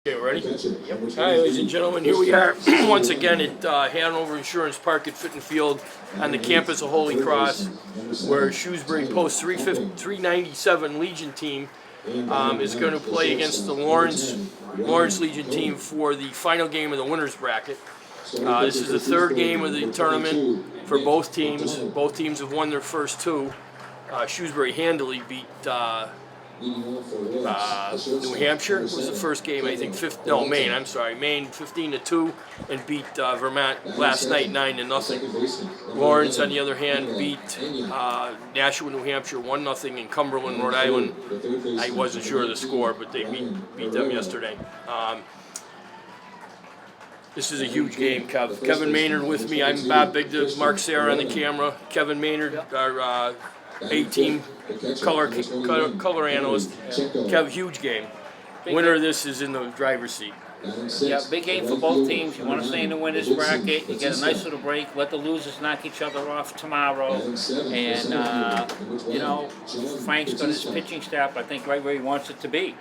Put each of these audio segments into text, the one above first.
Okay, ready? Yep. All right, ladies and gentlemen, here we are once again at Hanover Insurance Park at Fitton Field on the campus of Holy Cross, where Shrewsbury Post 397 Legion team is going to play against the Lawrence Legion team for the final game of the winners bracket. This is the third game of the tournament for both teams. Both teams have won their first two. Shrewsbury handily beat New Hampshire was the first game, I think. Maine. I'm sorry, Maine 15-2, and beat Vermont last night 9-0. Lawrence, on the other hand, beat Nashua, New Hampshire 1-0, in Cumberland, Rhode Island. I wasn't sure of the score, but they beat them yesterday. This is a huge game, Kev. Kevin Maynard with me. I'm Bob Bigda, Mark Sarah on the camera. Kevin Maynard, our A-team color analyst. Kev, huge game. Winner of this is in the driver's seat. Yeah, big game for both teams. You want to stay in the winner's bracket. You get a nice little break. Let the losers knock each other off tomorrow. And, Frank's got his pitching staff, I think, right where he wants it to be.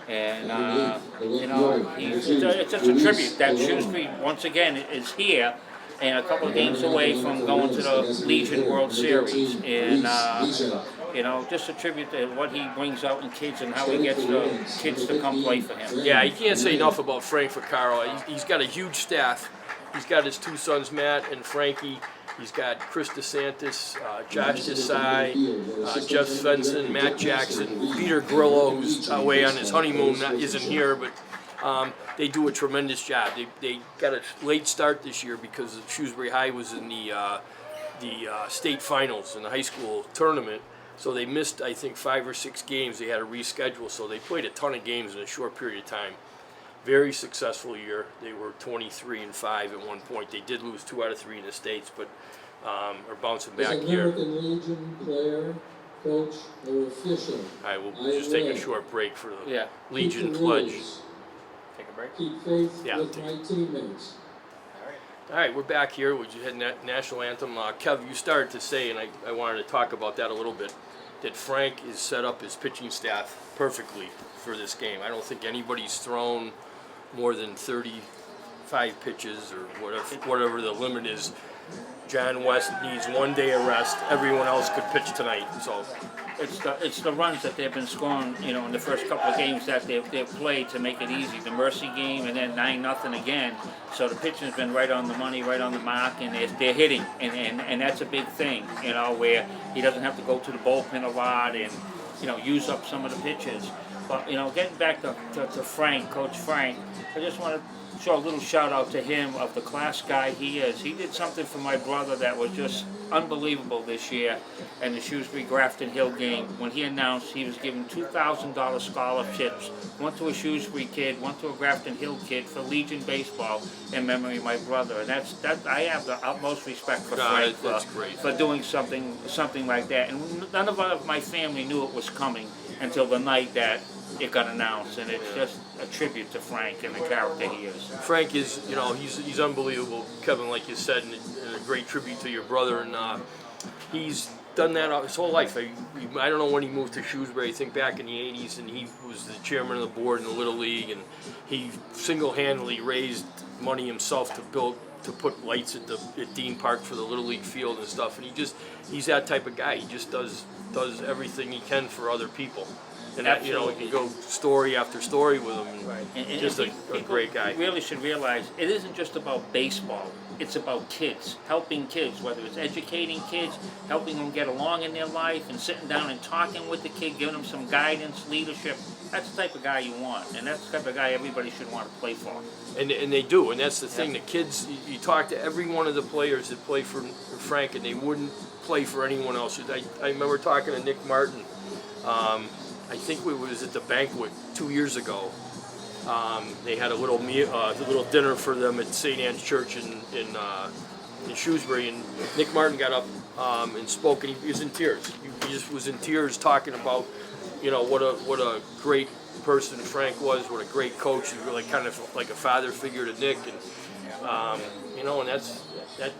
And, it's just a tribute that Shrewsbury, once again, is here and a couple of games away from going to the Legion World Series. And, just a tribute to what he brings out in kids and how he gets the kids to come play for him. Yeah, you can't say enough about Frank Vaccaro. He's got a huge staff. He's got his two sons, Matt and Frankie. He's got Chris DeSantis, Josh Desai, Jeff Svensson, Matt Jackson, Peter Grillo, who's away on his honeymoon, isn't here, but they do a tremendous job. They got a late start this year because Shrewsbury High was in the state finals in the high school tournament. So they missed, I think, 5 or 6 games. They had to reschedule, so they played a ton of games in a short period of time. Very successful year. They were 23-5 at one point. They did lose 2 out of 3 in the States, but are bouncing back here. American Legion player, coach, or official. All right, we'll just take a short break for the Legion Keep the pledge. rules. Take a break. Keep faith with my teammates. All right, we're back here. We just had national anthem. Kev, you started to say, and I wanted to talk about that a little bit, that Frank is set up his pitching staff perfectly for this game. I don't think anybody's thrown more than 35 pitches or whatever the limit is. John West needs 1 day of rest. Everyone else could pitch tonight. So It's the runs that they've been scoring, in the first couple of games that they've played to make it easy. The Mercy game and then 9-0 again. So the pitching's been right on the money, right on the mark, and they're hitting, and that's a big thing, where he doesn't have to go to the bullpen a lot and use up some of the pitches. But getting back to Frank, Coach Frank, I just want to show a little shout out to him of the class guy he is. He did something for my brother that was just unbelievable this year in the Shrewsbury Grafton Hill game when he announced he was giving $2,000 scholarships, one to a Shrewsbury kid, one to a Grafton Hill kid for Legion baseball in memory of my brother. And that I have the utmost respect for Frank for doing something like that. And none of my family knew it was coming until the night that it got announced, and it's just a tribute to Frank and the character he is. Frank is, he's unbelievable, Kevin, like you said, and a great tribute to your brother. And he's done that his whole life. I don't know when he moved to Shrewsbury. I think back in the '80s, and he was the chairman of the board in the Little League, and he single-handedly raised money himself to put lights at Dean Park for the Little League field and stuff. And he's that type of guy. He just does everything he can for other people. And you can go story after story with him. Right. And just a great guy. You really should realize it isn't just about baseball. It's about kids, helping kids, whether it's educating kids, helping them get along in their life, and sitting down and talking with the kid, giving them some guidance, leadership. That's the type of guy you want, and that's the type of guy everybody should want to play for. And they do, and that's the thing. The kids, you talk to every one of the players that play for Frank, and they wouldn't play for anyone else. I remember talking to Nick Martin. I think we was at the banquet 2 years ago. They had a little little dinner for them at St. Anne's Church in Shrewsbury, and Nick Martin got up and spoke, and he was in tears. He just was in tears talking about, what a great person Frank was, what a great coach. He was really kind of like a father figure to Nick, and and that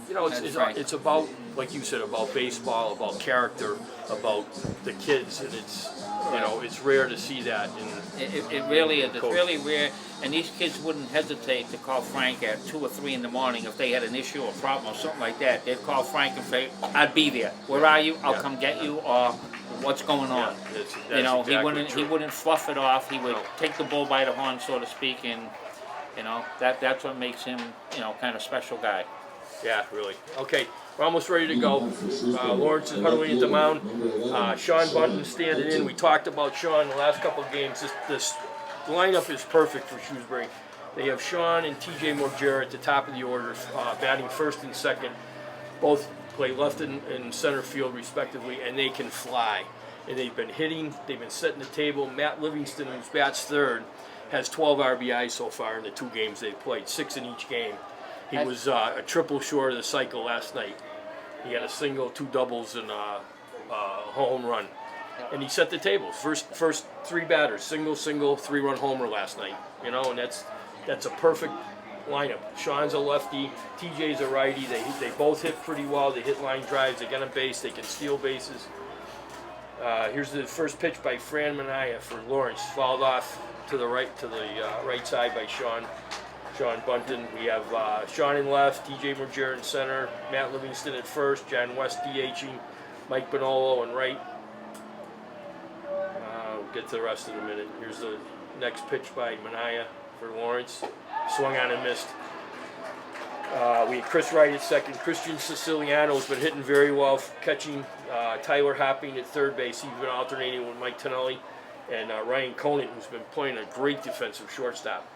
you know, That's right. it's about, like you said, about baseball, about character, about the kids, and it's, you know, it's rare to see that. It really is. It's Coach. really rare. And these kids wouldn't hesitate to call Frank at 2 or 3 in the morning if they had an issue or problem or something like that. They'd call Frank and say, "I'd be there. Where are you? I'll Yeah. come get you." Or what's going on? That's You know, exactly he true. wouldn't fluff it off. He would No. take the bull by the horn, so to speak, and you know that's what makes him, you know, kind of special guy. Yeah, really. Okay, we're almost ready to go. Lawrence is huddling at the mound. Sean Bunton's standing in. We talked about Sean the last couple of games. This lineup is perfect for Shrewsbury. They have Sean and TJ Morgera at the top of the order, batting first and second. Both play left and center field respectively, and they can fly. And they've been hitting, they've been setting the table. Matt Livingston, who bats third, has 12 RBIs so far in the 2 games they've played, 6 in each game. He was a triple short of the cycle last night. He had a single, 2 doubles, and a home run. And he set the table. First 3 batters, single, 3-run homer last night. You know, and that's a perfect lineup. Sean's a lefty, TJ's a righty. They both hit pretty well. They hit line drives. They get on base. They can steal bases. Here's the first pitch by Fran Minaya for Lawrence. Fouled off to the right side by Sean Bunton. We have Sean in left, TJ Morgera in center, Matt Livingston at first, John West DHing, Mike Bonolo in right. We'll get to the rest in a minute. Here's the next pitch by Minaya for Lawrence. Swung on and missed. We had Chris Wright at second. Christian Siciliano's been hitting very well, catching. Tyler Hopping at third base. He's been alternating with Mike Tonelli. And Ryan Conant, who's been playing a great defensive shortstop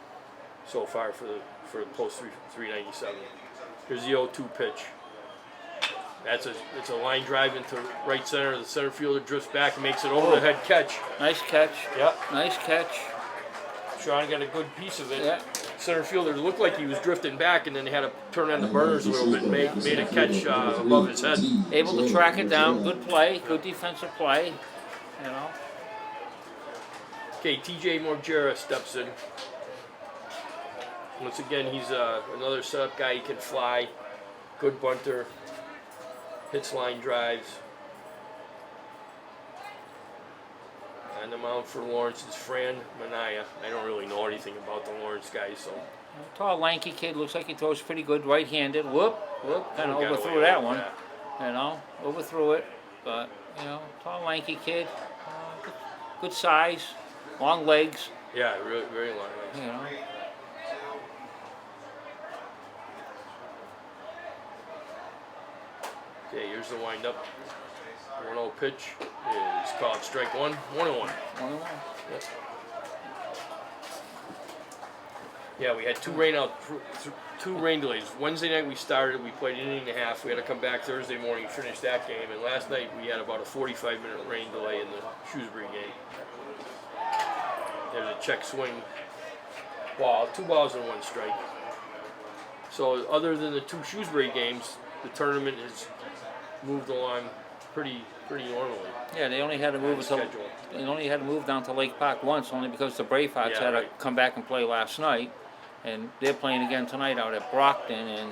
so far for the post 397. Here's the 0-2 pitch. It's a line drive into right center. The center fielder drifts back and makes it over the head catch. Nice catch. Yep. Nice catch. Sean got a good piece of it. Yeah. Center fielder looked like he was drifting back, and then they had to turn on the burners a little bit and made a catch above his head. Able to track it down. Good play. Good defensive play. You know. Okay, TJ Morgera steps in. Once again, he's another setup guy. He can fly. Good bunter. Hits line drives. On the mound for Lawrence is Fran Minaya. I don't really know anything about the Lawrence guys, so. Tall, lanky kid. Looks like he throws pretty good right-handed. Whoop. Kind of Got away overthrew with that it, one. yeah. You know, overthrew it. But, you know, tall, lanky kid. Good size. Long legs. Yeah, really, very long legs. You know. Okay, here's the windup. 1-0 pitch is called strike 1. 1-1. Yep. Yeah, we had 2 rain delays. Wednesday night we started, we played an inning and a half. We had to come back Thursday morning, finish that game, and last night we had about a 45-minute rain delay in the Shrewsbury game. There's a check swing ball, 2 balls and 1 strike. So other than the 2 Shrewsbury games, the tournament has moved along pretty normally. Yeah, they only had to move it to, Schedule. they only had to move down to Lake Park once, only because the Bravehearts Yeah, had to right. come back and play last night, and they're playing again tonight out at Brockton, and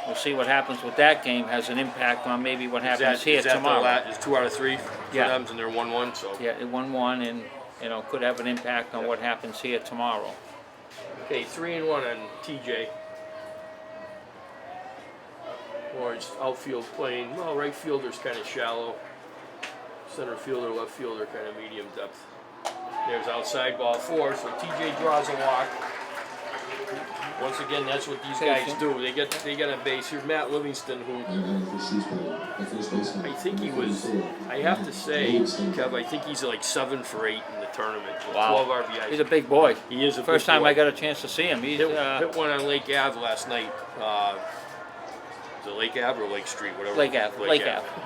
we'll see what happens with that game. Has an impact on maybe what happens here tomorrow. Is 2 out of 3 for Yeah. them, and they're 1-1. So Yeah, it 1-1, and you know could have an impact on what happens here tomorrow. okay, 3-1 on TJ. Lawrence outfield playing well. Right fielder's kind of shallow. Center fielder, left fielder, kind of medium depth. There's outside ball 4, so TJ draws a walk. Once again, that's what these guys do. They get a base. Here's Matt Livingston, who I think he was. I have to say, Kev, I think he's like 7 for 8 in the tournament. With Wow. 12 RBIs. He's a big boy. He is a First big time boy. I got a chance to see him. He's Hit one on Lake Ave last night. Is it Lake Ave or Lake Street? Whatever. Lake Ave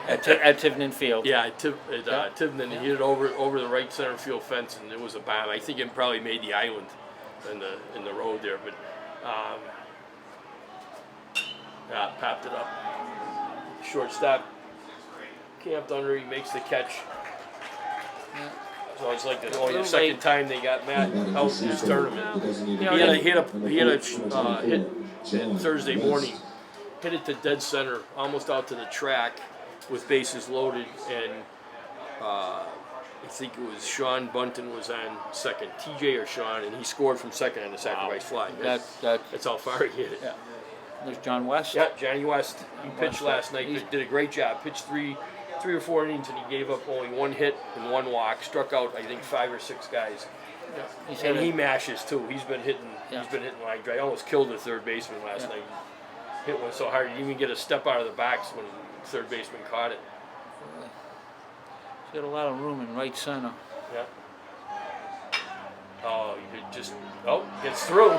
at Tivnan Field. Yeah, at Tivnan, he hit it over the right center field fence, and it was a bomb. I think it probably made the island in the road there, but popped it up. Shortstop camped under. He makes the catch. So it's like only the second time they got Matt out in this tournament. You know, He had a hit Thursday morning hit it to dead center, almost out to the track, with bases loaded, and I think it was Sean Bunton was on second, TJ or Sean, and he scored from second on the sacrifice fly. That's how far he hit it. Yeah. There's John West. Yeah, Johnny West. He pitched West, last night. he's- Did a great job. Pitched three or four innings, and he gave up only one hit and one walk. Struck out, I think, 5 or 6 guys. He's And hit he it. mashes too. He's been hitting. Yeah. He's been hitting line drive. Almost killed the third baseman last Yeah. night. Hit one so hard he didn't even get a step out of the box when the third baseman caught it. He's got a lot of room in right center. Yeah. Oh, you just gets through.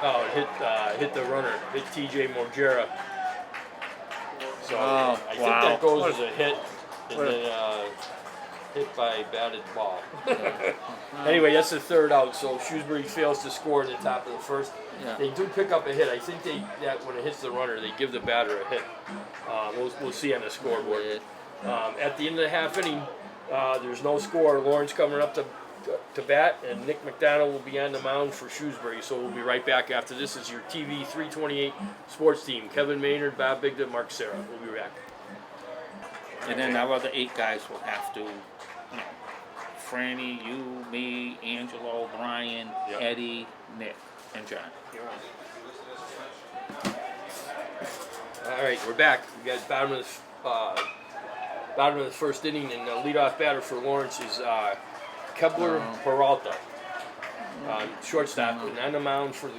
Oh, it hit the runner. Hit TJ Mojera. So Oh, I think wow. that goes as a hit, and What a- then hit by batted ball. Anyway, that's the third out. So Shrewsbury fails to score in the top of the first. Yeah. They do pick up a hit. I think that when it hits the runner, they give the batter a hit. We'll see on the scoreboard. At the end of the half inning, there's no score. Lawrence coming up to bat, and Nick McDonald will be on the mound for Shrewsbury. So we'll be right back after this. Is your TV 328 sports team: Kevin Maynard, Bob Bigda, Mark Serra. We'll be back. And then our other 8 guys will have to, Franny, you, me, Angelo, Brian, Yep. Eddie, Nick, and John. All right, we're back. We got bottom of the first inning, and the leadoff batter for Lawrence is Kepler Peralta, shortstop. And on the mound for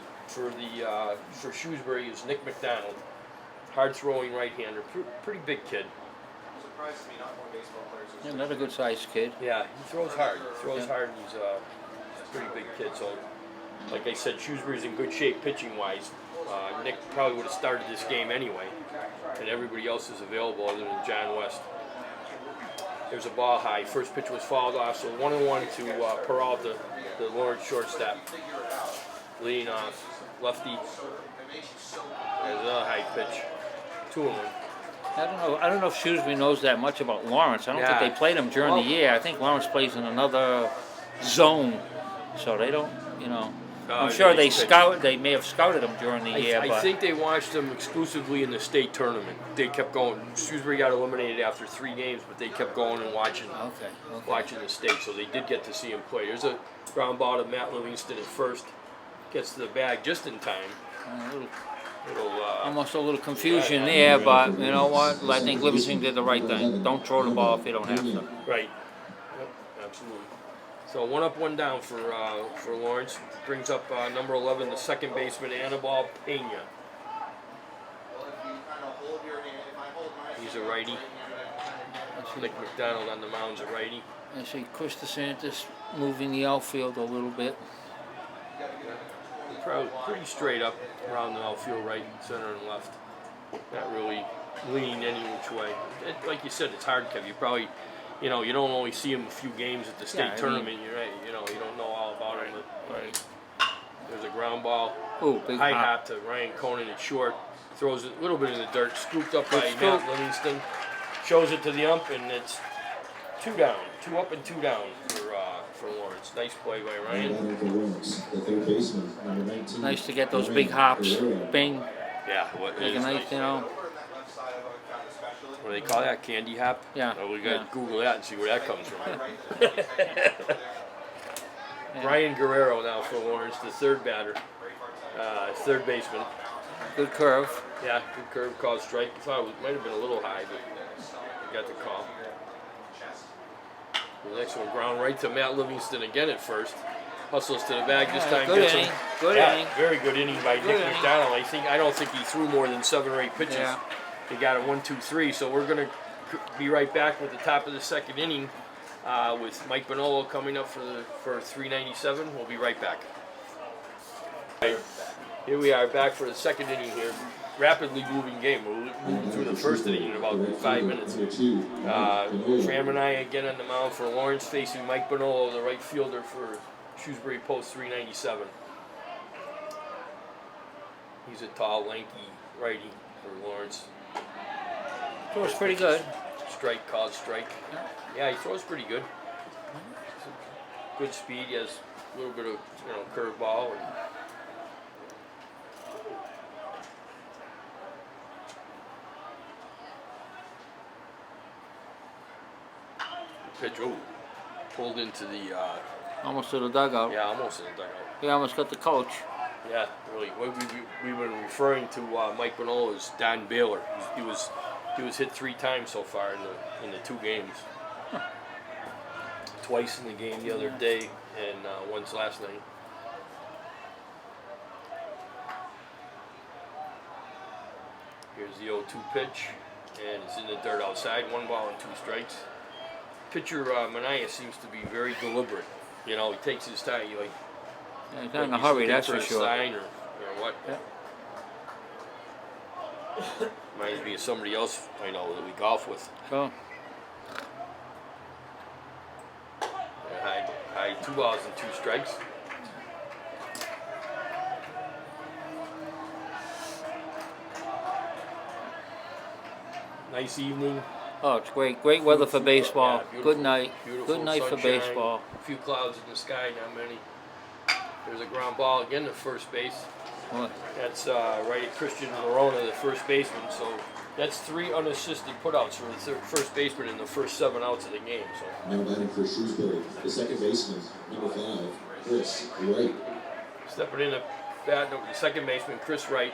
Shrewsbury is Nick McDonald, hard throwing right-hander, pretty big kid. Yeah, another good sized kid. Yeah, he throws hard. And he's a pretty big kid. So, like I said, Shrewsbury's in good shape pitching-wise. Nick probably would have started this game anyway, and everybody else is available other than John West. There's a ball high. First pitch was fouled off, so 1-1 to Peralta, the Lawrence shortstop. Leading off, lefty. There's another high pitch. 2-1. I don't know if Shrewsbury knows that much about Lawrence. I don't think Yeah. they played him during the year. I think Lawrence plays in another zone, so they don't, I'm sure they may have scouted him during the year, I but think they watched them exclusively in the state tournament. They kept going. Shrewsbury got eliminated after 3 games, but they kept going and watching the state, so they did get to see him play. There's a ground ball to Matt Livingston at first. Gets to the bag just in time. almost a little confusion there, but you know what? I think Livingston did the right thing. Don't throw the ball if you don't have to. Right. Yep, absolutely. So 1 up, 1 down for Lawrence. Brings up number 11, the second baseman, Anibal Pena. He's a righty. Nick McDonald on the mound's a righty. I see Chris DeSantis moving the outfield a little bit. Probably pretty straight up around the outfield, right, center, and left. Not really leaning any which way. Like you said, it's hard, Kev. You probably, you don't only see him a few games at the state tournament. You're right. You don't know all about him. Right. There's a ground ball. Ooh, big High hop. hop to Ryan Conan at short. Throws it a little bit in the dirt. Scooped up by Good Matt scoop. Livingston. Shows it to the ump, and it's 2 down. 2 up and 2 down for Lawrence. Nice play by Ryan. The third baseman, number 19. Nice to get those big hops. Bing. Yeah, what Make is a nice, nice. What do they call that? Candy hop? Yeah, Oh, we got to yeah. Google that and see where that comes from. Brian Guerrero now for Lawrence, the third batter, third baseman. Good curve. Yeah, good curve, called strike. I thought it might have been a little high, but got the call. The next one, ground right to Matt Livingston again at first. Hustles to the bag this time. Good gets inning. him. Good Yeah, inning. very good inning by Good Nick inning. McDonald. I don't think he threw more than 7 or 8 pitches. Yeah. He got it 1, 2, 3. So we're gonna be right back with the top of the second inning with Mike Bonolo coming up for 397. We'll be right back. Right. Here we are back for the second inning here. Rapidly moving game. We're moving through the first inning in about 5 minutes. Fram and I again on the mound for Lawrence, facing Mike Bonolo, the right fielder for Shrewsbury Post 397. He's a tall, lanky righty for Lawrence. Throws pretty good. Strike, called strike. Yeah, he throws pretty good. Good speed. He has a little bit of curveball. pitch. Ooh, pulled into the Almost to the dugout. yeah, almost in the dugout. He almost got the coach. Yeah, really. We've been referring to Mike Manola as Don Baylor. He was hit 3 times so far in the 2 games. Twice in the game the other day, and once last night. Here's the 0-2 pitch, and it's in the dirt outside. 1 ball and 2 strikes. Pitcher Manaea seems to be very deliberate. You know, he takes his time. He Yeah, he's not in a hurry, that's for a sure. sign or what. Yeah. Reminds me of somebody else I know that we golf with. So, High 2 balls and 2 strikes. Nice evening. oh, it's great. Great weather for baseball. Yeah, beautiful, Good night. beautiful Good night for sunshine, baseball. A few clouds in the sky, not many. There's a ground ball again to first base. What? That's right at Christian Verona, the first baseman. So that's 3 unassisted putouts for the first baseman in the first 7 outs of the game. So Now batting for Shrewsbury, the second baseman, number 5, Chris Wright. stepping in at bat, the second baseman, Chris Wright.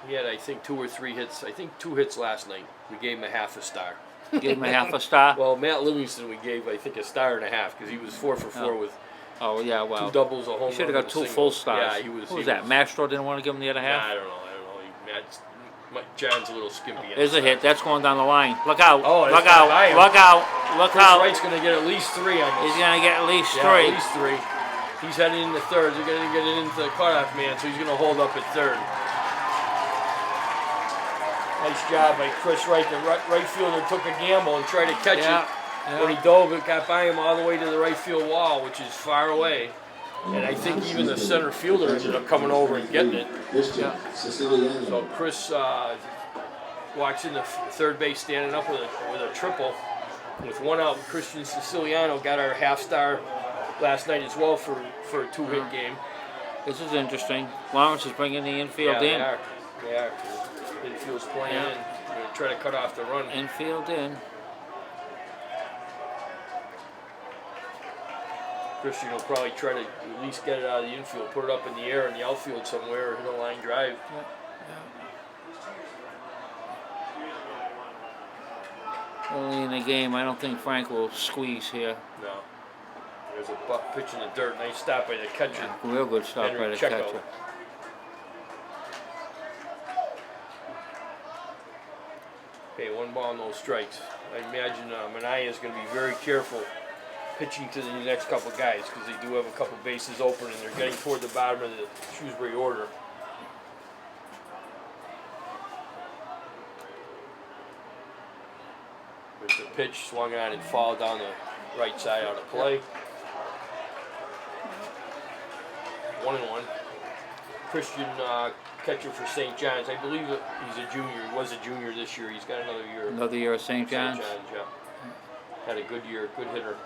He had, I think, 2 or 3 hits. I think 2 hits last night. We gave him a half a star. Give him a half a star. Well, Matt Livingston, we gave, I think, a star and a half because he was 4 for 4 Oh. with Oh, yeah, 2 well. doubles, a home run. He should have and got a 2 single. full stars. Yeah, he was. Who was he that? Mastro didn't want to give him the other Nah, half? I don't know. John's a little skimpy. on There's the a hit. side. That's going down the line. Look out. Oh, that's look not out. by him. Look out. Look Chris out. Wright's going to get at least 3 on this. He's going to get at least 3. Yeah, at least 3. He's heading into third. They're going to get it into the cutoff man, so he's going to hold up at third. Nice job by Chris Wright. The right fielder took a gamble and tried to catch Yeah, it. When he dove, it got by him all the way to the right field wall, which is far away. And I think even the center fielder ended up coming over and getting it. Christian Siciliano. So Chris walks in the third base standing up with a triple. With 1 out, Christian Siciliano got our half star last night as well for a 2-hit game. This is interesting. Lawrence is bringing the infield Yeah, in. they are. Infield's playing Yeah. in. They're going to try to cut off the run. Infield in. Christian will probably try to at least get it out of the infield, put it up in the air in the outfield somewhere, or hit a line drive. Early in the game, I don't think Frank will squeeze here. No. There's a buck pitch in the dirt. Nice stop by the catcher. Real good stop Henry by the Checo. catcher. Okay, 1 ball, no strikes. I imagine Manaea is going to be very careful pitching to the next couple guys because they do have a couple bases open and they're getting toward the bottom of the Shrewsbury order. There's a pitch swung on and fouled down the right side out of play. 1-1. Christian catcher for St. John's. I believe that he's a junior. He was a junior this year. He's got another year. Another year of St. John's. Yeah. Had a good year, good hitter.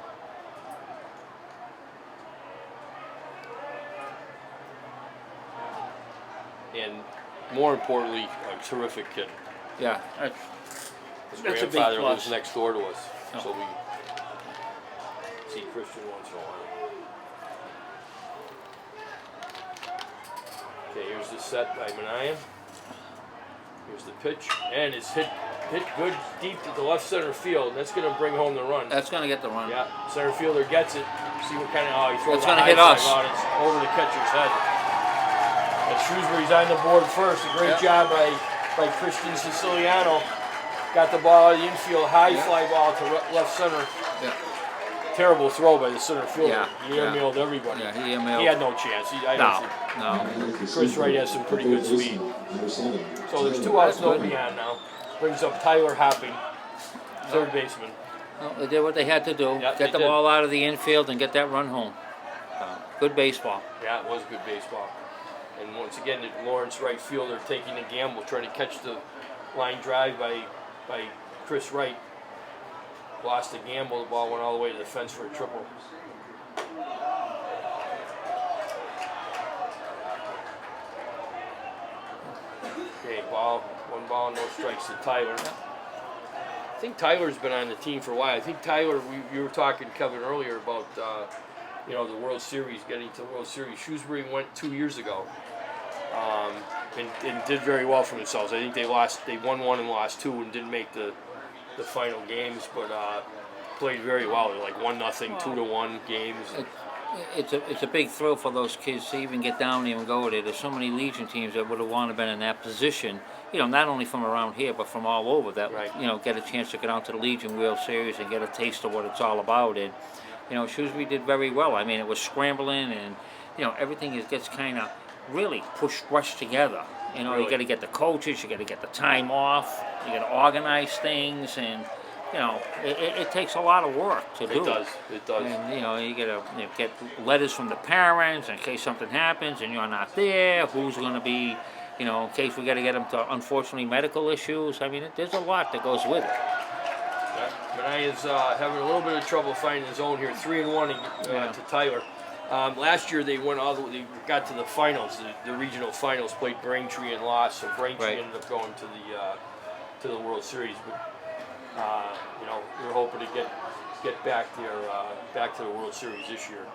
And more importantly, a terrific kid. Yeah. His That's a big grandfather plus. lives next door to us, Oh. so we see Christian once in a while. Okay, here's the set by Manaea. Here's the pitch, and it's hit good deep to the left center field. That's going to bring home the run. That's going to get the run. Yeah, center fielder gets it. See what kind of he throws It's a gonna high hit fly us. out. It's over the catcher's head. And Shrewsbury's on the board first. A great job by Christian Siciliano. Got the ball out of the infield, high fly ball to left center. Yeah. Terrible throw by the center fielder. Yeah, He yeah. airmailed everybody. Yeah, he emailed. He had no chance. I don't think. No. Chris Wright has some pretty good speed. Number 7. So there's 2 outs, no beyond now. Brings up Tyler Hopping, third baseman. No, they did what they had to do. Yeah, Get they the did. ball out of the infield and get that run home. Good baseball. Yeah, it was good baseball. And once again, Lawrence right fielder taking a gamble, trying to catch the line drive by Chris Wright. Lost the gamble, the ball went all the way to the fence for a triple. Okay, 1 ball, no strikes to Tyler. I think Tyler's been on the team for a while. I think Tyler, you were talking, Kevin, earlier about you know, the World Series, getting to the World Series. Shrewsbury went 2 years ago, and did very well for themselves. I think they won one and lost two, and didn't make the final games, but played very well. They're like 1-0, 2-1 games. It's a big thrill for those kids to even get down there and go there. There's so many Legion teams that would have wanted to been in that position. You know, not only from around here, but from all over that, Right. you know, get a chance to get out to the Legion World Series and get a taste of what it's all about. And, you know, Shrewsbury did very well. I mean, it was scrambling and, you know, everything gets kind of really rushed together. You know, Really? you got to get the coaches, you got to get the time off, you got to organize things, and, you know, it takes a lot of work to do. It does. And, you know, you gotta get letters from the parents in case something happens and you're not there. Who's going to be, you know, in case we got to get them to, unfortunately, medical issues. I mean, there's a lot that goes with it. Yeah. Manaya's having a little bit of trouble finding his own here. 3-1 Yeah. to Tyler. Last year they went all the way. They got to the finals, the regional finals. Played Braintree and lost. So Braintree Right. ended up going to the World Series. But you know, we're hoping to get back there, back to the World Series this year.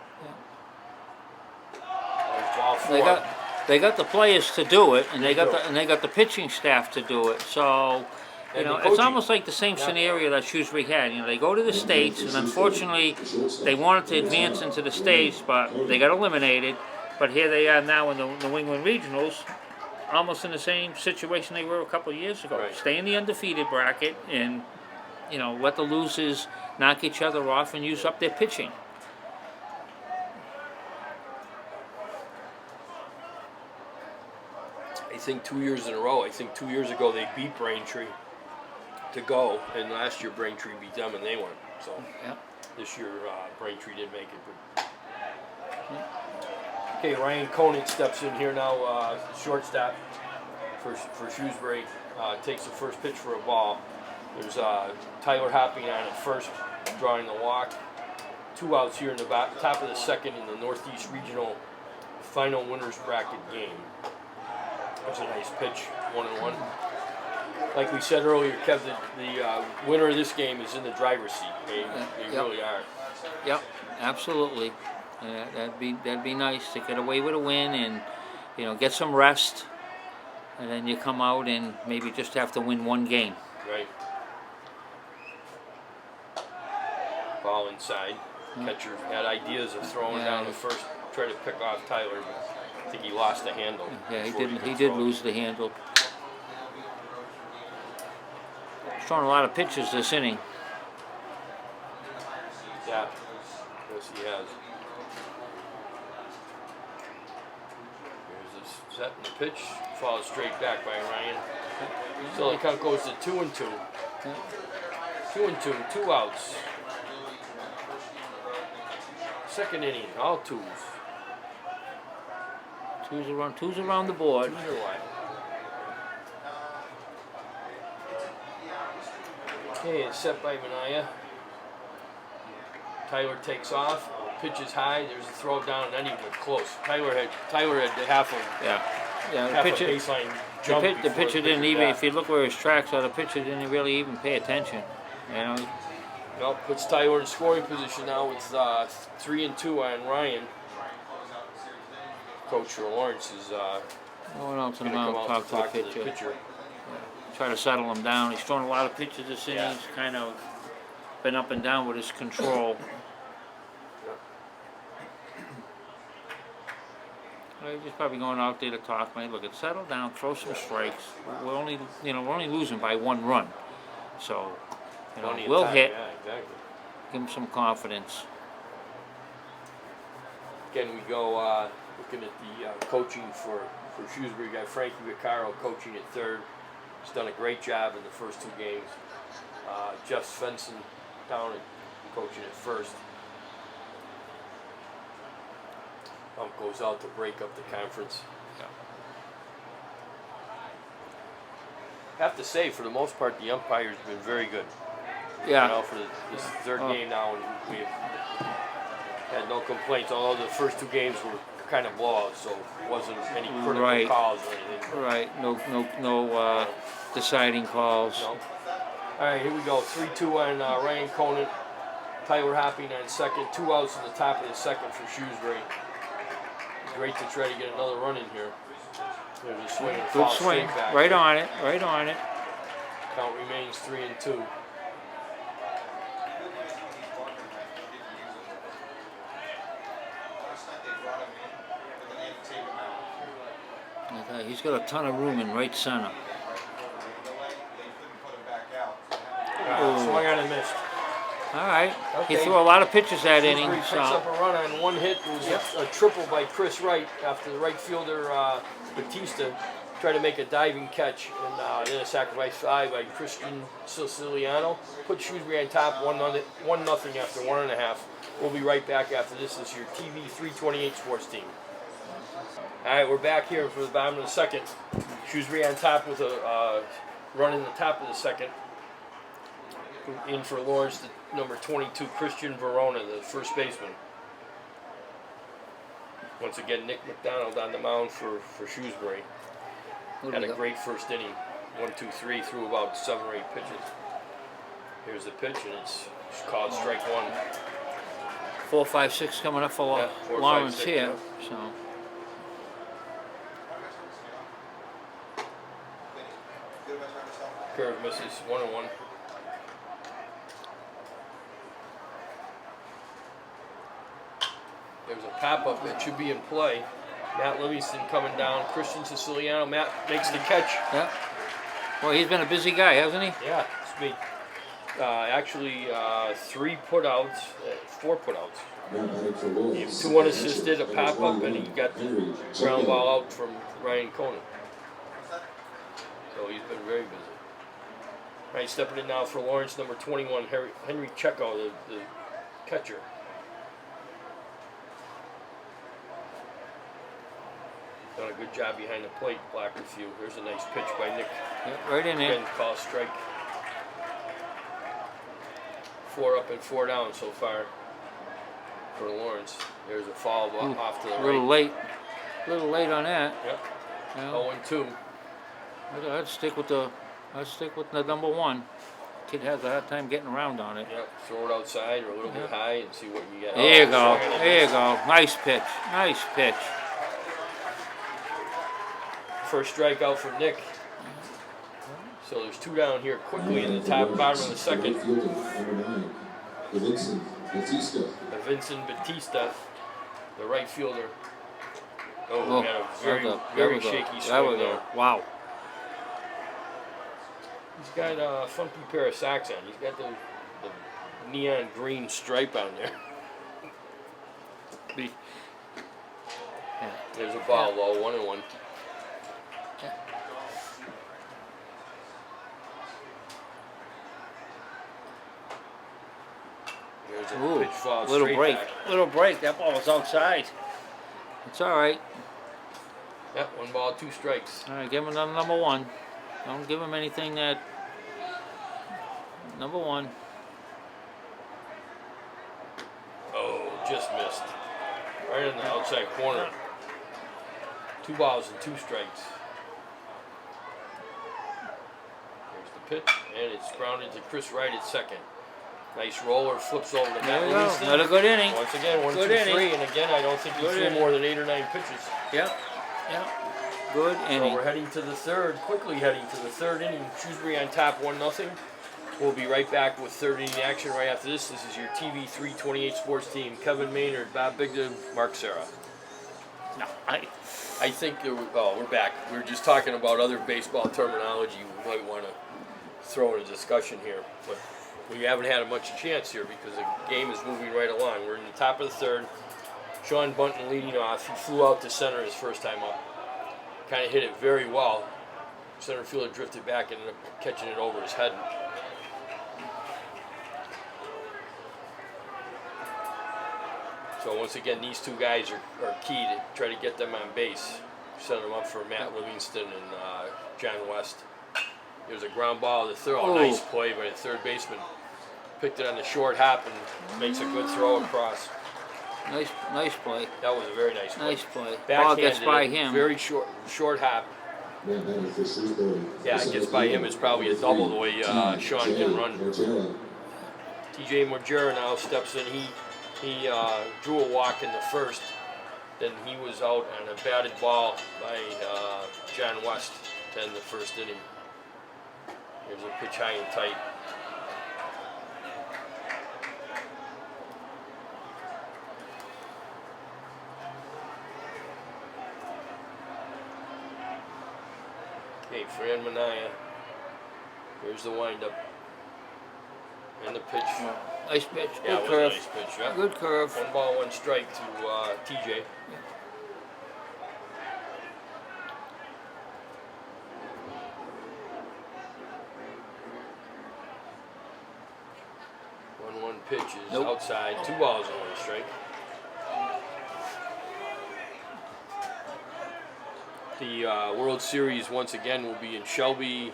There's ball four. They got the players to do it, and they got do. the pitching staff to do it. So, you And know, the it's coaching. almost like the same scenario that Shrewsbury had. You know, they go to the States, and unfortunately, they wanted to advance into the States, but they got eliminated. But here they are now in the New England Regionals, almost in the same situation they were a couple of years ago. Right. Stay in the undefeated bracket, and, you know, let the losers knock each other off and use up their pitching. I think 2 years in a row. I think 2 years ago they beat Braintree to go, and last year Braintree beat them and they won. So Yeah. this year Braintree didn't make it. But... Okay, Ryan Conant steps in here now, shortstop for Shrewsbury. Takes the first pitch for a ball. There's Tyler hopping on at first, drawing the walk. 2 outs here in the top of the second in the Northeast Regional final winners bracket game. That's a nice pitch, 1-1. Like we said earlier, Kev, the winner of this game is in the driver's seat. They Yep. really are. Yep, absolutely. That'd be nice to get away with a win and, you know, get some rest, and then you come out and maybe just have to win one game. Right. Ball inside. Catcher had ideas of throwing Yeah. down the first, try to pick off Tyler, but I think he lost the handle. Yeah, he before didn't. could He did throw. lose the handle. He's throwing a lot of pitches this inning. Yeah. Yes, he has. Here's the set and the pitch. Falls straight back by Ryan. So the count goes to 2-2. 2-2, 2 outs. Second inning, all twos. Two's around the board. Twos are wide. Okay, it's set by Manaya. Tyler takes off, pitches high, there's a throw down, and then he went close. Tyler had half a Yeah. Yeah. half The a pitcher. baseline jump. The before pitcher didn't pitcher even. got. If you look where his tracks are, the pitcher didn't really even pay attention. You know. Well, puts Tyler in scoring position now with 3-2 on Ryan. Coach Lawrence is Going out to the going to mound, come out talk to to talk the to the pitcher. pitcher. Try to settle him down. He's thrown a lot of pitches this inning. Yeah. He's kind of been up and down with his control. Well, he's just probably going out there to talk. Man, look, settle down, throw some strikes. We're only losing by 1 run, so Money we'll attack, hit. Yeah, exactly. Give him some confidence. Again, we go looking at the coaching for Shrewsbury. We got Frankie Vaccaro coaching at third. He's done a great job in the first 2 games. Jeff Svensson down at coaching at first. Ump goes out to break up the conference. Have to say, for the most part, the umpire's been very good. Yeah. You know, for this third game now, and we had no complaints. Although the first 2 games were kind of blowouts, so it wasn't any critical Right. calls or anything. Right. No deciding calls. No. All right, here we go. 3-2 on Ryan Conant. Tyler Hopping on second. 2 outs in the top of the second for Shrewsbury. Great to try to get another run in here. There's a swing and Good foul swing. straight back. Right on it. Right on it. Count remains 3-2. He's got a ton of room in right center. Swung on and missed. All right. He Okay. threw a lot of pitches that inning. Shrewsbury picks So up a run on one hit. It was a triple by Chris Wright after the right fielder Batista tried to make a diving catch, and then a sacrifice fly by Christian Siciliano put Shrewsbury on top 1-0 after 1.5. We'll be right back after this. This is your TV 328 sports team. All right, we're back here for the bottom of the second. Shrewsbury on top with a run in the top of the second. In for Lawrence, the number 22, Christian Verona, the first baseman. Once again, Nick McDonald on the mound for Shrewsbury. Had a great first inning. 1, 2, 3, threw about 7 or 8 pitches. Here's the pitch, and it's called strike one. 4, 5, 6 coming up for Yeah, 4, 5, Lawrence 6, here. yeah. So Curve misses 1-1. There's a pop-up that should be in play. Matt Livingston coming down. Christian Siciliano. Matt makes the catch. yeah. Well, he's been a busy guy, hasn't he? Yeah, it's me. Actually, 3 putouts, 4 putouts. Now batting for Lawrence. 2 unassisted, a pop-up, and he got the Henry, ground check ball out. out from Ryan Conant. So he's been very busy. All right, stepping in now for Lawrence, number 21, Henry Checo, the catcher. Done a good job behind the plate, Black with you. Here's a nice pitch by Nick. Yeah, right in there. Again, call strike. 4 up and 4 down so far for Lawrence. There's a foul off to the A little right. late. A little late on that. Yep. Yeah. 0-2. I'd stick with the number 1. Kid has a hard time getting around on it. Yep. Throw it outside or a little bit high and see what you get. There you Oh, go. swing and a There you miss. go. Nice pitch. Nice pitch. First strikeout for Nick. So there's 2 down here quickly in the top bottom of the second. Right fielder, number 9, Vincent Batista. Vincent Batista, the right fielder. Oh, Oh, we had a there very we go. shaky There swing we there. go. Wow. He's got a funky pair of socks on. He's got the neon green stripe on there. Yeah. There's a ball low, 1-1. There's a Ooh, pitch foul little straight break. back. Little break. That ball was outside. It's all right. Yep, 1 ball, 2 strikes. All right, give him another number 1. Don't give him anything that. Number 1. Oh, just missed. Right in the outside corner. 2 balls and 2 strikes. Here's the pitch, and it's grounded to Chris Wright at second. Nice roller, flips over to There Matt we go. Livingston. Another good inning. Once again, 1, Good 2, inning. 3, and again, I don't think he Good threw inning. more than 8 or 9 pitches. Yep. Yep. Good So inning. we're heading to the third, quickly heading to the third inning. Shrewsbury on top, 1-0. We'll be right back with third inning action right after this. This is your TV 328 sports team. Kevin Maynard, Bob Bigden, Mark Serra. No, I think we're back. We were just talking about other baseball terminology we might want to throw in a discussion here, but we haven't had much chance here because the game is moving right along. We're in the top of the third. Sean Bunton leading off. He flew out to center his first time up. Kind of hit it very well. Center fielder drifted back and ended up catching it over his head. So once again, these 2 guys are key to try to get them on base. Set them up for Matt Livingston and John West. There's a ground ball to throw. Oh. Nice play by the third baseman. Picked it on the short hop and makes a good throw across. nice play. That was a very nice play. Nice play. Ball gets Backhanded by it, him. Very short hop. Now batting for Shrewsbury. Yeah, I guess by him it's probably a double the way Sean can run. Margera. TJ Margera now steps in. He drew a walk in the first. Then he was out on a batted ball by John West to end the first inning. Here's a pitch high and tight. Okay, Fran Minaya. Here's the windup. And the pitch. Nice pitch. Yeah, Good it was curve. a nice pitch. Yeah. Good curve. 1 ball, 1 strike to TJ. One pitch is Nope. outside. 2 balls and 1 strike. The World Series once again will be in Shelby,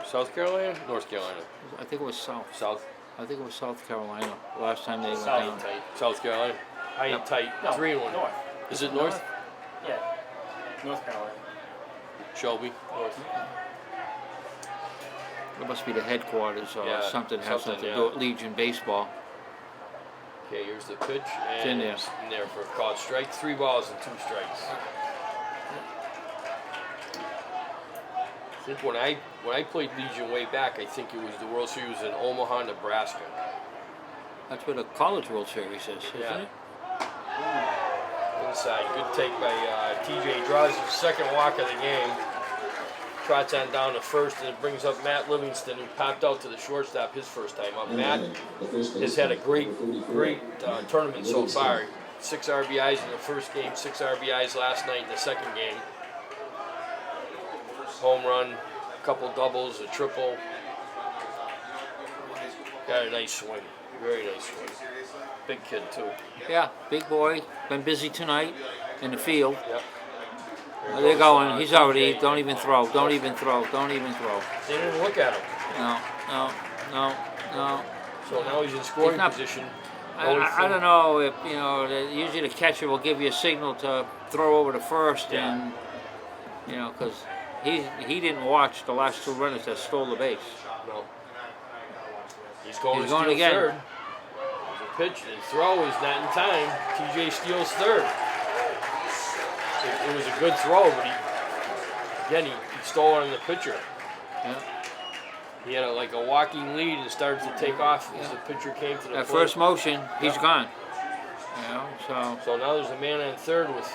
South Carolina, North Carolina, I think it was South. South. I think it was South Carolina. Last time they went High down. and tight. South Carolina. High and tight. No, 3-1. North. Is it North? Yeah. North Carolina. Shelby. North. It must be the headquarters or Yeah, something has something, something to yeah. do with Legion baseball. Okay, here's the pitch. And It's in there. it's in there for a called strike. 3 balls and 2 strikes. I think when I played Legion way back, I think it was the World Series in Omaha, Nebraska. That's where the College World Series is, isn't Yeah. it? Inside, good take by TJ. Draws his second walk of the game. Trots on down to first, and it brings up Matt Livingston, who popped out to the shortstop his first time up. Matt has had a great tournament so far. 6 RBIs in the first game, 6 RBIs last night in the second game. Home run, a couple doubles, a triple. Got a nice swing, very nice swing. Big kid too. Yeah, big boy. Been busy tonight in the field. Yep. Oh, they're going. He's already. Don't even throw. Don't even throw. Don't even throw. They didn't look at him. No. So now he's in scoring not- position. I don't know if usually the catcher will give you a signal to throw over to first, Yeah. and because he didn't watch the last 2 runners that stole the base. No. He's going He's to going steal again. third. There's a pitch and throw is not in time. TJ steals third. It was a good throw, but he stole on the pitcher. Yeah. He had a walking lead and started to take off as the pitcher came to the That plate. first motion, he's Yeah. gone. So now there's a man on third with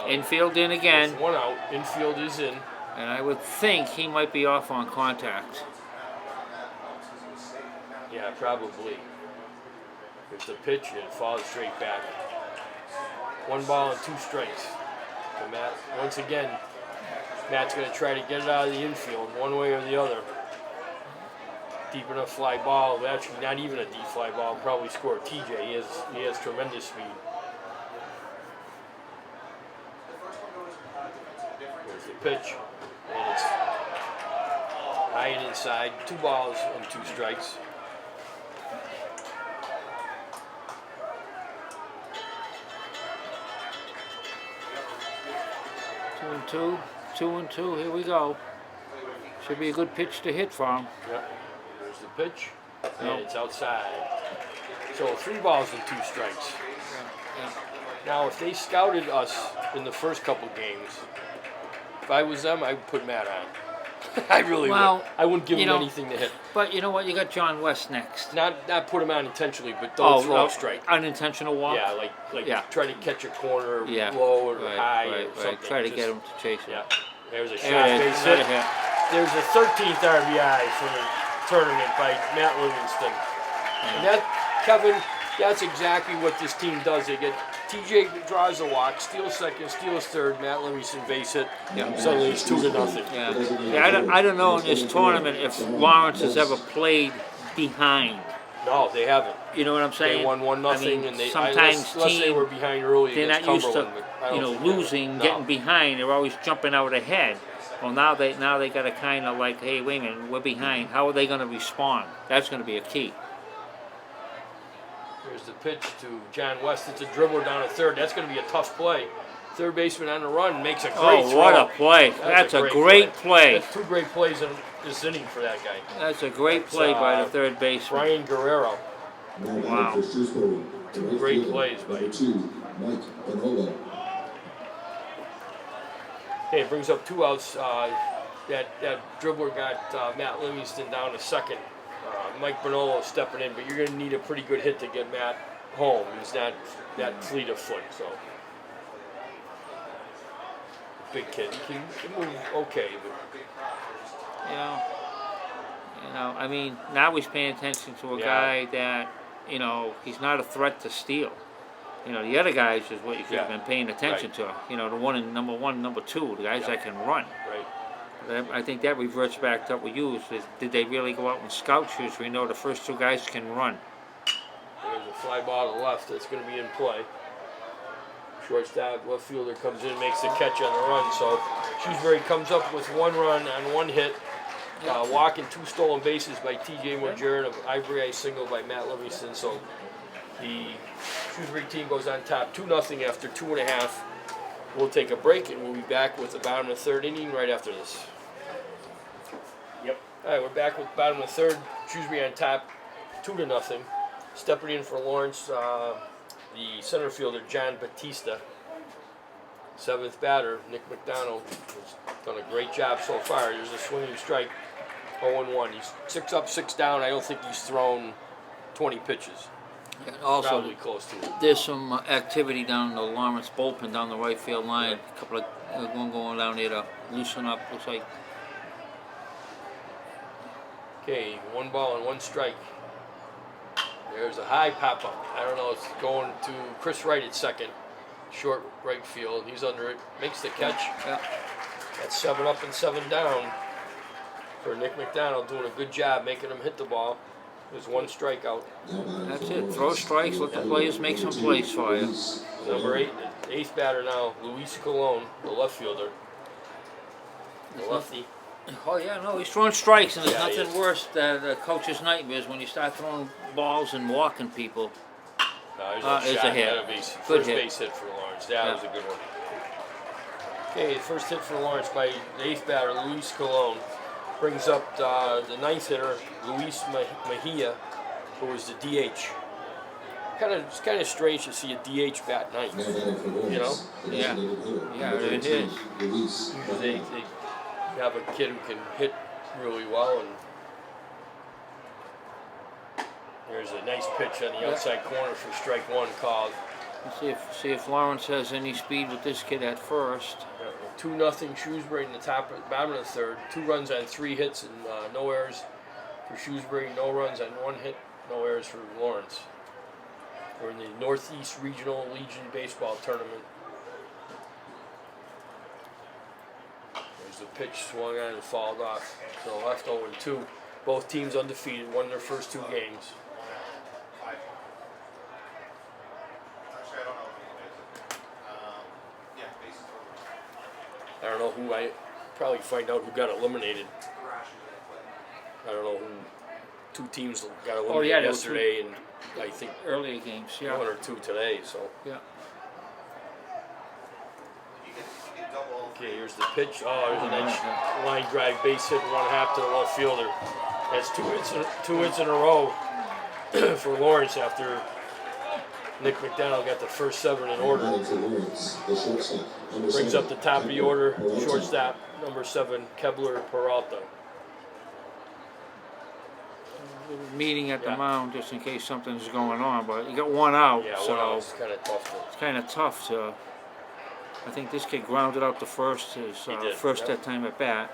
Infield in again, 1 out. Infield is in. and I would think he might be off on contact. Yeah, probably. There's the pitch and it falls straight back. 1 ball and 2 strikes. So Matt, once again, Matt's going to try to get it out of the infield one way or the other. Deep enough fly ball, actually not even a deep fly ball, probably score. TJ, he has tremendous speed. There's the pitch, and it's high and inside. 2 balls and 2 strikes. Two and two. Here we go. Should be a good pitch to hit for him. Yep. There's the pitch, and Nope. it's outside. So 3 balls and 2 strikes. Now, if they scouted us in the first couple games, if I was them, I would put Matt on. I really Well, would. I wouldn't give you him know- anything to hit. But you know what? You got John West next. Not put him on intentionally, but don't throw a strike. Unintentional walk. Yeah, like Yeah. try to catch a corner Yeah. low or Right, high right, or right. something. Try to Just- get him to chase it. Yeah. There's a shot There it is. base There hit. it is. There's a 13th RBI for the tournament by Matt Livingston. And that, Kevin, that's exactly what this team does. They get TJ draws a walk, steals second, steals third, Matt Livingston base hit. Yeah. Suddenly it's 2-0. Yeah, I don't know in this tournament if Lawrence has ever played behind. No, they haven't. You know what I'm saying? They won 1-0, I mean, and they sometimes unless they were behind early they're against not used to, Cumberland. but I don't think they were. losing, No. getting behind. They're always jumping out ahead. Well, now they got to kind of like, hey, wait a minute, we're behind. How are they going to respond? That's going to be a key. Here's the pitch to John West. It's a dribbler down at third. That's going to be a tough play. third baseman on the run, makes a great throw. Oh, what a play. That's a great play. That's two great plays in this inning for that guy. That's a great play by the third baseman. Brian Guerrero. Wow. Two great plays by Number 2, Mike Bonolo. Okay, it brings up 2 outs. That dribbler got Matt Livingston down to second. Mike Bonolo stepping in, but you're going to need a pretty good hit to get Matt home. He's not that fleet of foot, so. Big kid. He can move okay, but I mean, now he's paying attention to a guy that, he's not a threat to steal. The other guys is what you should have been paying attention to. The one in number 1, number 2, the guys that can run. right. I think that reverts back to what we used. Did they really go out and scout shoes? We know the first 2 guys can run. There's a fly ball to the left that's going to be in play. Shortstop, left fielder comes in, makes the catch on the run. So Shrewsbury comes up with 1 run on 1 hit. Walk and 2 stolen bases by T.J. Margera, an Ivory Eye single by Matt Livingston. So the Shrewsbury team goes on top 2-0 after 2.5. We'll take a break and we'll be back with the bottom of the 3rd inning right after this. Yep. All right, we're back with bottom of the 3rd. Shrewsbury on top 2-0. Stepping in for Lawrence, the center fielder John Batista. 7th batter, Nick McDonald, has done a great job so far. There's a swinging strike, 0-1. He's 6 up, 6 down. I don't think he's thrown 20 pitches. And also, Probably close to it. there's some activity down the Lawrence bullpen down the right field line. A couple of one going down there to loosen up. Looks like Okay, 1 ball and 1 strike. There's a high pop up. I don't know. It's going to Chris Wright at second, short right field. He's under it. Makes the catch. That's 7 up and 7 down for Nick McDonald, doing a good job making him hit the ball. There's 1 strikeout. that's it. Throw strikes. Let the players make some plays for you. Number 8, the 8th batter now, Luis Colon, the left fielder. The lefty. Oh yeah, no, he's throwing strikes, and there's Yeah, he nothing is. worse than a coach's nightmares when you start throwing balls and walking people. There's no It's shot. a hit. That'll be Good first hit. base hit for Lawrence. That Yeah. was a good one. Okay, first hit for Lawrence by the 8th batter, Luis Colon. Brings up the 9th hitter, Luis Mejia, who was the DH. It's kind of strange to see a DH bat 9th. You know? Yeah. Yeah, it is. Usually they have a kid who can hit really well, and there's a nice pitch on the outside corner for strike 1 called. Let's see if Lawrence has any speed with this kid at first. 2-0 Shrewsbury in the bottom of the 3rd. 2 runs on 3 hits and no errors for Shrewsbury. No runs on 1 hit, no errors for Lawrence. We're in the Northeast Regional Legion Baseball Tournament. There's the pitch swung on and fouled off. So left 0-2. Both teams undefeated, won their first 2 games. I don't know who probably find out who got eliminated. I don't know who. 2 teams got eliminated there were 2 yesterday, and I think earlier games. Yeah. 1 or 2 today. So Yeah. okay, here's the pitch. Oh, there's a nice line drive, base hit, 1.5 to the left fielder. That's 2 hits in a row for Lawrence after Nick McDonald got the first 7 in order. Brings up the top of the order, shortstop, number 7, Kebler Peralta. Meeting at the mound just in case something's going on, but you got 1 out, Yeah, so well, it's kind of tough it's kind of tough to. I think this kid grounded out the first his did, first yep. that time at bat.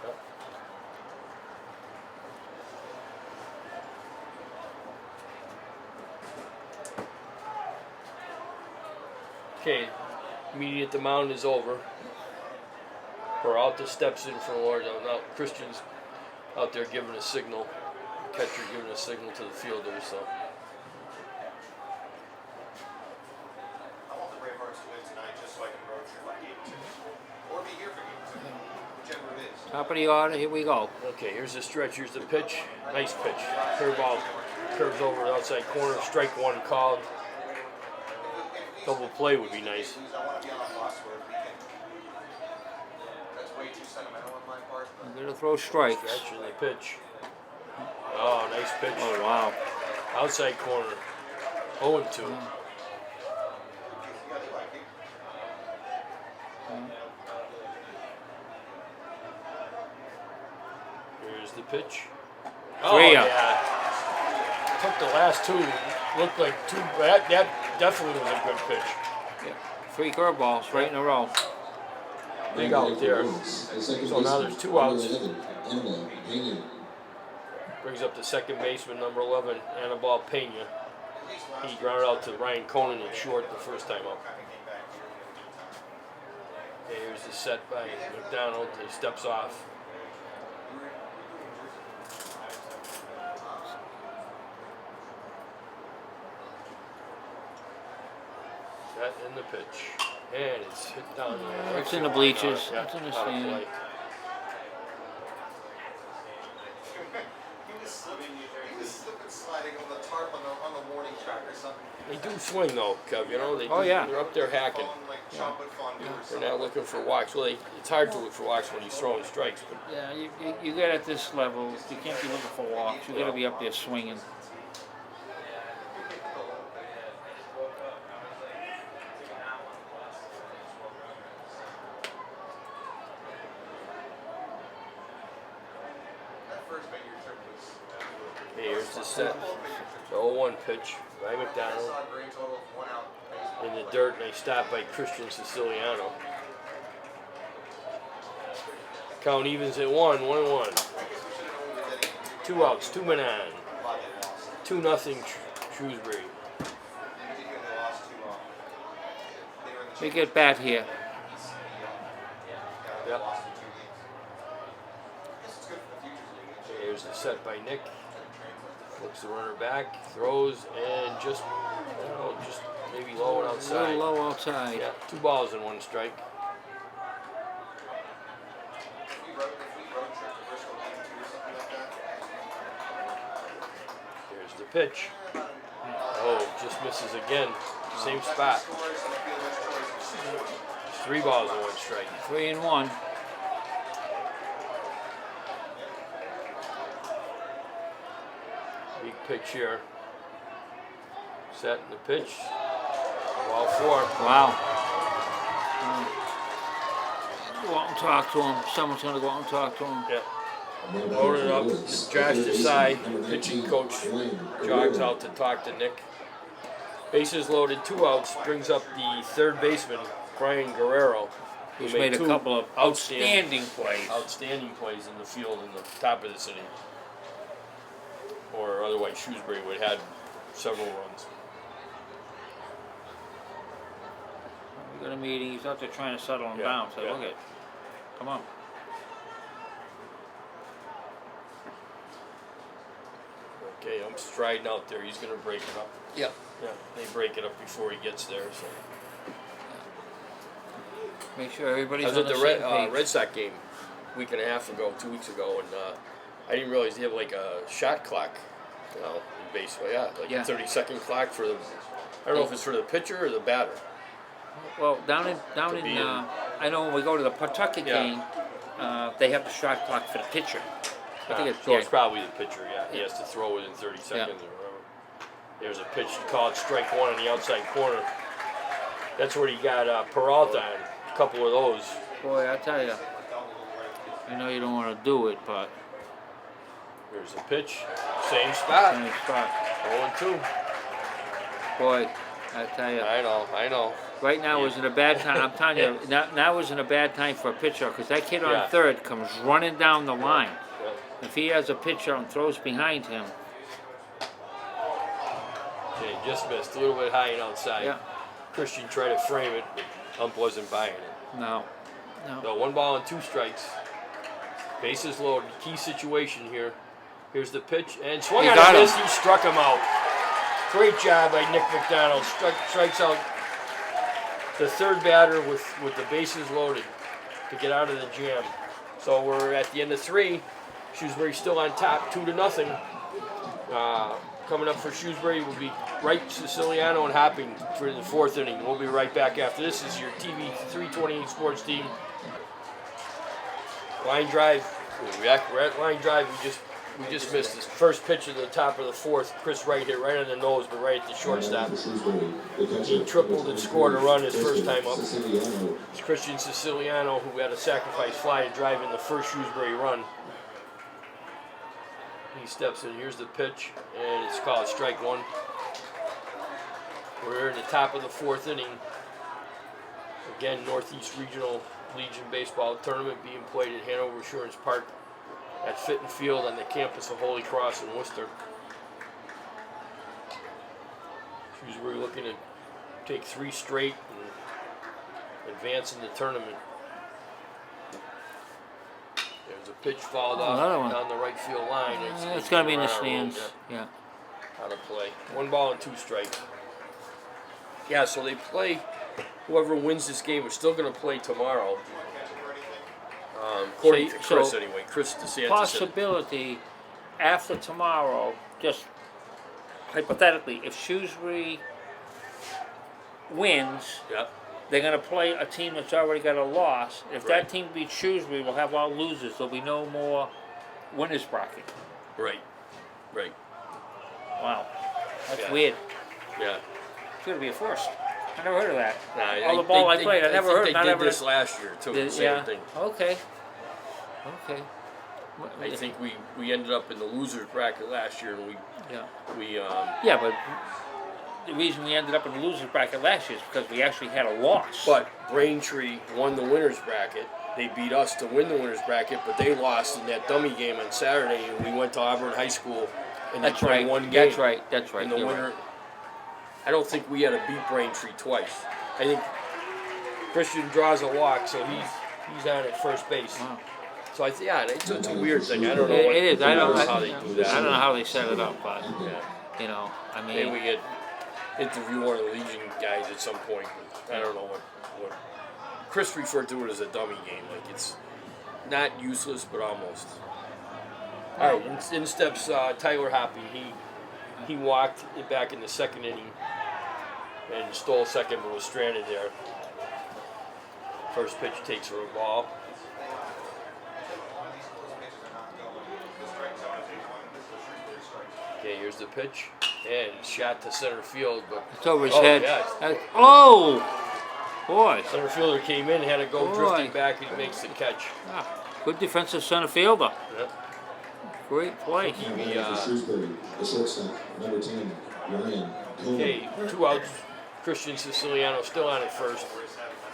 Okay, meeting at the mound is over. Peralta steps in for Lawrence. Now Christian's out there giving a signal. Catcher giving a signal to the fielders. So I want the Bravehearts to win tonight just so I can road trip my game 2. Or be here for game 2. Whichever it is. Top of the order, here we go. okay, here's the stretch. Here's the pitch. Nice pitch. Curveball curves over the outside corner. Strike 1 called. Double play would be nice. I want to be on a bus where we can sentimental on my part, but I'm gonna throw strikes. Stretching the pitch. Oh, nice pitch. Oh wow. Outside corner. 0-2. yeah, they like it. Here's the pitch. Three up. Yeah. Took the last two. Looked like two. That definitely was a good pitch. Yeah. 3 curveballs right in a row. Big out there. So now there's 2 outs. Emma Pena. Brings up the second baseman, number 11, Anibal Pena. He grounded out to Ryan Conan in short the first time up. Okay, here's the set by McDonald. He steps off. Set in the pitch. And it's hit down there. It's in the bleachers. Yeah, It's in the out of stand. play. He was slipping sliding on the tarp on the warning track or something. They do swing though, Kev. You know they. Oh, yeah. They're up there hacking. Falling like chocolate fondue or They're something. not looking for walks. Well, it's hard to look for walks when he's throwing strikes, but Yeah, you get at this level, you can't be looking for walks. You gotta be up there swinging. That first major trip was. hey, here's the set. The 0-1 pitch by I McDonald saw a grand total of 1 out. in the dirt, and they stopped by Christian Siciliano. Count evens at 1, 1-1. I guess we should have known we were getting 2 outs, 2 men on. a lot they lost. 2-0 Shrewsbury. They lost to, they were in the Big at bat here. Yep. lost in 2 games. I guess it's good for the futures league. Here's the set by Nick. Flips the runner back, throws, and just, I don't know, just maybe low and A outside. little low outside. Yeah, 2 balls and 1 strike. If we road trip to Bristol game 2 or something like that. Here's the pitch. Oh, just misses again. Same spot. Scores and the field choices. 3 balls and 1 strike. 3-1. Big pitch here. Set in the pitch. Ball 4. Wow. Go out and talk to him. Someone's gonna go out and talk to him. Yeah. Loaded up. Josh Desai, the pitching coach, jogs out to talk to Nick. Bases loaded, 2 outs. Brings up the third baseman, Brian Guerrero, who He's made a 2 couple of outstanding plays. outstanding plays in the field in the top of the city. Or otherwise Shrewsbury would have had several runs. We got a meeting. He's out there trying to settle him Yeah, down. So yeah. look it. Come on. Okay, I'm striding out there. He's going to break it up. Yep. Yeah, they break it up before he gets there. So Make sure everybody's I was on at the the same page. Red Sox game a week and a half ago, 2 weeks ago, and I didn't realize they have like a shot clock, you know, in baseball. Yeah, like Yeah. a 30-second clock for the. I don't know if it's for the pitcher or the batter. Well, down To in be in. I know when we go to the Pawtucket Yeah. game, they have the shot clock for the pitcher. I think it's So it's yeah. probably the pitcher. Yeah, he has to throw within 30 seconds or whatever. There's a pitch called strike 1 on the outside corner. That's where he got Peralta on. A couple of those. Boy, I tell you, I know you don't want to do it, but There's a pitch, same spot. same spot. 0-2. Boy, I tell you, I know. right now isn't a bad time. I'm telling you, now isn't a bad time for a pitcher because that kid on Yeah. third comes running down the line. Yeah. If he has a pitcher and throws behind him, Okay, just missed. A little bit high and outside. yeah, Christian tried to frame it, but Ump wasn't buying it. no. So 1 ball and 2 strikes. Bases loaded. Key situation here. Here's the pitch and swung He on got a him. miss. He struck him out. Great job by Nick McDonald. Strikes out the third batter with the bases loaded to get out of the jam. So we're at the end of 3. Shrewsbury still on top, 2-0. Coming up for Shrewsbury will be Wright, Siciliano, and Hopping for the 4th inning. We'll be right back after this. This is your TV 328 Sports Team. Line drive. We're at line drive. We just missed this first pitch of the top of the fourth. Chris Wright hit right on the nose, but right at the shortstop. He tripled and scored a run his first time up. It's Christian Siciliano who had a sacrifice fly to drive in the first Shrewsbury run. He steps in. Here's the pitch, and it's called strike one. We're in the top of the fourth inning. Again, Northeast Regional Legion Baseball Tournament being played at Hanover Insurance Park at Fitton Field on the campus of Holy Cross in Worcester. Shrewsbury looking to take 3 straight and advance in the tournament. There's a pitch fouled off another one. down the right field line. It's going to be in the around a little stands. bit. Yeah. Out of play. 1 ball and 2 strikes. Yeah, so they play. Whoever wins this game is still going to play tomorrow. According to Chris, anyway. Chris DeSantis. Possibility after tomorrow, just hypothetically, if Shrewsbury wins, Yep. they're going to play a team that's already got a loss. If Right. that team beats Shrewsbury, we'll have all losers. There'll be no more winners bracket. Right. Right. Wow, that's Yeah. weird. Yeah. It's going to be a first. I never heard of that. Nah, All the ball I played, I never heard. They Not did ever. this last year too. The same thing. Okay. Okay. I think we ended up in the losers bracket last year, and we Yeah, but the reason we ended up in the losers bracket last year is because we actually had a loss. But Braintree won the winners bracket. They beat us to win the winners bracket, but they lost in that dummy game on Saturday, and we went to Auburn High School and that's they played right. one game. That's right. That's right. And the You're winner. right. I don't think we had to beat Braintree twice. I think Christian draws a walk, so he's on at first base. Wow. So it's a weird thing. I don't know. It is. I don't know know how they do that. I don't know how they set it up, but Yeah. you know, I mean, Maybe we could interview one of the Legion guys at some point. But I don't know what. Chris referred to it as a dummy game. Like it's not useless, but almost. All right, in steps Tyler Hoppy. He walked it back in the second inning and stole second, but was stranded there. First pitch takes for a ball. Okay, here's the pitch and shot to center field, but it's over his oh, head. yeah. Boy, Center fielder came in, had to go Boy. drifting back, and he makes the catch. good defensive center fielder. Yep. Great play. Shrewsbury, the shortstop, number 10, Ryan Cohen. Okay, 2 outs. Christian Siciliano still on at first.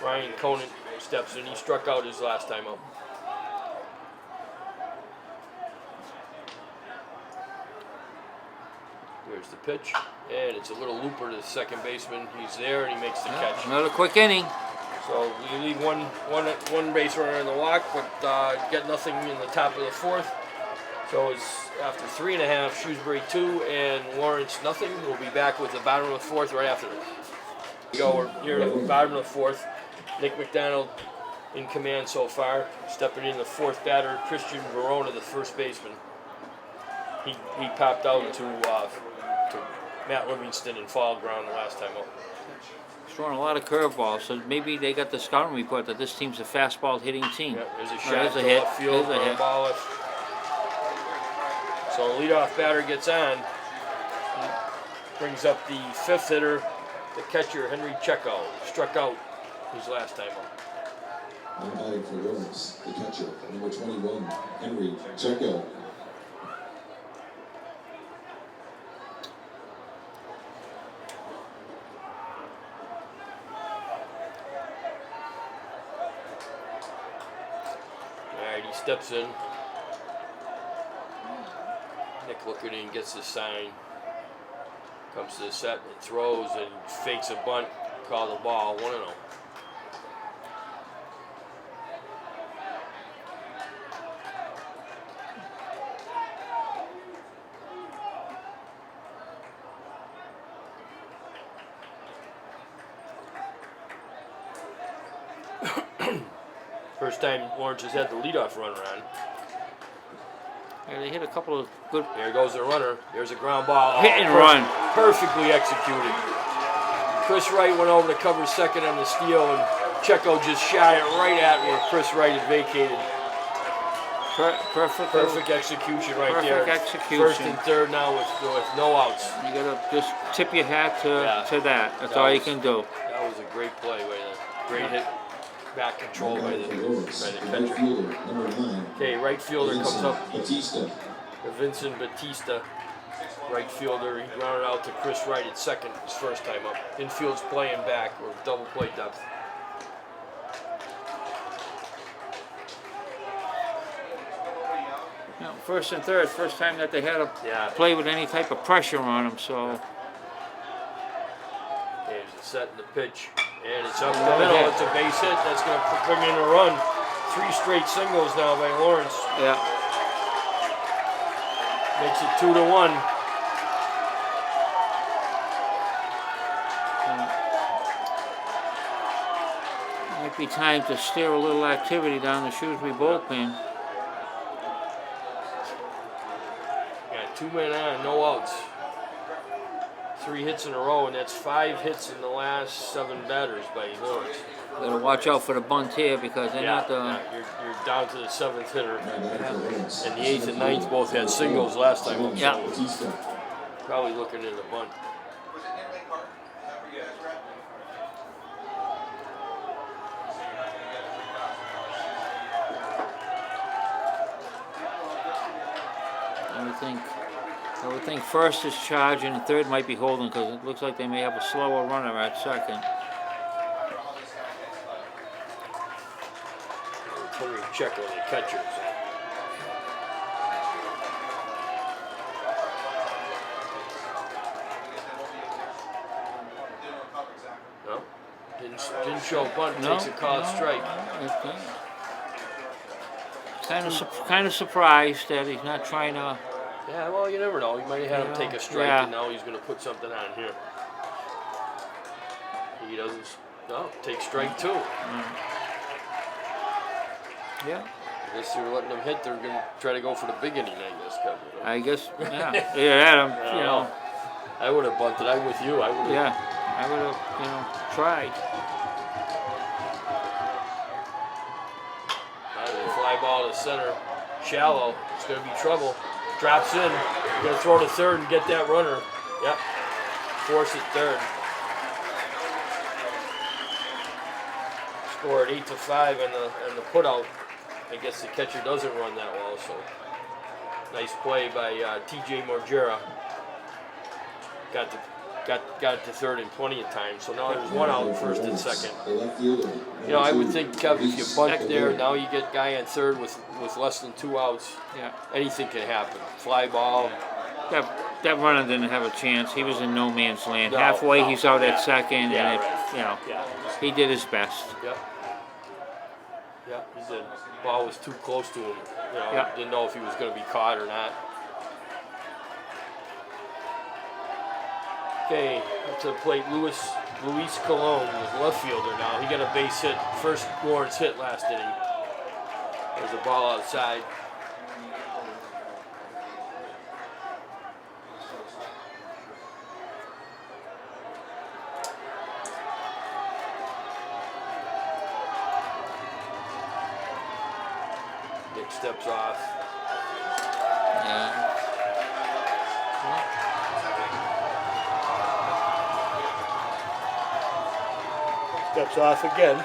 Ryan Conant steps in. He struck out his last time up. There's the pitch, and it's a little looper to the second baseman. He's there, and he makes the catch. Another quick inning. So we leave one base runner in the walk, but get nothing in the top of the fourth. So it's after 3.5, Shrewsbury 2 and Lawrence nothing. We'll be back with the bottom of the fourth right after this. We're here at the bottom of the fourth. Nick McDonald in command so far. Stepping in the fourth batter, Christian Verona, the first baseman. He popped out to Matt Livingston in foul ground the last time up. Throwing a lot of curveballs, so maybe they got the scouting report that this team's a fastball hitting team. Yep, there's a Oh, shot there's to a hit. left field, There's a hit. ball left. So the leadoff batter gets on. Brings up the fifth hitter, the catcher Henry Checo. Struck out his last time up. Now batting for Lawrence, the catcher, number 21, Henry Checo. Alright, he steps in. Nick looking in, gets the sign. Comes to the set and throws and fakes a bunt. Call the ball, 1-0. First time Lawrence has had the leadoff runner on. Yeah, they hit a couple of good. There goes the runner. There's a ground ball. Hit and run. Perfectly executed. Chris Wright went over to cover second on the steal, and Checo just shot it right at where Chris Wright had vacated. Perfect execution right there. Perfect First execution. and third now with no outs. You gotta just tip your hat Yeah. to that. That's That all you was- can do. That was a great play by the great hit, back control by the Lawrence, catcher. right fielder, number 9. Okay, right fielder comes up. Batista. Vincent Batista, right fielder. He grounded out to Chris Wright at second his first time up. Infield's playing back or double play depth. You know, first and third, first time that they had to Yeah. play with any type of pressure on them. So There's a set in the pitch, and it's up the middle. It's a base hit. That's going to bring in a run. 3 straight singles now by Lawrence. yeah, Makes it 2-1. might be time to steer a little activity down the Shrewsbury bullpen. Got 2 men on, no outs. 3 hits in a row, and that's 5 hits in the last 7 batters by Lawrence. Gotta watch out for the bunt here because they're not the. You're down to the 7th hitter. Lawrence. And the 8th and 9th both had singles last time. up, so Yeah. Batista. Probably looking at a bunt. Was it Nick Lake Park? Is that where you guys were at? So you're not gonna get I would think first is charging and third might be holding because it looks like they may have a slower runner at second. Put me check on the catchers. No, didn't show bunt. No, Takes a called strike. Kind of surprised that he's not trying to. Yeah, well, you never know. You might have had him Yeah. take a strike, Yeah. and now he's going to put something on here. He doesn't. No, take strike 2. Yeah. I guess they're letting them hit. They're going to try to go for the big inning, I guess, Kevin. I guess. Yeah. Yeah. Adam. I You know. I would have bunted. I'm with you. I would have. Yeah. I would have. Tried. Fly ball to center, shallow. It's going to be trouble. Drops in. You're going to throw to third and get that runner. Yep. Force it third. Scored 8-5 and the putout. I guess the catcher doesn't run that well. So nice play by T.J. Morgera. Got it to third in plenty of time. So now there's 1 out, first and second. The left fielder. You know, I would think, Kevin, if you bunt Back there, now you get guy on third with less than 2 outs. Yeah. Anything can happen. Fly ball. That runner didn't have a chance. He was in no man's land. No, Halfway, no, he's out yeah. at second, Yeah, and right. Yeah. he did his best. Yep. Yeah, he did. Ball was too close to him. You know, Yeah. didn't know if he was going to be caught or not. Okay, up to the plate, Luis Colon was left fielder now. He got a base hit. First Lawrence hit last inning. There's a ball outside. Nick steps off. Yeah. Steps off again.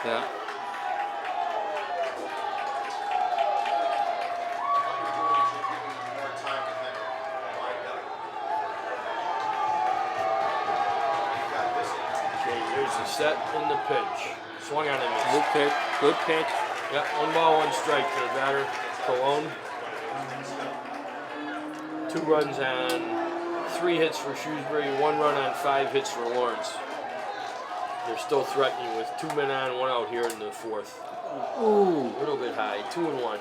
Yeah. Okay, here's the set and the pitch. Swung on him. Good pitch. Good pitch. Yeah, 1 ball, 1 strike for the batter, Colon. 2 runs on 3 hits for Shrewsbury, 1 run on 5 hits for Lawrence. They're still threatening with 2 men on, 1 out here in the 4th. Ooh. A little bit high, 2-1.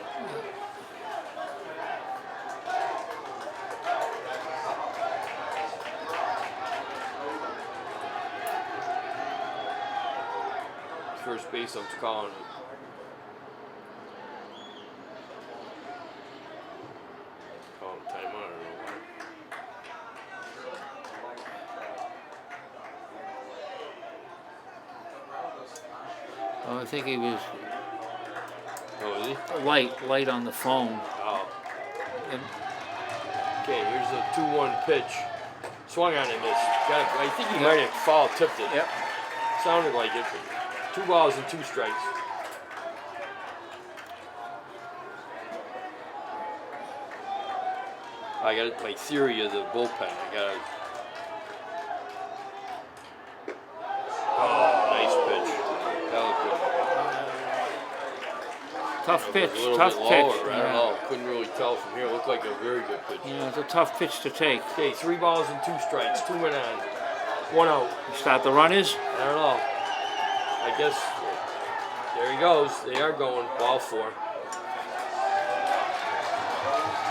First base, I'm calling it. Call him timeout, I don't know why. Oh, I think he was. Oh, is he? Light on the phone. Oh. And Okay, here's a 2-1 pitch. Swung on and missed. I think he might have foul tipped it. Yep. Sounded like it. 2 balls and 2 strikes. I got my theory of the bullpen. I got. Oh, nice pitch. That was good. Tough pitch. A little Tough bit pitch. lower. I don't know. Couldn't really tell from here. It looked like a very good pitch. Yeah, it's a tough pitch to take. Okay, 3 balls and 2 strikes. 2 went on. 1 out. You start the runners. I don't know. I guess there he goes. They are going ball 4.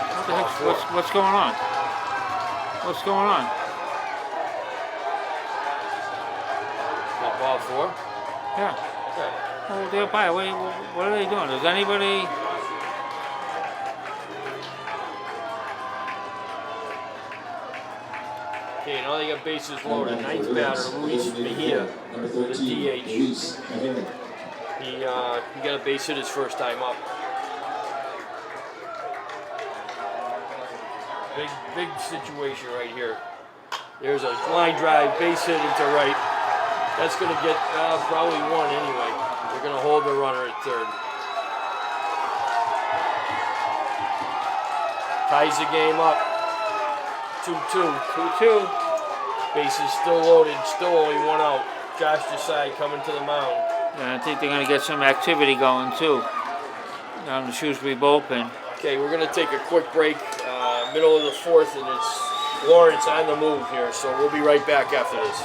What the heck? What's going on? What's going on? Not ball 4. Yeah. Okay. Oh, they're by. What are they doing? Does anybody? Okay, now they got bases loaded. 9th batter, Luis Mejia, Number the 13, DH. Luis Mejia. He got a base hit his first time up. Big situation right here. There's a line drive, base hit into right. That's going to get probably 1 anyway. They're going to hold the runner at third. Ties the game up. 2-2. 2-2. Bases still loaded, still only 1 out. Josh Desai coming to the mound. Yeah, I think they're going to get some activity going too. Down the Shrewsbury bullpen. Okay, we're going to take a quick break, middle of the 4th, and it's Lawrence on the move here, so we'll be right back after this.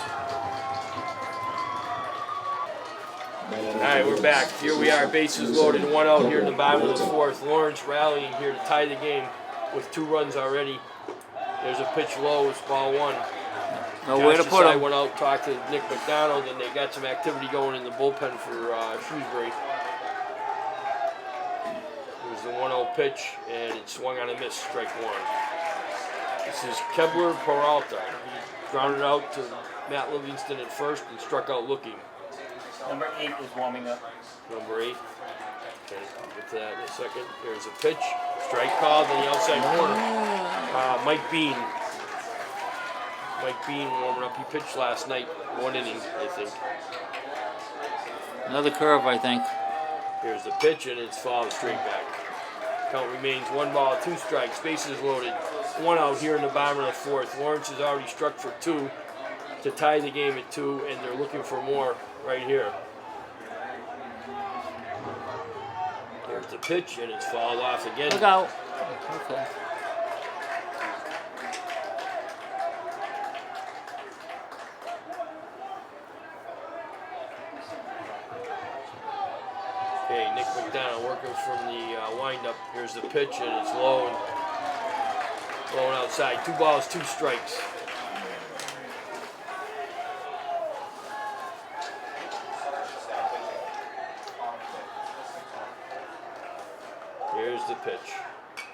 All right, we're back. Here we are, bases loaded, 1 out here in the bottom of the 4th. Lawrence rallying here to tie the game with 2 runs already. There's a pitch low, it's ball 1. Nowhere to Josh put Desai him. went out, talked to Nick McDonald, and they got some activity going in the bullpen for Shrewsbury. It was the 1-0 pitch, and it swung on a miss, strike 1. This is Kebler Peralta. He grounded out to Matt Livingston at first and struck out looking. Number 8 is warming up. Number 8. Okay, I'll get to that in a second. There's a pitch. Strike called on the outside corner. Mike Bean. Mike Bean warming up. He pitched last night, 1 inning, I think. Another curve, I think. Here's the pitch, and it's fouled straight back. Count remains 1 ball, 2 strikes. Bases loaded. 1 out here in the bottom of the 4th. Lawrence has already struck for 2 to tie the game at 2, and they're looking for more right here. Here's the pitch, and it's fouled off again. Look out. Okay. Okay, Nick McDonald working from the windup. Here's the pitch, and it's low and blowing outside. 2 balls, 2 strikes. Here's the pitch,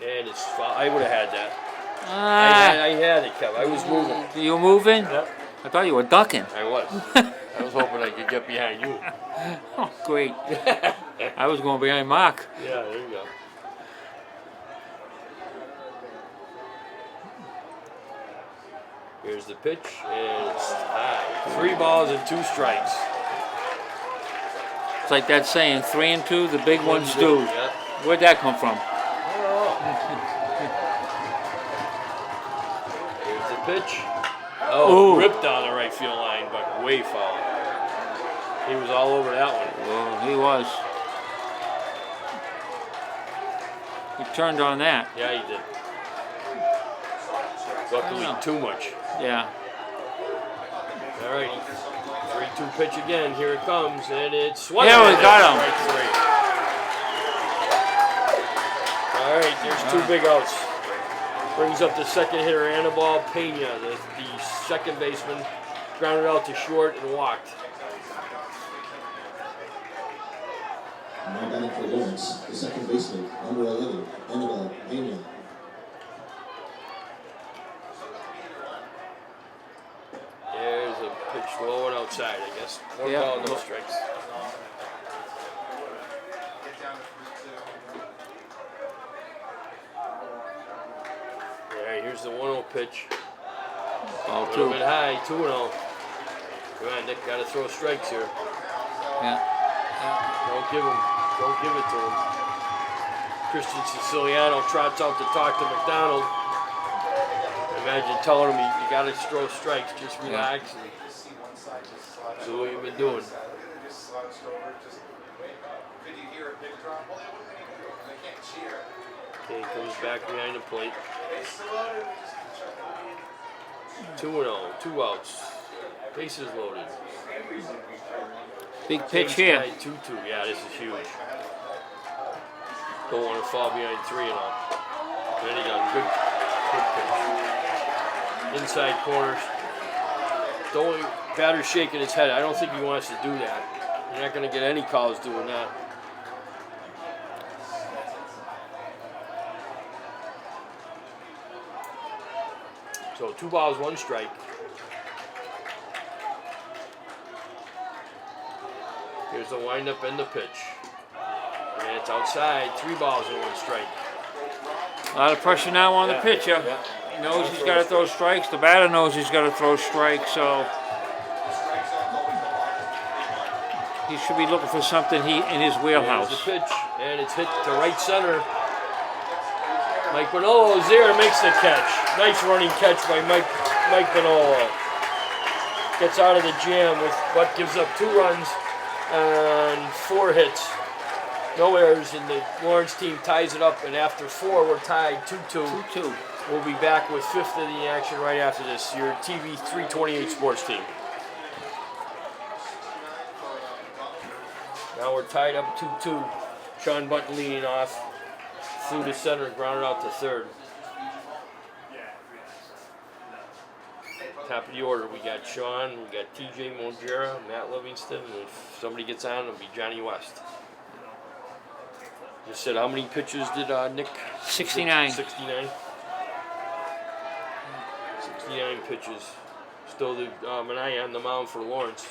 and it's foul. I would have had that. I had it, Kev. I was moving. You moving? Yep, I thought you were ducking. I was. I was hoping I could get behind you. Oh, great. I was going behind Mark. Yeah, there you go. Here's the pitch, and it's high. 3 balls and 2 strikes. It's like that saying, 3 and 2, the big ones do. Yeah. Where'd that come from? Here's the pitch. Oh, Ooh. ripped down the right field line, but way foul. He was all over that one. Well, he was. He turned on that. Yeah, he did. Luckily, Yeah. too much. Yeah. All righty. 3-2 pitch again. Here it comes, and it's swung. Yeah, we on. got him. Strike 3. All right, there's 2 big outs. Brings up the second hitter, Anibal Pena, the second baseman, grounded out to short and walked. Now batting for Lawrence, the second baseman, number 11, Anibal Pena. There's a pitch low and outside, I guess. 1 Yeah. ball, no strikes. Get down to 3-2. Here's the 1-0 pitch. Ball A little two. bit high, 2-0. Come on, Nick, gotta throw strikes here. Yeah. Don't give it to him. Christian Siciliano trots out to talk to McDonald. Imagine telling him you gotta throw strikes, just relax and do what you've been doing. Could you hear a big drop? Well, they can't cheer. Okay, comes back behind the plate. They slowed it. 2-0, 2 outs. Bases loaded. Big pitch James here. tied 2-2. Yeah, this is huge. Don't want to fall behind 3-0. Then he got a good pitch. Inside corners. Don't batter's shaking his head. I don't think he wants to do that. You're not going to get any calls doing that. So 2 balls, 1 strike. Here's the windup and the pitch. And it's outside, 3 balls and 1 strike. A lot of pressure now on the Yeah, pitcher. yeah. He knows he's got to throw strikes. The batter knows he's got to throw strikes. So he should be looking for something in his Here's wheelhouse. the pitch, and it's hit to right center. Mike Bonolo is there, makes the catch. Nice running catch by Mike Bonolo. Gets out of the jam with what gives up 2 runs and 4 hits. No errors, and the Lawrence team ties it up, and after 4, we're tied 2-2. 2-2. We'll be back with 5th of the action right after this. Your TV 328 sports team. Now we're tied up 2-2. Sean Bunton leading off. Flew to center, grounded out to third. Top of the order, we got Sean, we got TJ Mongera, Matt Livingston, and if somebody gets on, it'll be Johnny West. Just said, how many pitches did Nick? 69. 69. 69 pitches. Still the Manaya on the mound for Lawrence.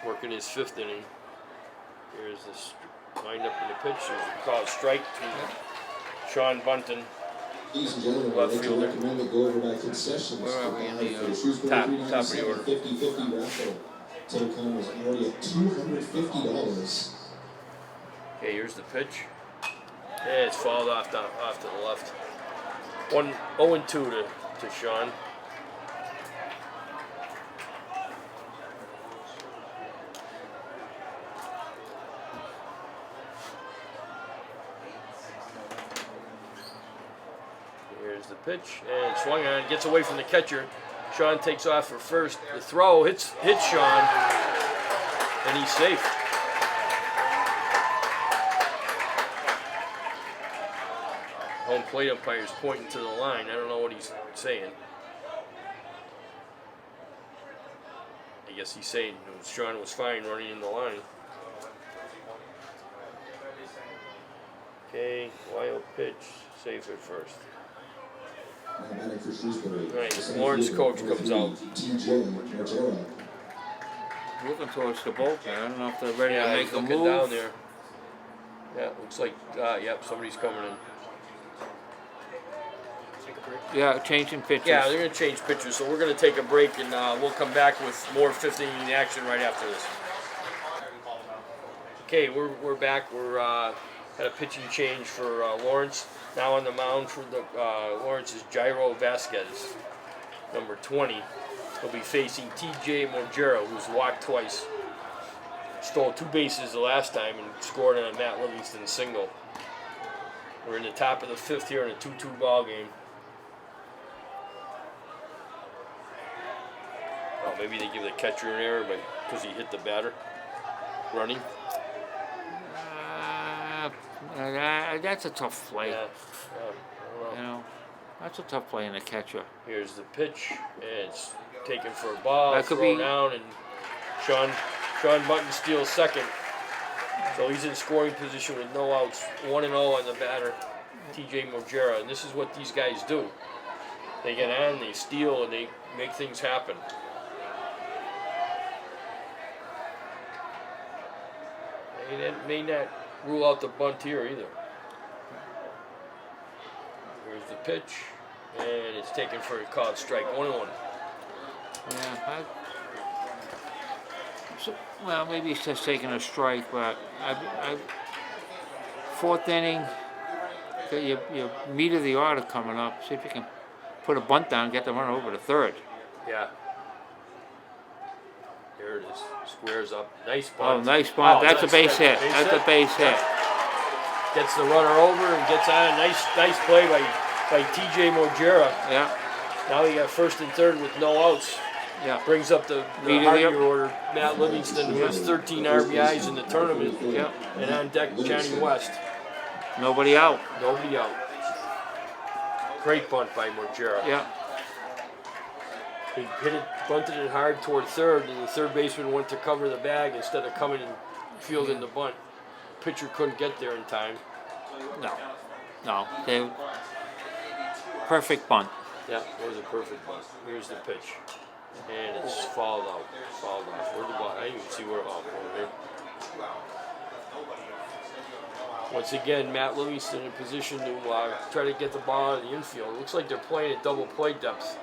Working his 5th inning. Here's this wind up in the pitch. There's a called strike to Sean Bunton. Ladies and gentlemen, I'd Left like to fielder. recommend that go over by concessions. Where are we in the, For Shrewsbury top of 397 the order. 50-50 raffle. Total count is already at $250. Okay, here's the pitch. Yeah, it's fouled off to the left. 0-2 to Sean. Here's the pitch, and swung on, gets away from the catcher. Sean takes off for first. The throw hits Sean, and he's safe. Home plate umpire's pointing to the line. I don't know what he's saying. I guess he's saying Sean was fine running in the line. Okay, wild pitch, safe at first. Now batting for Shrewsbury. Right, the center Lawrence fielder, coach number comes 3, out. TJ Mongera. Looking towards the bullpen. I don't know if they're ready to Yeah, make he's a looking move. down there. Yeah, looks like, yep, somebody's coming in. Yeah, changing pitches. Yeah, they're going to change pitchers, so we're going to take a break, and we'll come back with more 5th inning action right after this. Okay, we're back. We're had a pitching change for Lawrence. Now on the mound for the Lawrence is Jairo Vasquez, number 20. He'll be facing TJ Mongera, who's walked twice. Stole 2 bases the last time and scored on a Matt Livingston single. We're in the top of the 5th here in a 2-2 ball game. Oh, maybe they give the catcher an error, but because he hit the batter running. That's a tough play. Yeah, I don't You know. know, that's a tough play in the catcher. Here's the pitch, and it's taken for a ball, That could thrown be- down, and Sean Bunton steals second. So he's in scoring position with no outs, 1-0 on the batter, TJ Mongera. And this is what these guys do. They get on, they steal, and they make things happen. And it may not rule out the bunt here either. Here's the pitch, and it's taken for a called strike. 1-1. Yeah. Well, maybe he's just taking a strike, but fourth inning, got your meat of the order coming up. See if you can put a bunt down, get the runner over to third. Yeah. There it is. Squares up. Nice Oh, bunt. nice bunt. That's a base hit. Base That's a base hit. Gets the runner over and gets on. Nice play by T.J. Mojera. Yeah, Now you got first and third with no outs. yeah. Brings up the Lead of the Hardy up- order. Matt Livingston, who has 13 RBIs in the tournament. Yeah. And on deck, Johnny West. Nobody out. Nobody out. Great bunt by Mojera. Yeah. He bunted it hard toward third, and the third baseman went to cover the bag instead of coming and fielding the bunt. Pitcher couldn't get there in time. No. Perfect bunt. Yeah, it was a perfect bunt. Here's the pitch. And it's fouled out. Fouled off. Where'd the ball? I didn't even see where the ball went there. Once again, Matt Livingston in position to try to get the ball out of the infield. It looks like they're playing at double play depth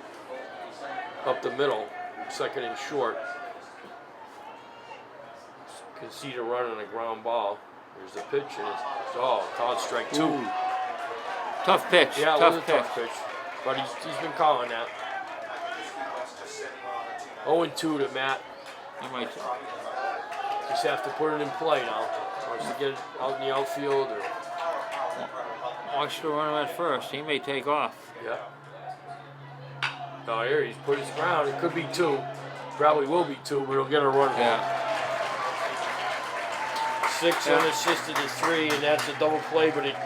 up the middle, second and short. Concede a run on a ground ball. Here's the pitch, and it's called strike 2. Ooh. Tough pitch. Yeah, it tough was a pitch. tough pitch, but he's been calling that. 0-2 to Matt. He might. Just have to put it in play now. Wants to get it out in the outfield or Watch the runner at first. He may take off. yeah. Oh, here he's put his ground. It could be 2. Probably will be 2, but he'll get a run. Yeah. 6 Yeah. unassisted to 3, and that's a double play, but it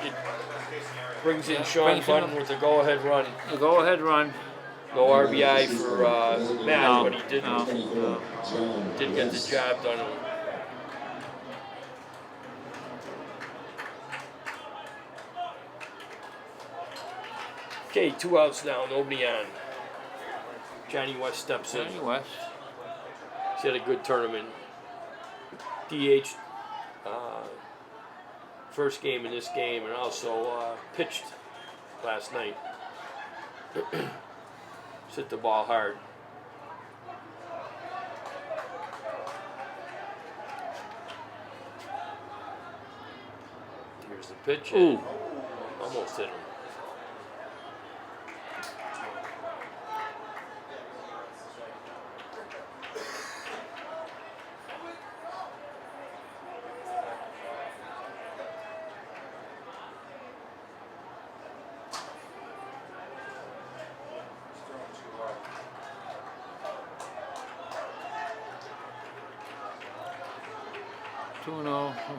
brings in Sean brings in Button with a go-ahead run. The go-ahead run. No RBI for Matt, No, but he did no. did get the job done. Okay, 2 outs now, nobody on. Johnny West steps in. Johnny West. He's had a good tournament. DH first game in this game, and also pitched last night. Hit the ball hard. Here's the pitch. Ooh. Almost hit him.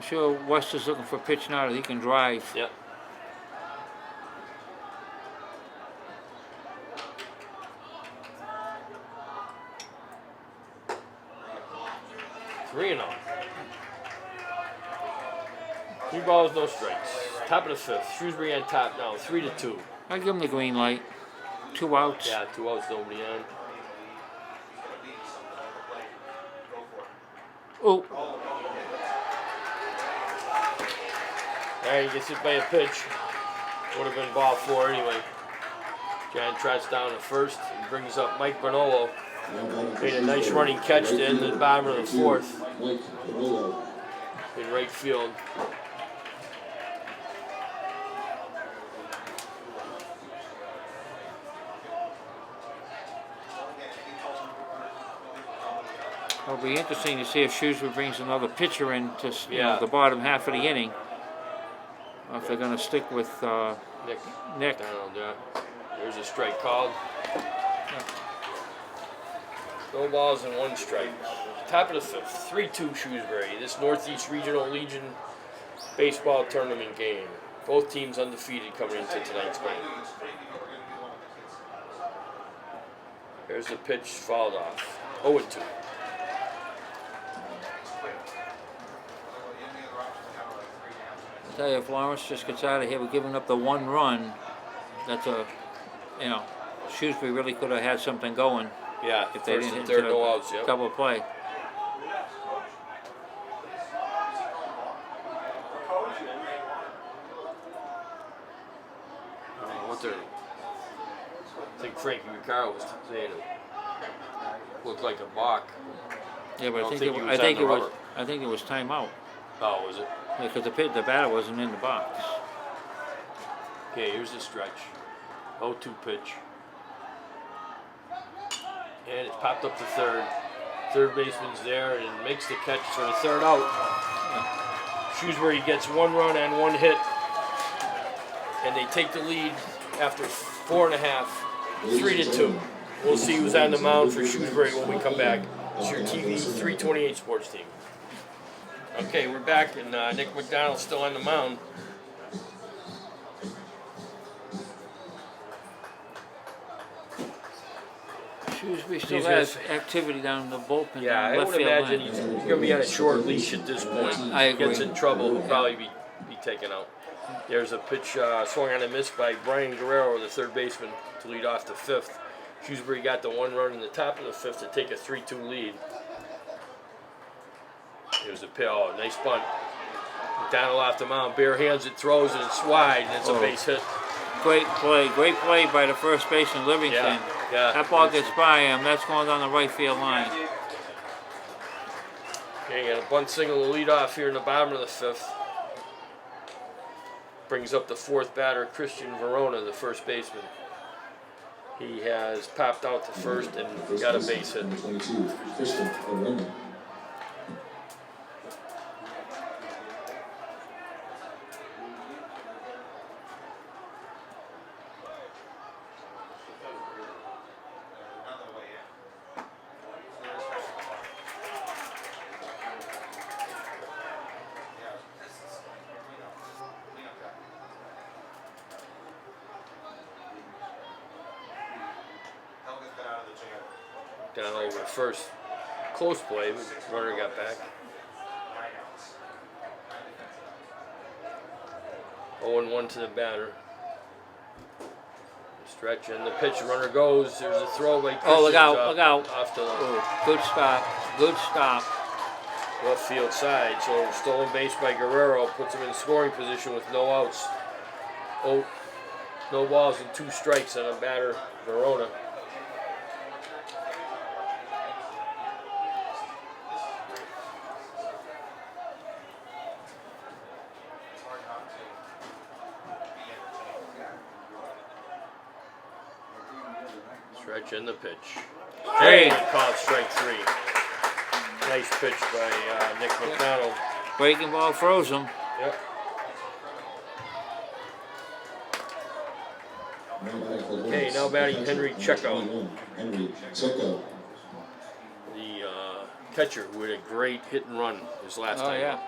I'm sure West is looking for a pitch now that he can drive. Yep. Three and 0. 3 balls, no strikes. Top of the 5th. Shrewsbury on top now. 3-2. I give him the green light. 2 outs. Yeah, 2 outs, nobody on. Oh, Alright, he gets hit by a pitch. Would have been ball 4 anyway. John trots down to first and brings up Mike Bonolo. Made a nice running catch to end the bottom of the 4th Mike Bonolo. in right field. it'll be interesting to see if Shrewsbury brings another pitcher in to Yeah. the bottom half of the inning. Or if they're going to stick with Nick. Nick. Down, yeah. There's a strike called. No balls and 1 strike. Top of the 5th, 3-2 Shrewsbury. This Northeast Regional Legion baseball tournament game. Both teams undefeated coming into tonight's game. There's the pitch, fouled off. 0-2. I tell you, if Lawrence just gets out of here with giving up the 1 run, that's Shrewsbury really could have had something going Yeah, if they first didn't and hit third, into no the outs, yep. double play. What they're Frankie Ricardo was saying it looked like a balk. Yeah, but I don't I think think he it, was I think on it the was rubber. I think it was timeout Oh, was it? because the batter wasn't in the box. Okay, here's the stretch. 0-2 pitch. And it's popped up to third. Third baseman's there and makes the catch for the third out. Shrewsbury gets 1 run and 1 hit. And they take the lead after 4.5, 3-2. We'll see who's on the mound for Shrewsbury when we come back. It's your TV 328 sports team. Okay, we're back, and Nick McDonald's still on the mound. Shrewsbury still He's has gonna- activity down in the bullpen. Yeah, down I left would field imagine line. he's going to be on a short leash at this point. I If he gets agree. in trouble, he'll probably be taken out. There's a pitch swung on a miss by Brian Guerrero, the third baseman, to lead off the 5th. Shrewsbury got the 1 run in the top of the 5th to take a 3-2 lead. Here's a pill, nice bunt. McDonald off the mound, bare hands it, throws, and it's wide, and it's a base hit. Great play by the first baseman Livingston. Yeah. That ball gets by him. That's going down the right field line. Okay, got a bunt single to lead off here in the bottom of the 5th. Brings up the 4th batter, Christian Verona, the first baseman. He has popped out to first and got a base hit. Number 22, Christian Verona. Helga's been out of the jam. Down over first. Close play, but runner got back. 0-1 to the batter. Stretch and the pitch, runner goes. There's a throw by Christian. Oh, look out, look out. Off to the Oh, good stop. Good stop. left field side. So stolen base by Guerrero puts him in scoring position with no outs. Oh, no balls and 2 strikes on a batter, Verona. It's hard not to be entertained. Stretch and the pitch. Hey. And called strike 3. Nice pitch by Nick McDonald. Breaking ball froze him. Yep. Okay, now batting Henry Checo, Henry Checo. the catcher, who had a great hit and run his last Oh time. yeah.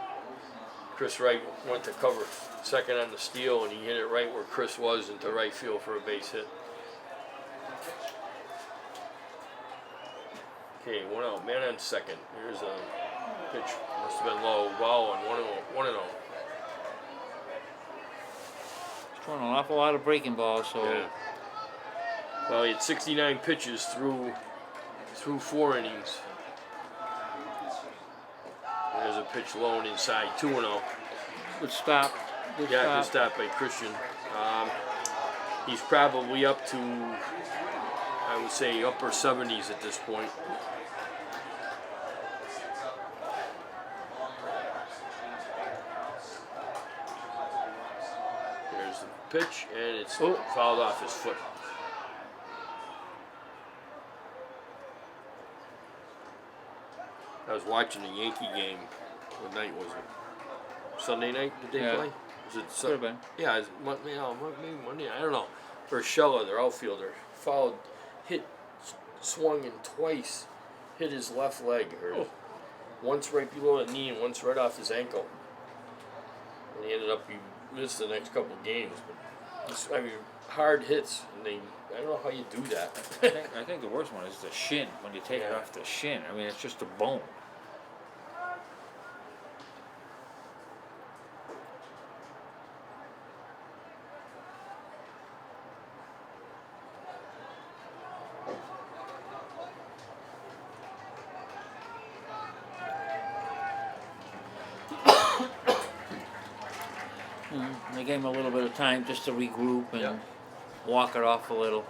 Chris Wright went to cover second on the steal, and he hit it right where Chris was into right field for a base hit. Okay, 1 out, man on second. Here's a pitch, must have been low, ball and 1-0. He's throwing an awful lot of breaking balls, so Yeah. Well, he had 69 pitches through 4 innings. There's a pitch low and inside, 2-0. good stop. Good Yeah, good stop. stop by Christian. He's probably up to, I would say, upper 70s at this point. There's the pitch, and it's fouled off his foot. I was watching the Yankee game. What night was it? Sunday night? Did they Yeah. play? Was it Could have been. Yeah, it's maybe Monday. I don't know. Urshela, their outfielder, swung in twice, hit his left leg, or once right below the knee and once right off his ankle. And he missed the next couple of games. But hard hits, and I don't know how you do that. I think the worst one is the shin. When you take it Yeah. off the shin, I mean it's just a bone. They gave him a little bit of time just to regroup and Yeah. walk it off a little.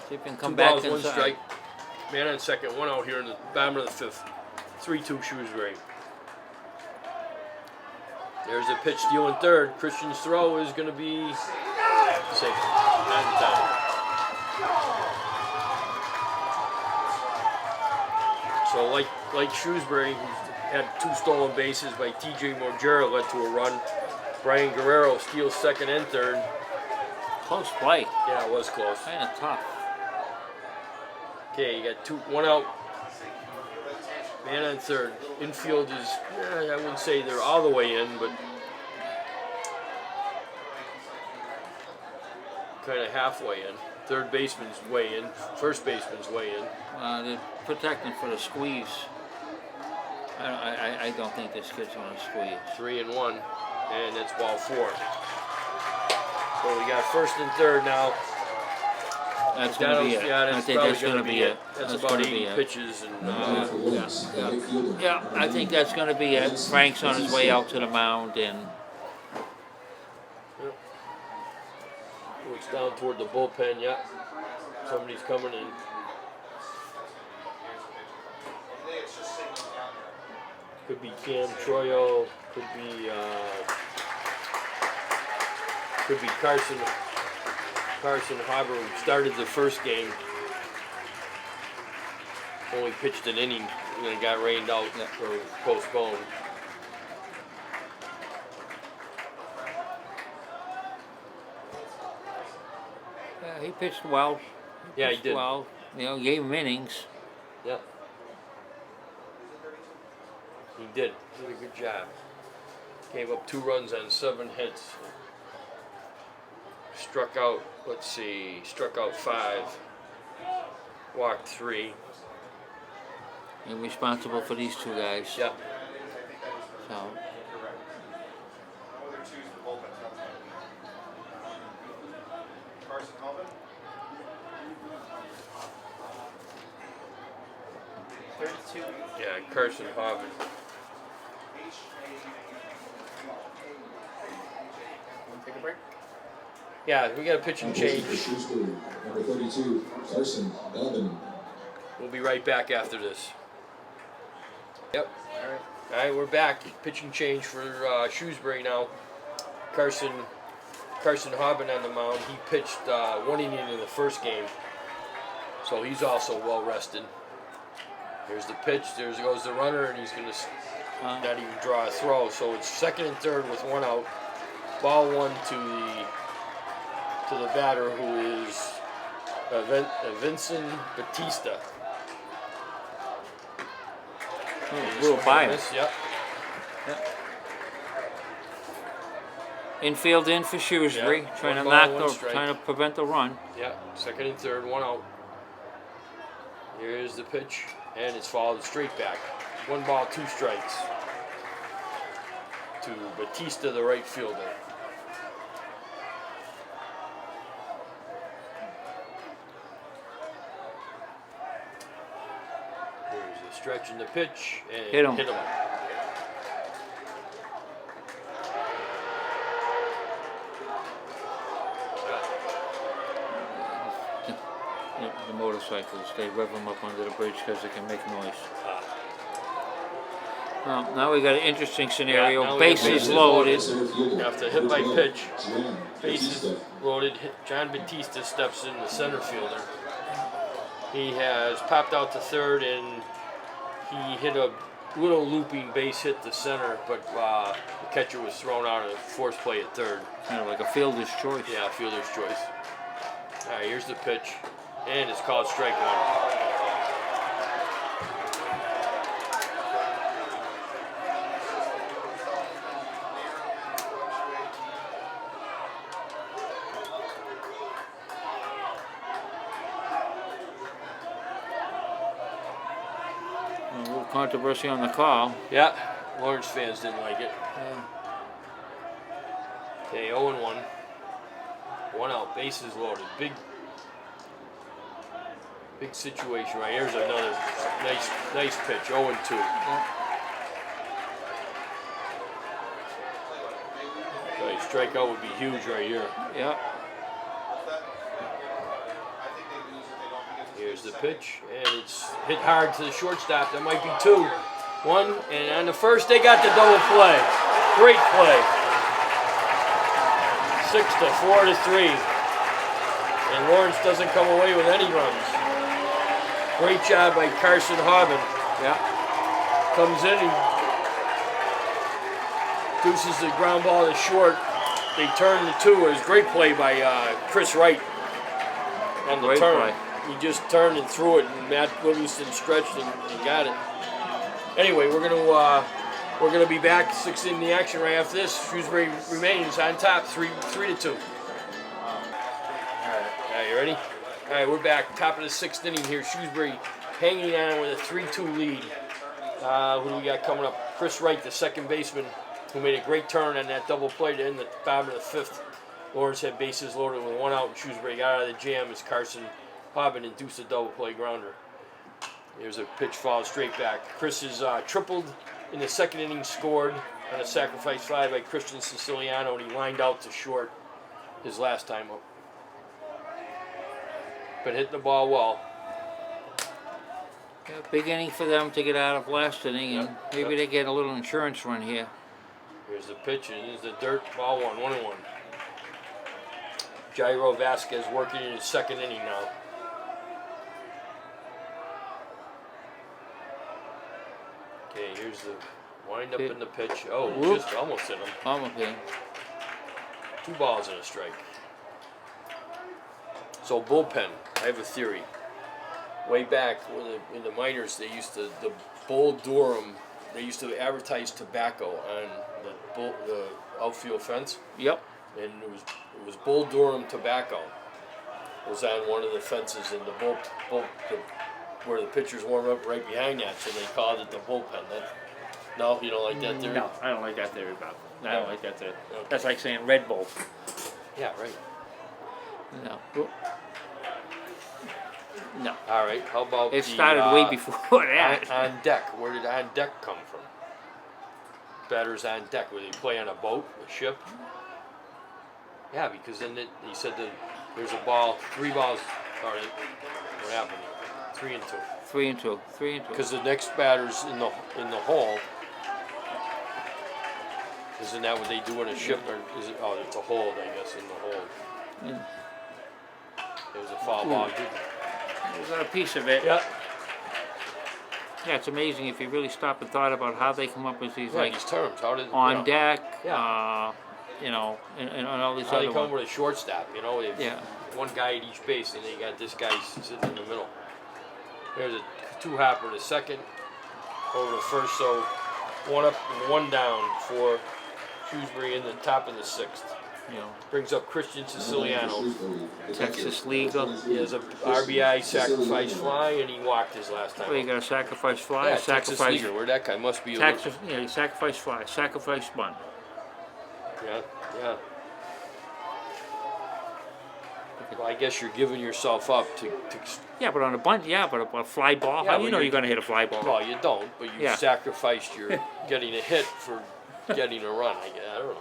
See if you can come 2 back balls, 1 inside. strike. Man on second, 1 out here in the bottom of the 5th. 3-2 Shrewsbury. There's a pitch stealing third. Christian's throw is going to be safe. Not in time. So like Shrewsbury, who's had 2 stolen bases by T.J. Mojera, led to a run. Brian Guerrero steals second and third. Close play. Yeah, it was close. Kind of tough. Okay, you got 1 out. Man on third. Infield is, I wouldn't say they're all the way in, but kind of halfway in. Third baseman's way in. First baseman's way in. They're protecting for the squeeze. I don't think this kid's going to squeeze. 3-1, and that's ball 4. So we got first and third now. That's going to be it. Yeah, I that's think probably that's going to be it. That's That's about gonna be 80 it. pitches, and Number 9 for Lawrence, the right fielder. Yeah, I think that's going to be it. Frank's on his way out to the mound, and looks down toward the bullpen. Yeah, somebody's coming in. Could be Cam Troyo. Could be Carson Harbor, who started the first game. Only pitched an inning and then got rained out or postponed. he pitched well. Yeah, he Pitched did. well. You know, gave him innings. Yep. He did. Did a good job. Gave up 2 runs on 7 hits. Struck out, struck out 5. Walked 3. And responsible for these 2 guys. Yep. So, Carson Melvin. 32. Yeah, Carson Hobbin. Want to take a break? Yeah, we got a pitch and change. For Shrewsbury, number 32, Carson Melvin. We'll be right back after this. Yep. All right, we're back. Pitch and change for Shrewsbury now. Carson Hobbin on the mound. He pitched 1 inning in the first game, so he's also well rested. Here's the pitch. There goes the runner, and he's going to not even draw a throw. So it's second and third with 1 out. Ball 1 to the batter, who is Vincent Batista. blew it by him. Yep. Infield in for Shrewsbury, Yeah. trying to 1 ball, knock 1 strike. trying to prevent the run. Yeah, second and third, 1 out. Here's the pitch, and it's followed straight back. 1 ball, 2 strikes to Batista, the right fielder. There's a stretch in the pitch, and Hit him. Hit him. The motorcycles, they rev them up under the bridge because they can make noise. Well, now we got an interesting scenario. now we got Bases bases loaded. Center fielder, After hit by number 12, pitch, John bases Batista. loaded. John Batista steps in, the center fielder. He has popped out to third, and he hit a little looping base hit to center, but the catcher was thrown out of force play at third. Kind of like a fielder's choice. Yeah, fielder's choice. All right, here's the pitch, and it's called strike 1. A little controversy on the call. Yeah, Lawrence fans didn't like it. Okay, 0-1. 1 out, bases loaded. Big situation right here's another nice pitch. 0-2. Okay, strikeout would be huge right here. Yeah. I think they lose if they Here's the pitch, and it's hit hard to the shortstop. That might be 2. 1, and on the first, they got the double play. Great play. 6-4-3. And Lawrence doesn't come away with any runs. Great job by Carson Harbin. Yeah. Comes in and deuces the ground ball to short. They turn the 2. It was a great play by Chris Wright on the Great turn. play. He just turned and threw it, and Matt Livingston stretched and got it. Anyway, we're gonna be back 6 in the action right after this. Shrewsbury remains on top, 3-2. All right, you ready? All right, we're back, top of the 6th inning here. Shrewsbury hanging on with a 3-2 lead. Who do we got coming up? Chris Wright, the second baseman, who made a great turn on that double play to end the bottom of the 5th. Lawrence had bases loaded with 1 out, and Shrewsbury got out of the jam as Carson Harbin induced a double play grounder. Here's a pitch foul straight back. Chris has tripled in the 2nd inning, scored on a sacrifice fly by Christian Siciliano, and he lined out to short his last time up. But hit the ball well. Yeah, big inning for them to get out of last inning, and maybe they get a little insurance run here. Here's the pitch, and here's the dirt. Ball 1-1. Jairo Vasquez working in his 2nd inning now. Okay, here's the wind up in the pitch. Oh, Whoop. just almost hit him. Almost in. 2 balls and a strike. So bullpen, I have a theory. Way back in the minors, they used to, the Bull Durham, they used to advertise tobacco on the outfield fence, Yep. and it was Bull Durham tobacco. It was on one of the fences in the where the pitchers warm up right behind that, so they called it the bullpen. No, you don't like that theory? No, I don't like that theory, Bob. I don't like that theory. Okay. That's like saying Red Bull. Yeah, right. No. No. All right. How about It started way before that. on deck? Where did on deck come from? Batters on deck. Where they play on a boat, a ship? Yeah, because then he said that there's a ball, 3 balls. All right. What happened? 3 and 2. 3 and 2. 3 and 2. Because the next batter's in the hole. Isn't that what they do in a ship? Or is it? Oh, it's a hold, I guess, in the hold. Yeah. There's a foul ball. We got a piece of it. Yeah. Yeah, it's amazing if you really stop and thought about how they come up with these, Yeah, like these terms. How did on you know, deck, Yeah. you know, and all these How other they come ones. with a shortstop? You know, they've Yeah. one guy at each base, and they got this guy sitting in the middle. There's a 2-hopper to second, over to first. So 1 up and 1 down for Shrewsbury in the top of the 6th. You know, Brings up Christian Siciliano. Texas Legal. He has a RBI sacrifice fly, and he walked his last time. Well, you up. got a sacrifice fly, Yeah, a Texas sacrifice, Leaguer. Where that guy must be. yeah, sacrifice fly, sacrifice bunt. Yeah, yeah. Well, I guess you're giving yourself up to Yeah, but on a bunt, yeah, but a fly ball, Yeah, how but do you know you're- you're going to hit a fly ball? well, you don't, but you Yeah. sacrificed your getting a hit for getting a run. I don't know.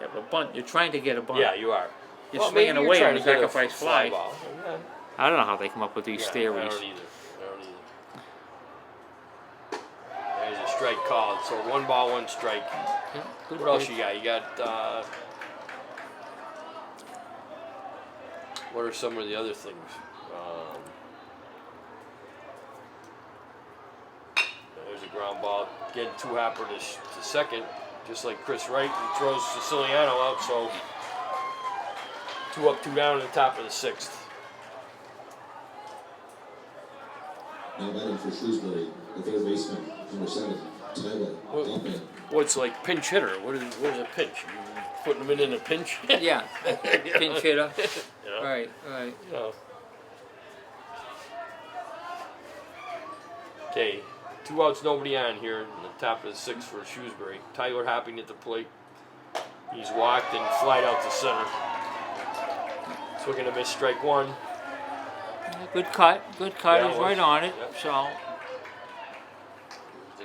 Yeah, but bunt, you're trying to get a bunt. Yeah, you are. You're Well, swinging maybe you're away trying on a to get sacrifice fly. ball. Yeah, I don't know how they come up with these yeah, theories. I don't either. There's a strike called, so 1 ball, 1 strike. Yeah, good What else pitch. you got? You got, what are some of the other things? There's a ground ball. Again, 2-hopper to second, just like Chris Wright. He throws Siciliano out, so 2 up, 2 down in the top of the 6th. Now batting for Shrewsbury, the 3rd baseman, number 7, Tyler Dumpin. What's like pinch hitter? What is a pinch? You putting them in a pinch? Yeah, pinch hitter. You know? Right. You know. Okay, 2 outs, nobody on here in the top of the 6th for Shrewsbury. Tyler Hopping at the plate. He's walked and flied out to center. Swinging a miss, strike 1. Good cut. Good cut. Yeah, He's it was. right on it. Yep. So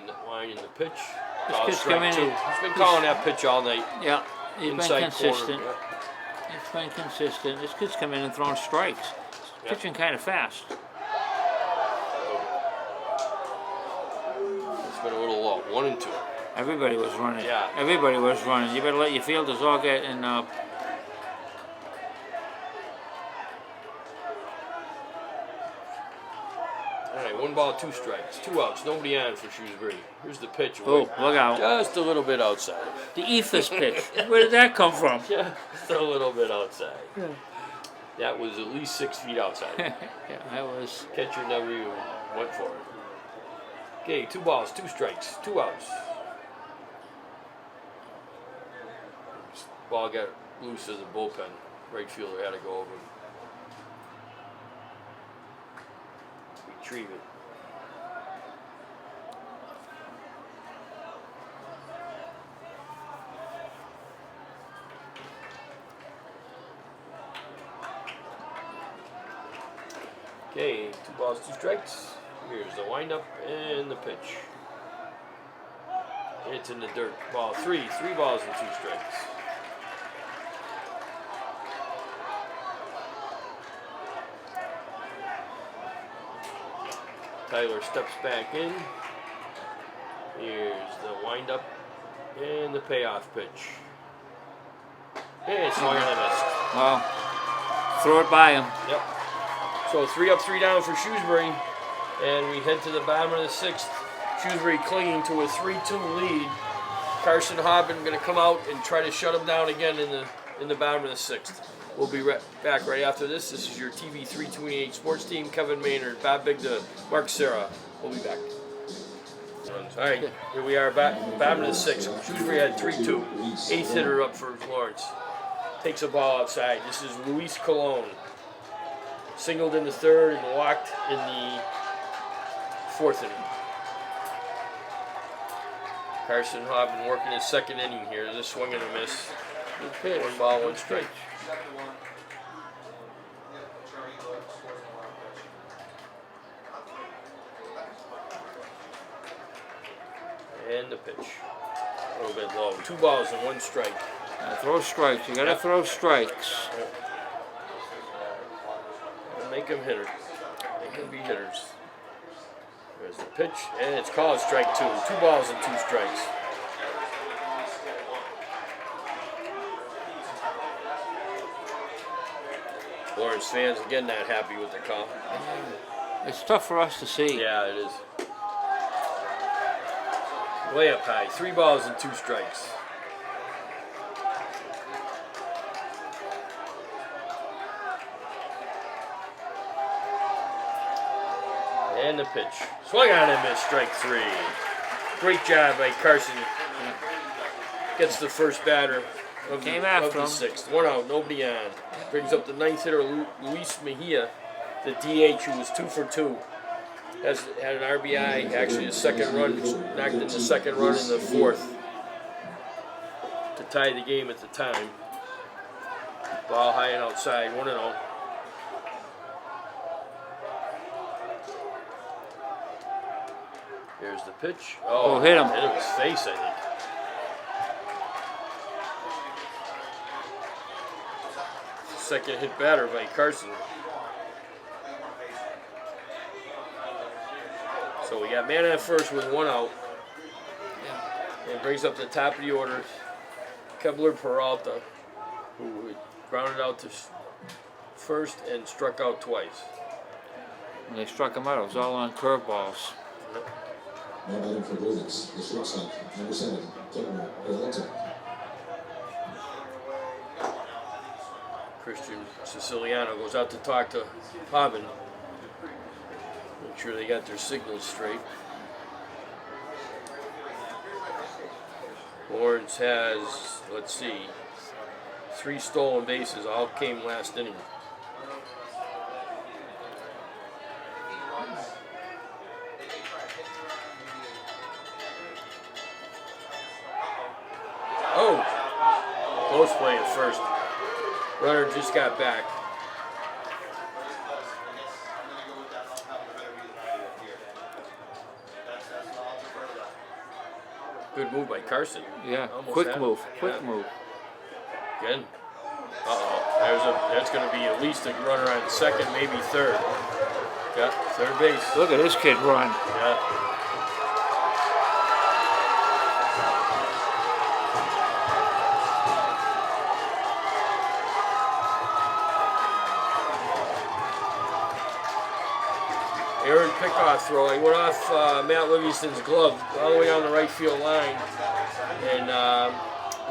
The line in the pitch. This Called kid's strike coming 2. in. He's been calling that pitch all night. yeah, he's been Inside consistent. corner. He's been consistent. This kid's come in and throwing strikes. Yeah. Pitching kind of fast. ball, 1 and 2. Everybody was running. Yeah. Everybody was running. You better let your fielders all get in. All right, 1 ball, 2 strikes, 2 outs, nobody on for Shrewsbury. Here's the pitch. Oh, look out. Just a little bit outside. The ethos pitch. Where did that come from? Just a little bit outside. That was at least 6 feet outside. Yeah, that was. Catcher never even went for it. Okay, 2 balls, 2 strikes, 2 outs. Ball got loose as a bullpen. Right fielder had to go over. Retrieve it. Okay, 2 balls, 2 strikes. Here's the windup and the pitch. It's in the dirt. Ball 3, 3 balls and 2 strikes. Tyler steps back in. Here's the windup and the payoff pitch. And swung and a missed. Well, throw it by him. Yep. So 3 up, 3 down for Shrewsbury, and we head to the bottom of the 6th. Shrewsbury clinging to a 3-2 lead. Carson Hobbin going to come out and try to shut him down again in the bottom of the 6th. We'll be back right after this. This is your TV 328 sports team. Kevin Maynard, Bob Bigda, Mark Serra. We'll be back. All right, here we are, bottom of the 6th. Shrewsbury had 3-2. 8th hitter up for Lawrence. Takes a ball outside. This is Luis Colon. Singled in the 3rd and walked in the 4th inning. Carson Hobbin working his 2nd inning here. There's a swing and a miss. Good pitch. 1 ball, 1 strike. And the pitch. A little bit low. 2 balls and 1 strike. Throw strikes. You gotta throw strikes. Make them hitters. Make them be hitters. There's the pitch, and it's called strike 2. 2 balls and 2 strikes. Lawrence fans again not happy with the call. It's tough for us to see. Yeah, it is. Way up high. 3 balls and 2 strikes. And the pitch. Swung on and missed. Strike 3. Great job by Carson. Gets the first batter of the 6th. 1 out, nobody on. Brings up the 9th hitter, Luis Mejia, the DH, who was 2 for 2. Had an RBI, actually a 2nd run, knocked in the 2nd run in the 4th to tie the game at the time. Ball high and outside, 1-0. Here's the pitch. Oh, hit him. Hit him his face, I think. Second hit batter by Carson. So we got man at first with 1 out. And brings up the top of the order, Kebler Peralta, who grounded out to first and struck out twice. When they struck him out, it was all on curveballs. Now batting for Bulldogs, the shortstop, number 7, Kevin Peralta. Christian Siciliano goes out to talk to Hobbin. Make sure they got their signals straight. Lawrence has, let's see, 3 stolen bases, all came last inning. Oh, close play at first. Runner just got back. Good move by Carson. Yeah, Almost quick had it. move, Yeah. quick move. Again. That's going to be at least a runner on 2nd, maybe 3rd. Yeah, 3rd base. Look at this kid run. Yeah. Third pickoff throw. He went off Matt Livingston's glove all the way on the right field line. And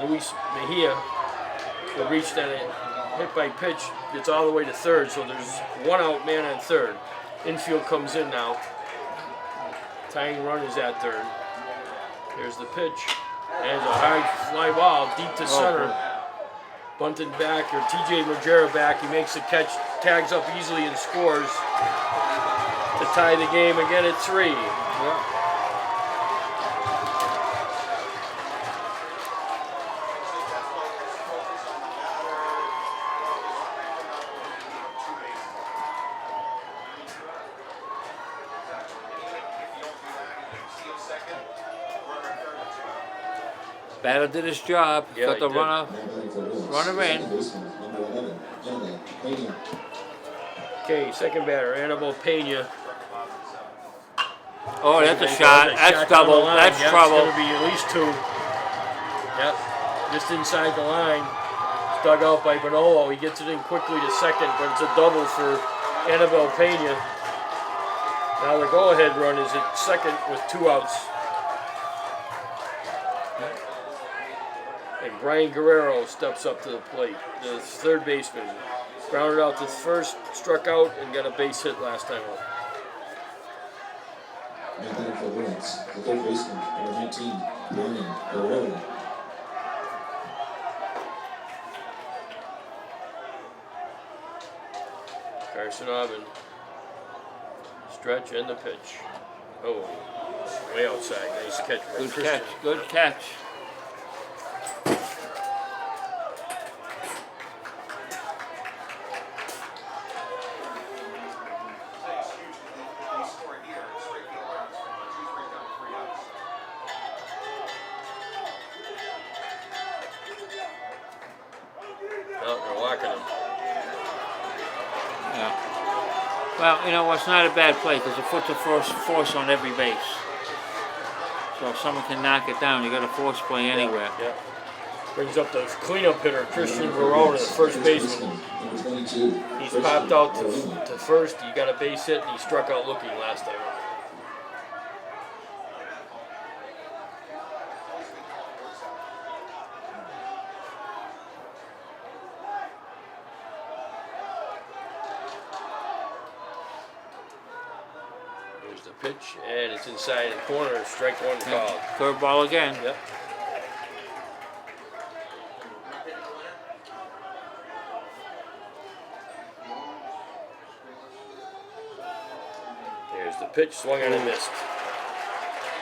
Luis Mejia, who reached on it, hit by pitch, gets all the way to third. So there's one out, man on third. Infield comes in now. Tying run is at third. There's the pitch. And a high fly ball deep to center. Bunted back, or TJ Majera back. He makes the catch, tags up easily and scores to tie the game again at 3. Batter did his job. Yeah, Got he the did. runner. Now batting for Lawrence. Runner in. Second baseman, number 11, Annabelle Pena. Okay, second batter, Annabelle Pena. Oh, that's a There's shot. a That's shot down the double. line. That's Yep, trouble. It's going to be at least 2. Yep, just inside the line. It's dug out by Bonolo. He gets it in quickly to second, but it's a double for Annabelle Pena. Now the go-ahead run is at second with 2 outs. And Brian Guerrero steps up to the plate, the third baseman. Grounded out to first, struck out, and got a base hit last time up. Now batting for Lawrence, the third baseman, number 19, Brian Guerrero. Carson Aubin. Stretch and the pitch. Oh, way outside. Nice catch by Good Christian. catch. Good catch. It's huge. They score here. Straight field runs from Shrewsbury down to 3 outs. Oh, they're locking him. Yeah. Well, you know, it's not a bad play because it puts a force on every base. So if someone can knock it down, you got a force play anywhere. Yeah. Brings up the cleanup hitter, Christian Verona, the first baseman. Number 22. He's Christian popped out Verona. to first. He got a base hit and he struck out looking last time up. Here's the pitch, and it's inside the corner. Strike 1 called. Curveball again. Yep. There's the pitch, swung on and missed.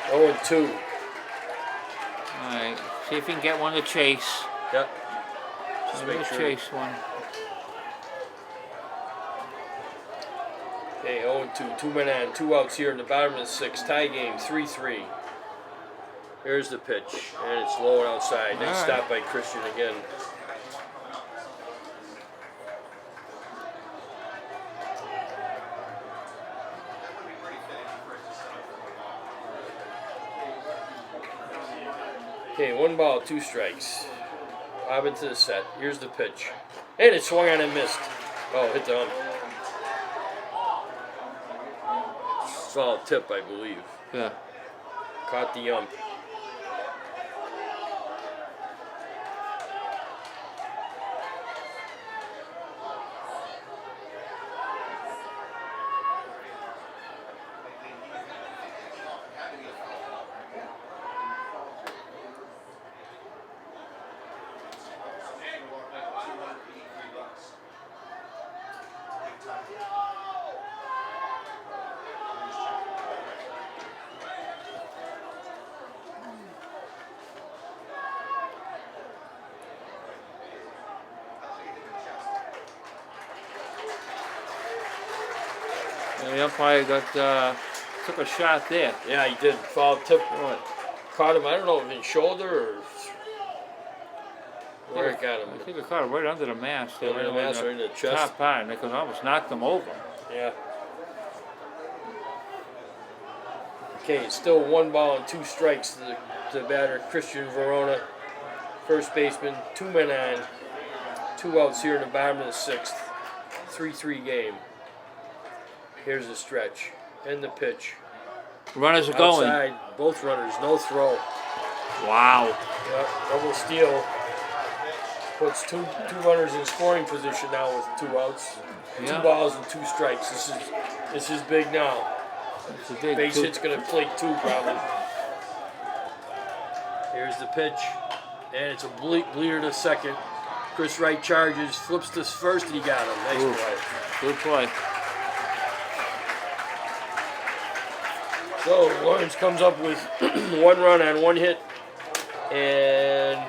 0-2. All right. See if you can get one to chase. Yep. Just Maybe make sure. chase one. Okay, 0-2. 2 men on, 2 outs here in the bottom of the 6th. Tie game, 3-3. Here's the pitch, and it's low and outside. Nice All right. stop by Christian again. Okay, 1 ball, 2 strikes. Bob into the set. Here's the pitch. And it swung on and missed. Oh, hit the ump. Foul tip, I believe. Yeah. Caught the ump. The umpire got took a shot there. Yeah, he did. Foul tip. Caught him, I don't know, in his shoulder or where it got him. I think it caught him right under the mask. Under the mask or in the chest. Top part, and it could almost knocked him over. Yeah. Okay, it's still 1 ball and 2 strikes to the batter, Christian Verona. First baseman, 2 men on, 2 outs here in the bottom of the 6th. 3-3 game. Here's the stretch. and the pitch. Runners are going. Outside, both runners, no throw. Wow. Yep, double steal. Puts two runners in scoring position now with 2 outs. Yeah. 2 balls and 2 strikes. This is big now. It's a big Base two. hit's gonna plate 2 probably. Here's the pitch, and it's a bleeder to second. Chris Wright charges, flips to first, and he got him. Nice Ooh. play. Good play. So Lawrence comes up with 1 run on 1 hit, and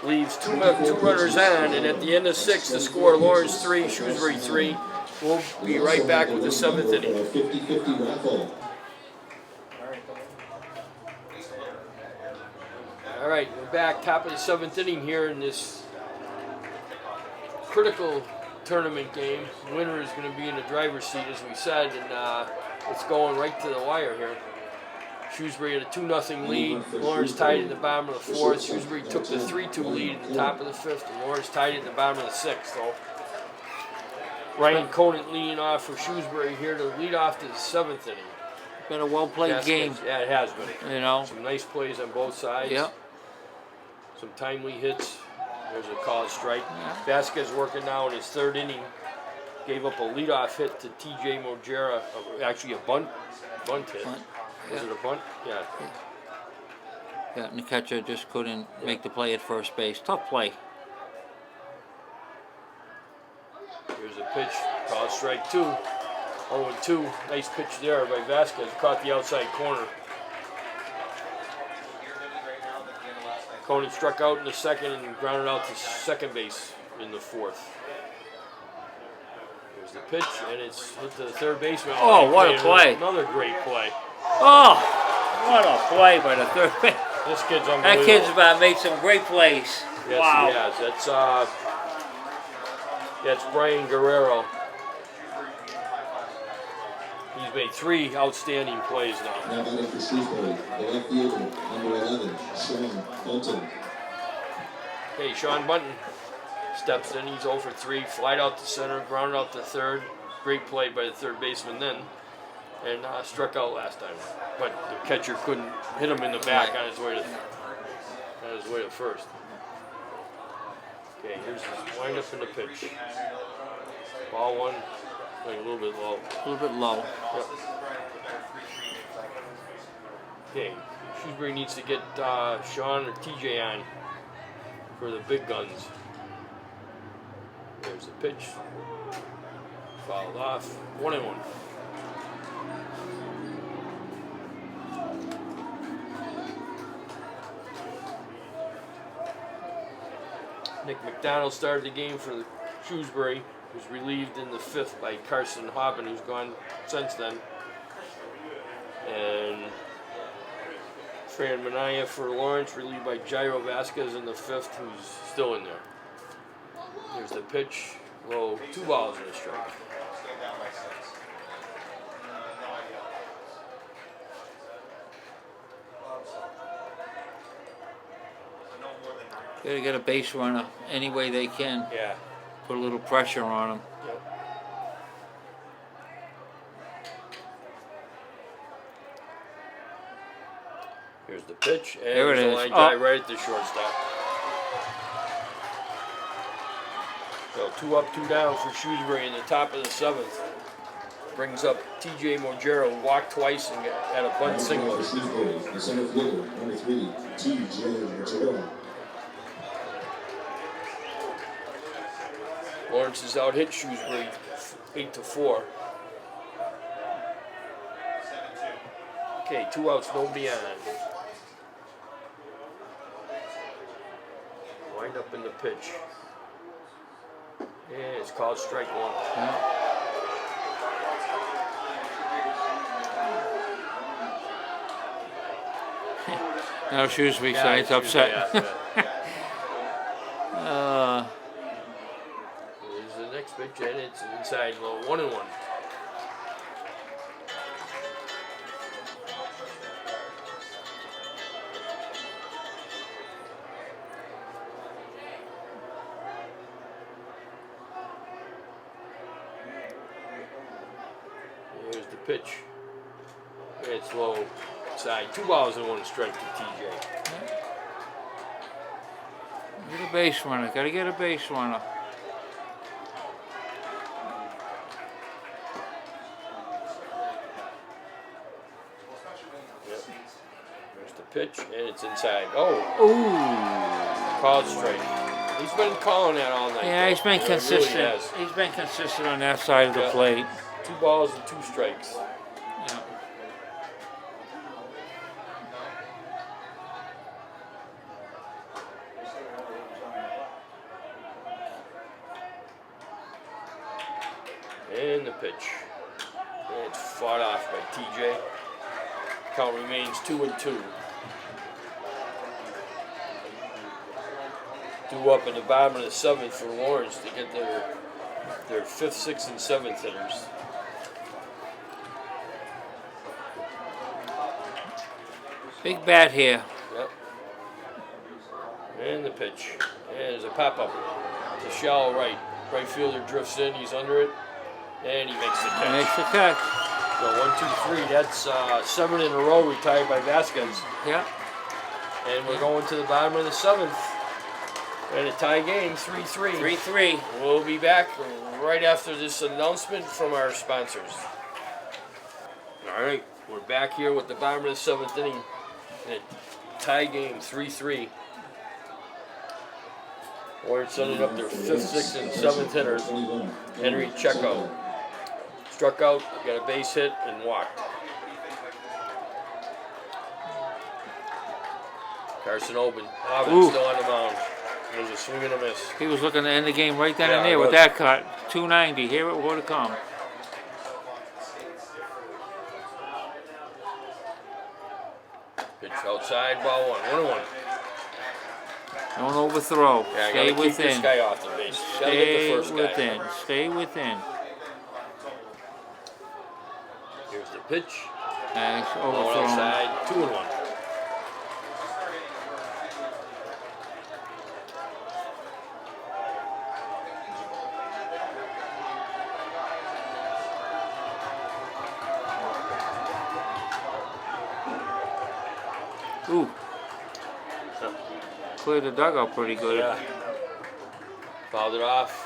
leaves two runners on. And at the end of 6, the score: Lawrence 3, Shrewsbury 3. We'll be right back with the 7th inning. 50-50 raffle. All right, we're back, top of the 7th inning here in this critical tournament game. The winner is going to be in the driver's seat, as we said, and it's going right to the wire here. Shrewsbury had a 2-0 lead. Lawrence tied in the bottom of the 4th. Shrewsbury took the 3-2 lead at the top of the 5th, and Lawrence tied it in the bottom of the 6th. So Ryan Conant leading off for Shrewsbury here to lead off to the 7th inning. Been a well-played game. Yeah, it has been. You know. Some nice plays on both sides. Yep. Some timely hits. There's a called strike. Vasquez working now in his 3rd inning. Gave up a leadoff hit to T.J. Mojera. Actually, a bunt hit. Bunt. Was it a bunt? Yeah. Yeah, and the catcher just couldn't make the play at first base. Tough play. Here's a pitch. Called strike 2. 0-2. Nice pitch there by Vasquez. Caught the outside corner. Conant struck out in the 2nd and grounded out to second base in the 4th. Here's the pitch, and it's hit to the 3rd baseman. Oh, what a play. Another great play. Oh, what a play by the 3rd base. This kid's unbelievable. That kid's about to make some great plays. Yes, Wow. he has. That's Brian Guerrero. He's made 3 outstanding plays now. Now batting for Shrewsbury, the left fielder, number 11, Sean Bunton. Okay, Sean Bunton steps in. He's 0 for 3. Flied out to center, grounded out to 3rd. Great play by the 3rd baseman then. And struck out last time. But the catcher couldn't hit him in the back on his way to first. Okay, here's his wind up in the pitch. Ball 1, like a little bit low. A little bit low. Yep. Okay, Shrewsbury needs to get Sean or TJ on for the big guns. There's the pitch. Fouled off. 1-1. Nick McDonald started the game for the Shrewsbury, who's relieved in the 5th by Carson Hobbin, who's gone since then. And Fran Minaya for Lawrence, relieved by Jairo Vasquez in the 5th, who's still in there. Here's the pitch, low, 2 balls and a strike. Stand down by 6. No idea. So no more than 9. Gotta get a base runner any way they can. Yeah. Put a little pressure on them. Yep. Here's the pitch, and There it there's a is. line Oh. drive right at the shortstop. So 2 up, 2 down for Shrewsbury in the top of the 7th. Brings up T.J. Mojero, walked twice and had a bunt single. For Shrewsbury, the center fielder, number 3, T.J. Mojero. Lawrence has out hit Shrewsbury 8-4. 7-2. Okay, 2 outs, nobody on. Wind up in the pitch. Yeah, it's called strike 1. Now Shrewsbury Yeah, side's Shrewsbury, upset. yeah. Here's the next pitch, and it's inside low. 1-1. Here's the pitch. It's low side. 2 balls and 1 strike to TJ. Get a base runner. Gotta get a base runner. Yep. There's the pitch, and it's inside. Oh, Ooh. called strike. He's been calling that all night. Yeah, he's been He consistent. Really has. He's been consistent on that side of the Yeah. plate. 2 balls and 2 strikes. Yeah. And the pitch. And it's fought off by TJ. Count remains 2-2. 2 up in the bottom of the 7th for Lawrence to get their 5th, 6th, and 7th hitters. Big bat here. Yep. And the pitch. And there's a pop-up. It's a shallow right. Right fielder drifts in, he's under it, and he makes the catch. Makes the catch. So 1, 2, 3. That's 7 in a row retired by Vasquez. Yeah. And we're going to the bottom of the 7th. And a tie game, 3-3. 3-3. We'll be back right after this announcement from our sponsors. All right, we're back here with the bottom of the 7th inning. And a tie game, 3-3. Warren sending up their 5th, 6th, and 7th hitters. Henry Checo struck out, got a base hit, and walked. Carson Oben Ooh. still on the mound. It was a swing and a miss. He was looking to end the game right then Yeah, and he there with was. that cut. 290. Here it would have come. Pitch outside, ball 1-1. Don't overthrow. Yeah, I Stay gotta keep this within. guy off the base. Gotta get Stay the first within. guy. Stay within. Here's the pitch. Nice Going overthrown. outside, 2-1. Ooh. Cleared the dugout pretty good. Yeah. Fouled it off.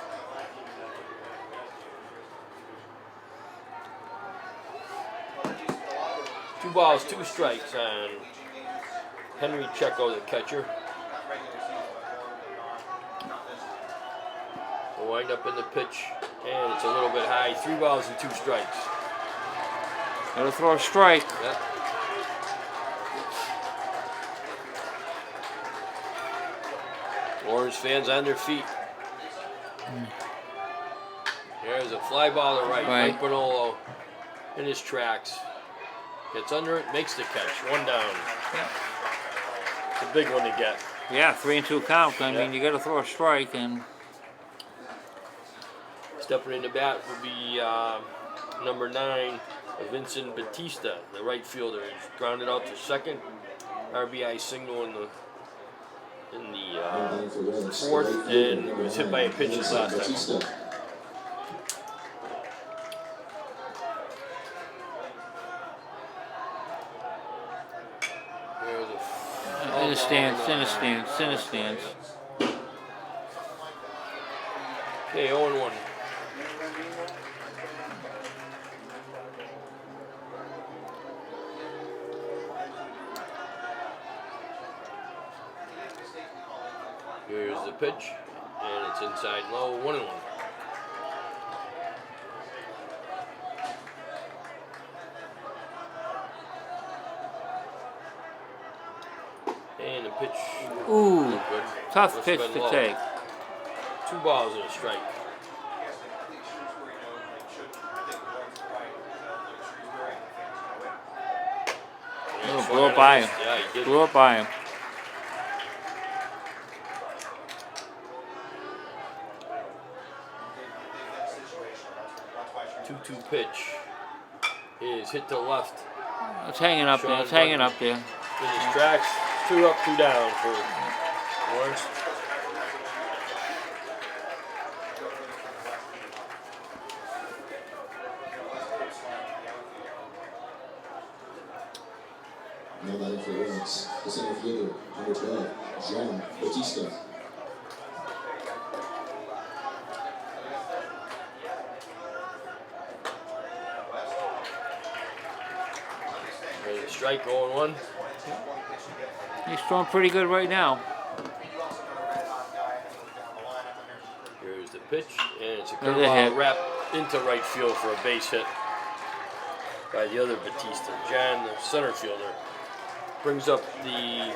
Two balls, 2 strikes on Henry Checo, the catcher. We'll wind up in the pitch, and it's a little bit high. 3 balls and 2 strikes. Gotta throw a strike. Yep. Orange fans on their feet. There's a fly ball to right. Right. Mike Bonolo in his tracks. Gets under it, makes the catch. 1 down. It's a big one to get. Yeah, 3-2 count. I Yeah. mean, you gotta throw a strike and Stepping in the bat would be number 9, Vincent Batista, the right fielder. He's grounded out to second. RBI single in the 4th, and was hit by a pitch his last time. in the stands, in the stands, in the stands. Okay, 0-1. Here's the pitch, and it's inside low, 1-1. And the pitch. Ooh, Looked good. tough Must've pitch been to low. take. 2 balls and a strike. Oh, blew it by him. Yeah, he did. Blew it by him. Two pitch is hit to the left It's hanging up there. It's hanging up there. in his tracks. 2 up, 2 down for Lawrence. Now batting for Lawrence, the center fielder, number 12, John Batista. There's a strike, 0-1. He's throwing pretty good right now. Here's the pitch, and it's a There's a hit. curveball wrapped into right field for a base hit by the other Batista. John, the center fielder, brings up the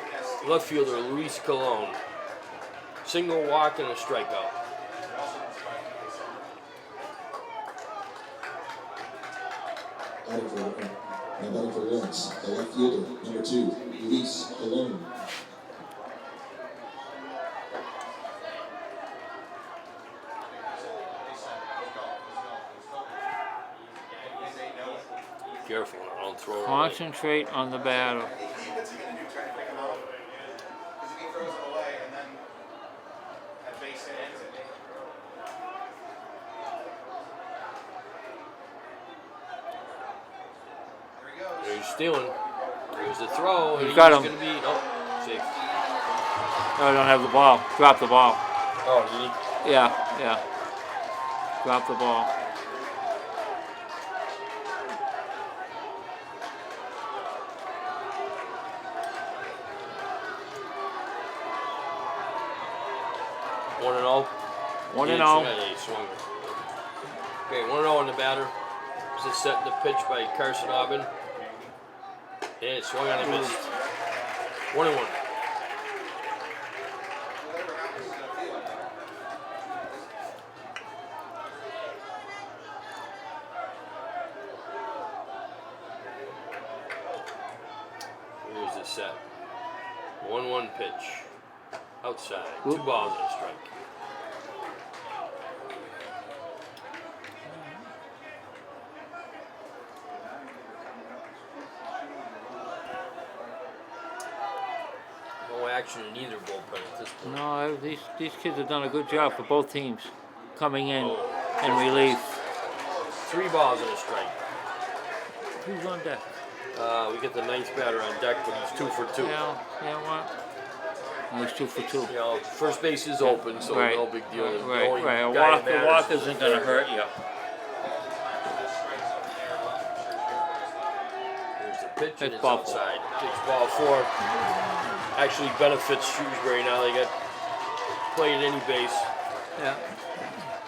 left fielder, Luis Colon. Single, walk, and a strikeout. Now batting for Lawrence, the left fielder, number 2, Luis Colon. Careful, don't throw it away. Concentrate on the batter. What's he gonna do? Try to pick him out? Because if he throws it away and then that base hit ends it. There he goes. He's stealing. Here's the throw. And He's got him. Gonna be, oh, safe. No, I don't have the ball. Drop the ball. Oh, did he? Yeah. Drop the ball. One and 0. 1-0. He swung. Okay, 1-0 on the batter. This is setting the pitch by Carson Aubin. And it swung on and missed. 1-1. Whatever happens to the field. Here's the set. 1-1 pitch. Outside. Oop. 2 balls and a strike. No action in either bullpen at this point. No, these kids have done a good job for both teams coming in Oh. and relief. 3 balls and a strike. Who's on deck? We get the 9th batter on deck, but he's 2 for 2. Yeah, what? Oh, he's 2 for 2. You know, first base is open, so Right. no big deal. The Right. only A guy that matters walk is isn't the going to third. hurt you. Here's the pitch, and It's it's ball outside. It's ball 4. Actually benefits Shrewsbury now. They get play at any base. Yeah.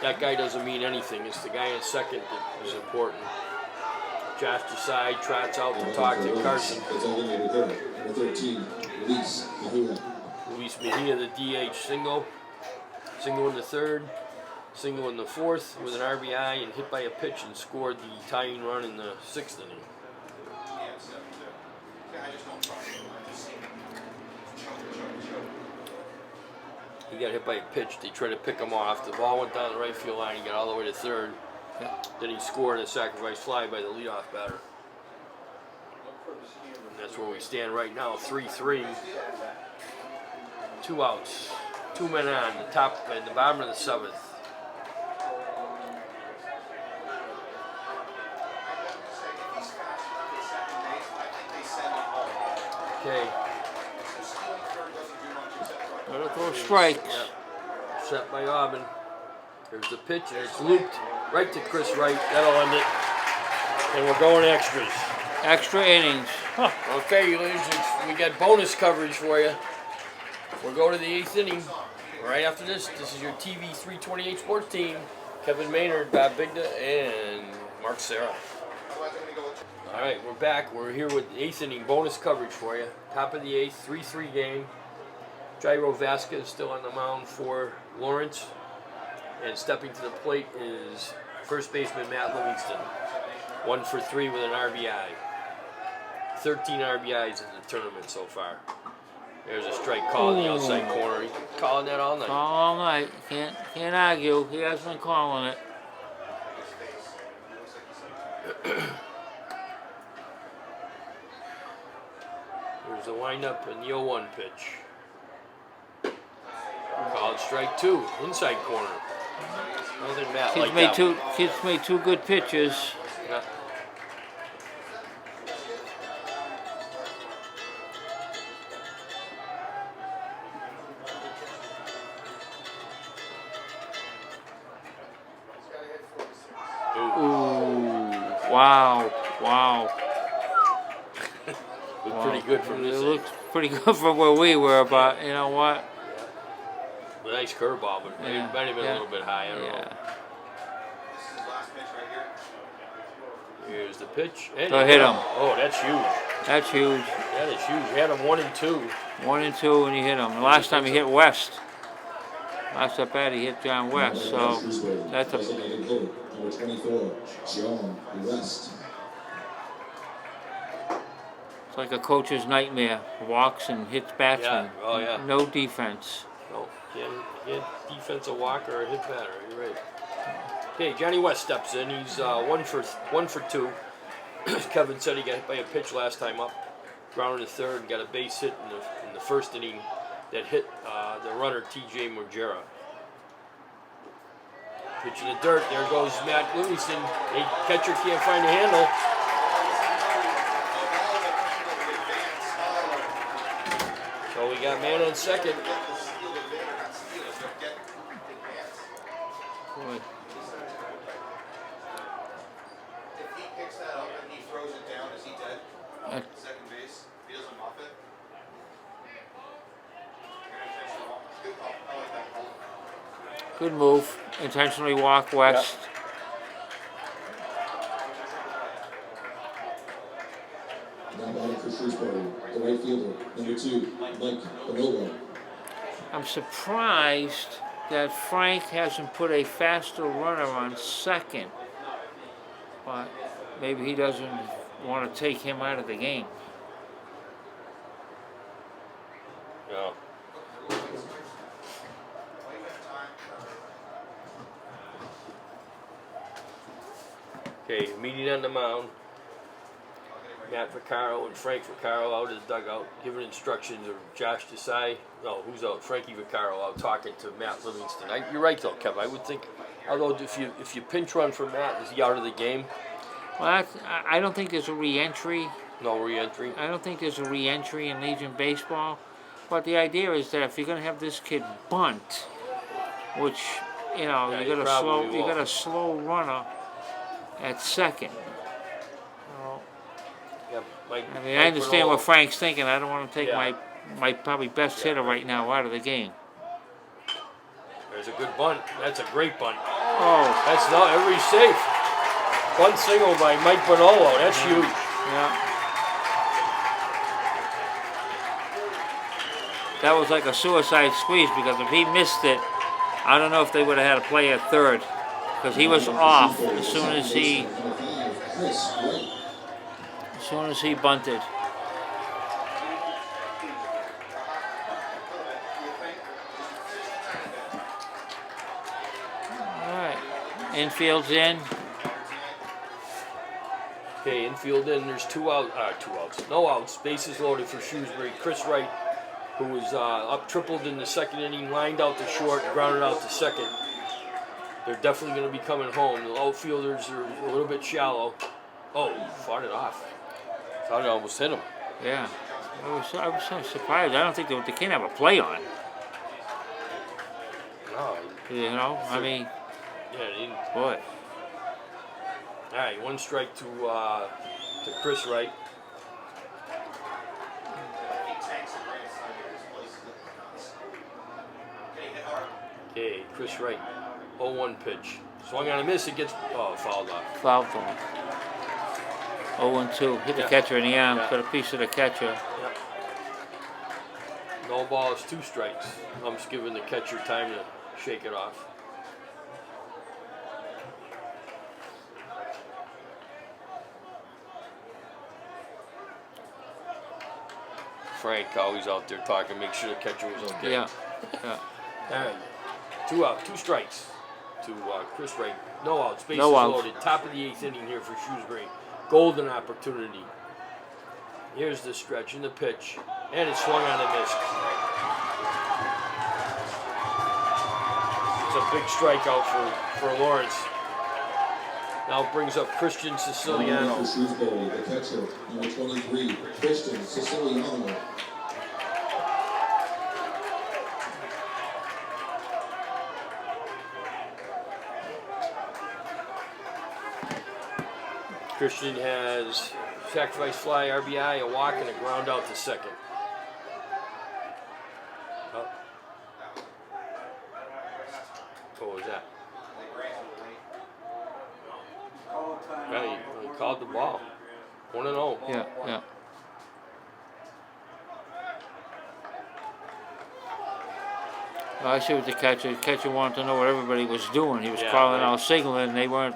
That guy doesn't mean anything. It's the guy in second that is important. Josh Desai trots out to talk to Carson. Number 13, Luis Mejia. Luis Mejia, the DH, single in the third, single in the fourth with an RBI and hit by a pitch and scored the tying run in the sixth inning. He got hit by a pitch. They tried to pick him off. The ball went down the right field line. He got all the way to third. Then he scored a sacrifice fly by the leadoff batter. And that's where we stand right now, 3-3. 2 outs, 2 men on, the top and the bottom of the 7th. Okay. Gotta throw strikes. Yep. Set by Aubin. There's the pitch, and it's looped right to Chris Wright. That'll end it. And we're going extras. Extra innings. Okay, ladies, we got bonus coverage for you. We'll go to the 8th inning. Right after this, this is your TV 328 sports team. Kevin Maynard, Bob Bigda, and Mark Serra. All right, we're back. We're here with the 8th inning bonus coverage for you. Top of the 8th, 3-3 game. Jairo Vasquez still on the mound for Lawrence. And stepping to the plate is first baseman Matt Livingston. 1 for 3 with an RBI. 13 RBIs in the tournament so far. There's a strike call in the outside corner. He's calling that all night. Call all night. Can't argue. He has been calling it. Here's the windup and the 0-1 pitch. Called strike 2, inside corner. I don't think Matt liked that one. Kids made 2 good pitches. Yeah. Ooh, wow, wow. Looked pretty good from It this end. looks pretty good from where we were, but you know what? A nice curveball, but Yeah, might have been yeah. a little bit high. I don't know. Yeah. This is his last pitch right here. Here's the pitch. And Go hit him. Oh, that's huge. That's huge. That is huge. He had him 1-2. 1-2, and he hit him. The last time he hit West. Last at bat, he hit John West. So that's a Designated hitter, number 24, John West. it's like a coach's nightmare. Walks and hits batsmen. Yeah. Oh, yeah. No defense. No, can't defense a walk or a hit batter. You're right. Okay, Johnny West steps in. He's 1 for 2. Kevin said he got hit by a pitch last time up. Grounded to third and got a base hit in the first inning that hit the runner T.J. Murgera. Pitch in the dirt. There goes Matt Livingston. The catcher can't find the handle. So we got man on second. Boy. If he picks that up and he throws it down, is he dead? Uh, Second base, if he doesn't muff it. Good call. I like that call. Good move. Intentionally walk West. Now batting for Shrewsbury, the right fielder, number 2, Mike Bonova. I'm surprised that Frank hasn't put a faster runner on second. But maybe he doesn't want to take him out of the game. Yeah. Okay, meeting on the mound. Matt Vaccaro and Frank Vaccaro out of the dugout, giving instructions of Josh Desai. No, who's out? Frankie Vaccaro out talking to Matt Livingston. You're right though, Kev. I would think, although if you pinch run for Matt, is he out of the game? Well, I don't think there's a re-entry. No re-entry. I don't think there's a re-entry in Legion baseball. But the idea is that if you're going to have this kid bunt, which you know Yeah, you got he a probably slow, you got will. a slow runner at second. Well, Yeah, Mike, I mean, I understand Bernolo. what Frank's thinking. I don't want to take Yeah. my probably best hitter right now out of the game. There's a good bunt. That's a great bunt. Oh, That's not everybody's safe. Bunt single by Mike Bonolo. That's huge. yeah. That was like a suicide squeeze because if he missed it, I don't know if they would have had a play at third because he was off as soon as he Chris Wright. bunted. All right, infield's in. Okay, infield in. There's two outs. No outs. Bases loaded for Shrewsbury. Chris Wright, who was up tripled in the second inning, lined out to short, grounded out to second. They're definitely going to be coming home. The outfielders are a little bit shallow. Oh, fought it off. Thought it almost hit him. Yeah, I was so surprised. I don't think they can't have a play on. No, You know, I mean, yeah, he, boy. all right, one strike to Chris Wright. He tanks the right side of his place. Can he hit hard? Okay, Chris Wright. 0-1 pitch. Swung on a miss. It gets fouled off. Foul ball. 0-2. Hit the Yeah. catcher in the arm. Yeah. Got a piece of the catcher. Yep. No ball is 2 strikes. I'm just giving the catcher time to shake it off. Frank always out there talking, make sure the catcher was okay. Yeah. Yeah. All right. 2 out, 2 strikes to Chris Wright. No outs, bases No outs. loaded. Top of the 8th inning here for Shrewsbury. Golden opportunity. Here's the stretch and the pitch, and it swung on and missed. It's a big strikeout for Lawrence. Now it brings up Christian Now batting Siciliano. for Shrewsbury, the catcher, number 23, Christian Siciliano. Christian has sacrifice fly, RBI, a walk, and a ground out to second. Oh. What was that? Yeah, he called the ball. 1-0. Yeah, yeah. Well, I see what the catcher. The catcher wanted to know what everybody was doing. He was Yeah, calling right. out, signaling, and they weren't.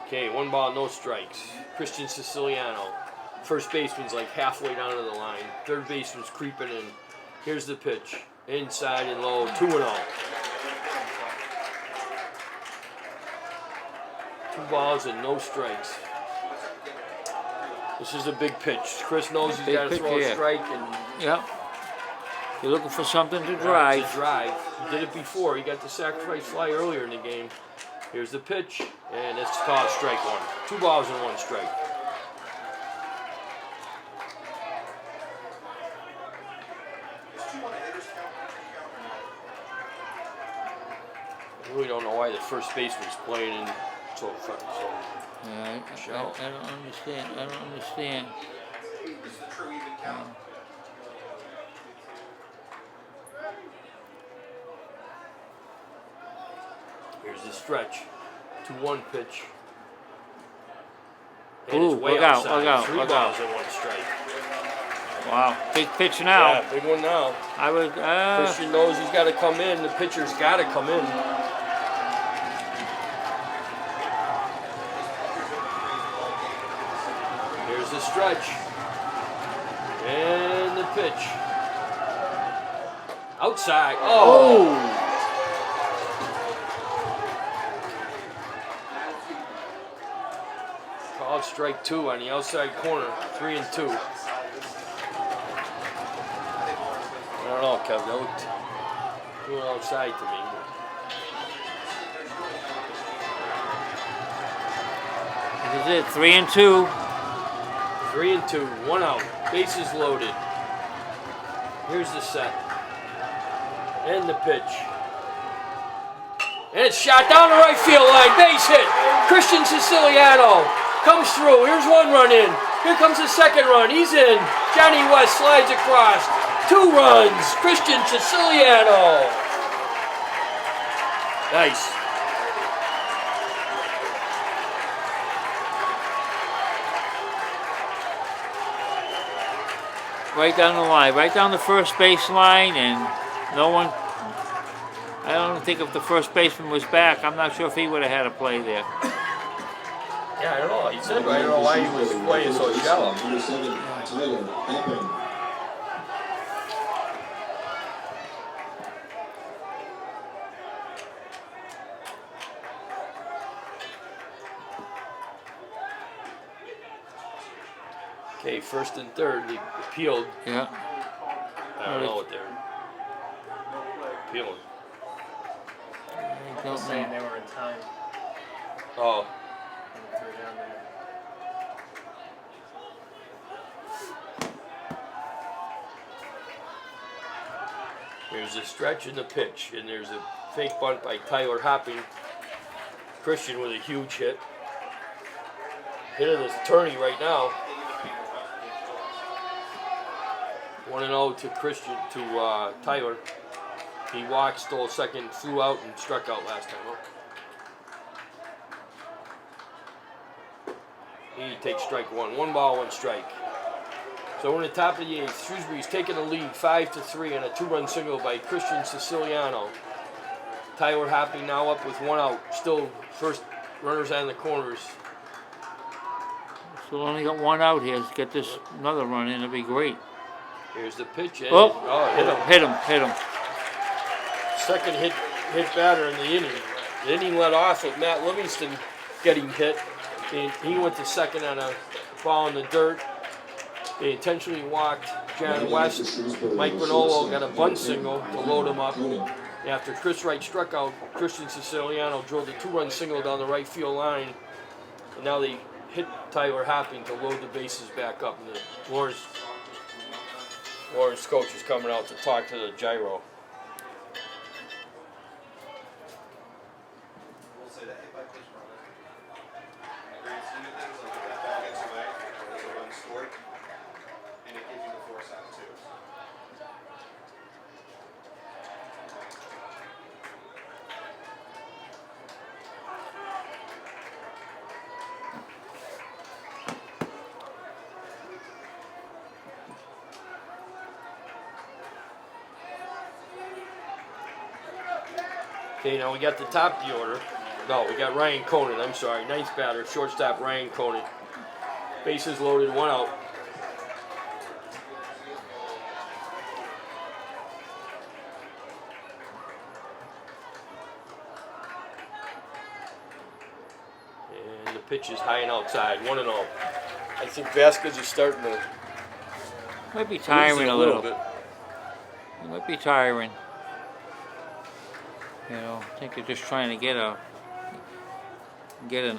Okay, 1 ball, no strikes. Christian Siciliano. First baseman's like halfway down to the line. Third baseman's creeping in. Here's the pitch. Inside and low, 2-0. 2 balls and no strikes. This is a big pitch. Chris knows he's Big got to pitch, throw a yeah. strike and Yeah. You're looking for something to to drive. drive. He did it before. He got the sacrifice fly earlier in the game. Here's the pitch, and it's called strike 1. 2 balls and 1 strike. I really don't know why the first baseman's playing in so front. So Yeah, I don't understand. I don't understand. This is the true even count. here's the stretch. 2-1 pitch. And Ooh, it's way look out, outside. look out, 3 look balls out. and 1 strike. Wow, big pitch now. Yeah, big one now. I would. Christian knows he's got to come in. The pitcher's got to come in. Here's the stretch. And the pitch. Outside. Oh! Called strike 2 on the outside corner. 3-2. I don't know, Kev. That looked a little outside to me. This is it. 3-2. 3-2, 1 out, bases loaded. Here's the set. And the pitch. And it's shot down the right field line, base hit. Christian Siciliano comes through. Here's 1 run in. Here comes the 2nd run. He's in. Johnny West slides across. 2 runs. Christian Siciliano. Nice. Right down the line, right down the first base line, and no one. I don't think if the first baseman was back, I'm not sure if he would have had a play there. Yeah, I don't know. He said, I don't know why he was playing so shallow. Number 7, Tyler Happen. Okay, 1st and 3rd, they appealed. Yeah. I don't know what they're appealing. I don't Saying know. they were in time Oh, when they threw down there. here's the stretch and the pitch, and there's a fake bunt by Tyler Hopping. Christian with a huge hit. Hit of the tourney right now. 1-0 to Christian, to Tyler. He walked, stole second, flew out, and struck out last time up. He takes strike 1. 1 ball, 1 strike. So we're in the top of the 8th. Shrewsbury's taking the lead 5-3 on a 2-run single by Christian Siciliano. Tyler Hopping now up with 1 out. Still first runners on the corners. So only got 1 out here. Let's get this another run in. It'll be great. Here's the pitch. And Oh, hit him. hit him. Second hit batter in the inning. The inning led off with Matt Livingston getting hit. And he went to second on a ball in the dirt. They intentionally walked John West. Mike Manolo got a bunt single to load him up. After Chris Wright struck out, Christian Siciliano drove the 2-run single down the right field line. And now they hit Tyler Hopping to load the bases back up. And the Lawrence coach is coming out to talk to the gyro. say that hit by pitch run. In the grand scheme of things, like if that ball gets away, there's a run scored, and it gives you the force out too. Okay, now we got the top of the order. No, we got Ryan Conan, I'm sorry. Ninth batter, shortstop Ryan Conan. Bases loaded, 1 out. And the pitch is high and outside, 1-0. I think Vasquez is starting to Might be lose tiring it a little. bit. It might be tiring. You know, I think they're just trying to get an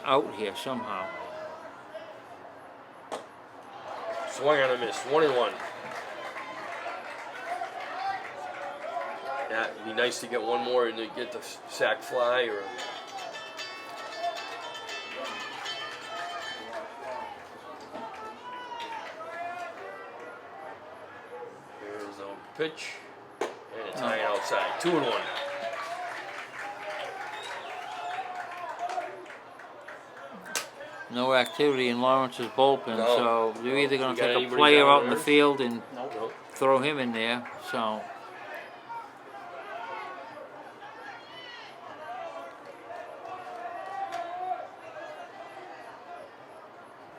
out here somehow. Swing on a miss, 1-1. Yeah, it'd be nice to get one more and to get the sack fly or. Here's the pitch, and it's high and outside, 2-1. No activity in Lawrence's bullpen, No. so they're either going You to got take a anybody player down out in the there? field and Nope. throw him in there. So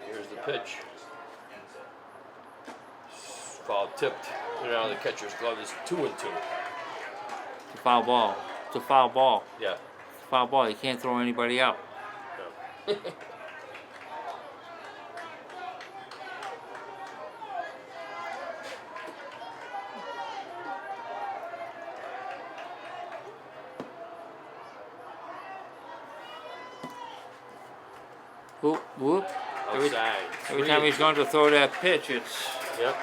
Here's the pitch. Foul tipped in and out of the catcher's glove is 2-2. it's a foul ball. It's a foul ball. Yeah. It's a foul ball. You can't throw anybody out. Whoop, whoop. Outside. Every time he's going to throw that pitch, it's Yep.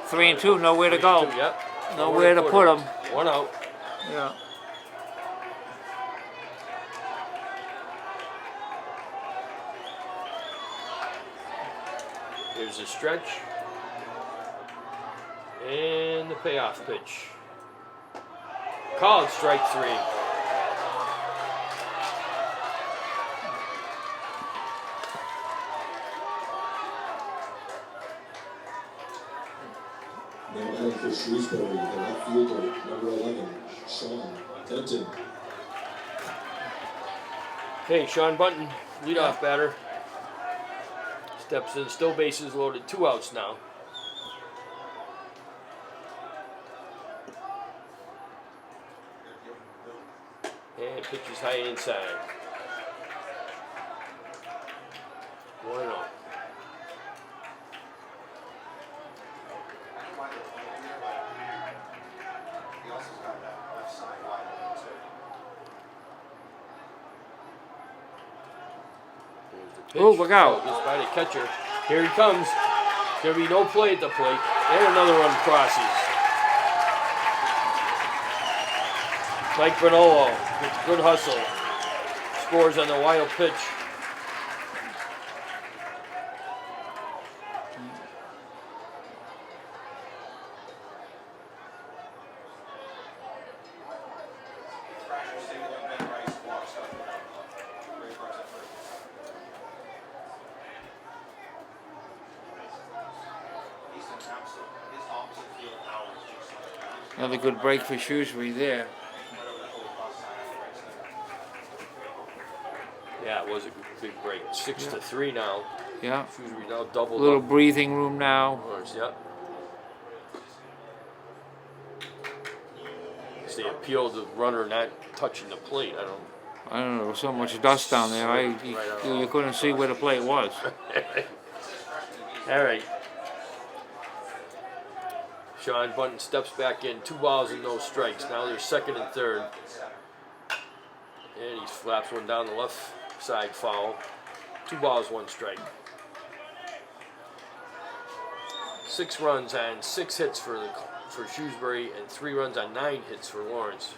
3-2, nowhere to go. Yep. Nowhere to put him. 1 out. Yeah. Here's the stretch. And the payoff pitch. Called strike 3. Now batting for Shrewsbury, the left fielder, number 11, Sean Denton. Okay, Sean Bunton, leadoff batter. Steps in, still bases loaded, 2 outs now. And pitches high inside. 1-0. He also got that left side wide open too. Here's the pitch. Oh, look out. Gets by the catcher. Here he comes. There'll be no play at the plate. And another run crosses. Mike Bonolo gets good hustle. Scores on the wild pitch. Thrasher single and Ben Rice walks up. Ray Parks at first. Easton Thompson, his opposite field hours just like Another good break for Shrewsbury there. right over the whole cross side of the right center. Yeah, it was a big break. 6-3 now. Yeah. Shrewsbury now doubled Little up. breathing room now. Of course, yep. It's the appeal to the runner not touching the plate. I don't know, there was so much dust down there. You couldn't see where the plate was. All right. Sean Bunton steps back in. 2 balls and no strikes. Now they're second and third. And he flaps one down the left side foul. 2 balls, 1 strike. 6 runs on 6 hits for Shrewsbury and 3 runs on 9 hits for Lawrence.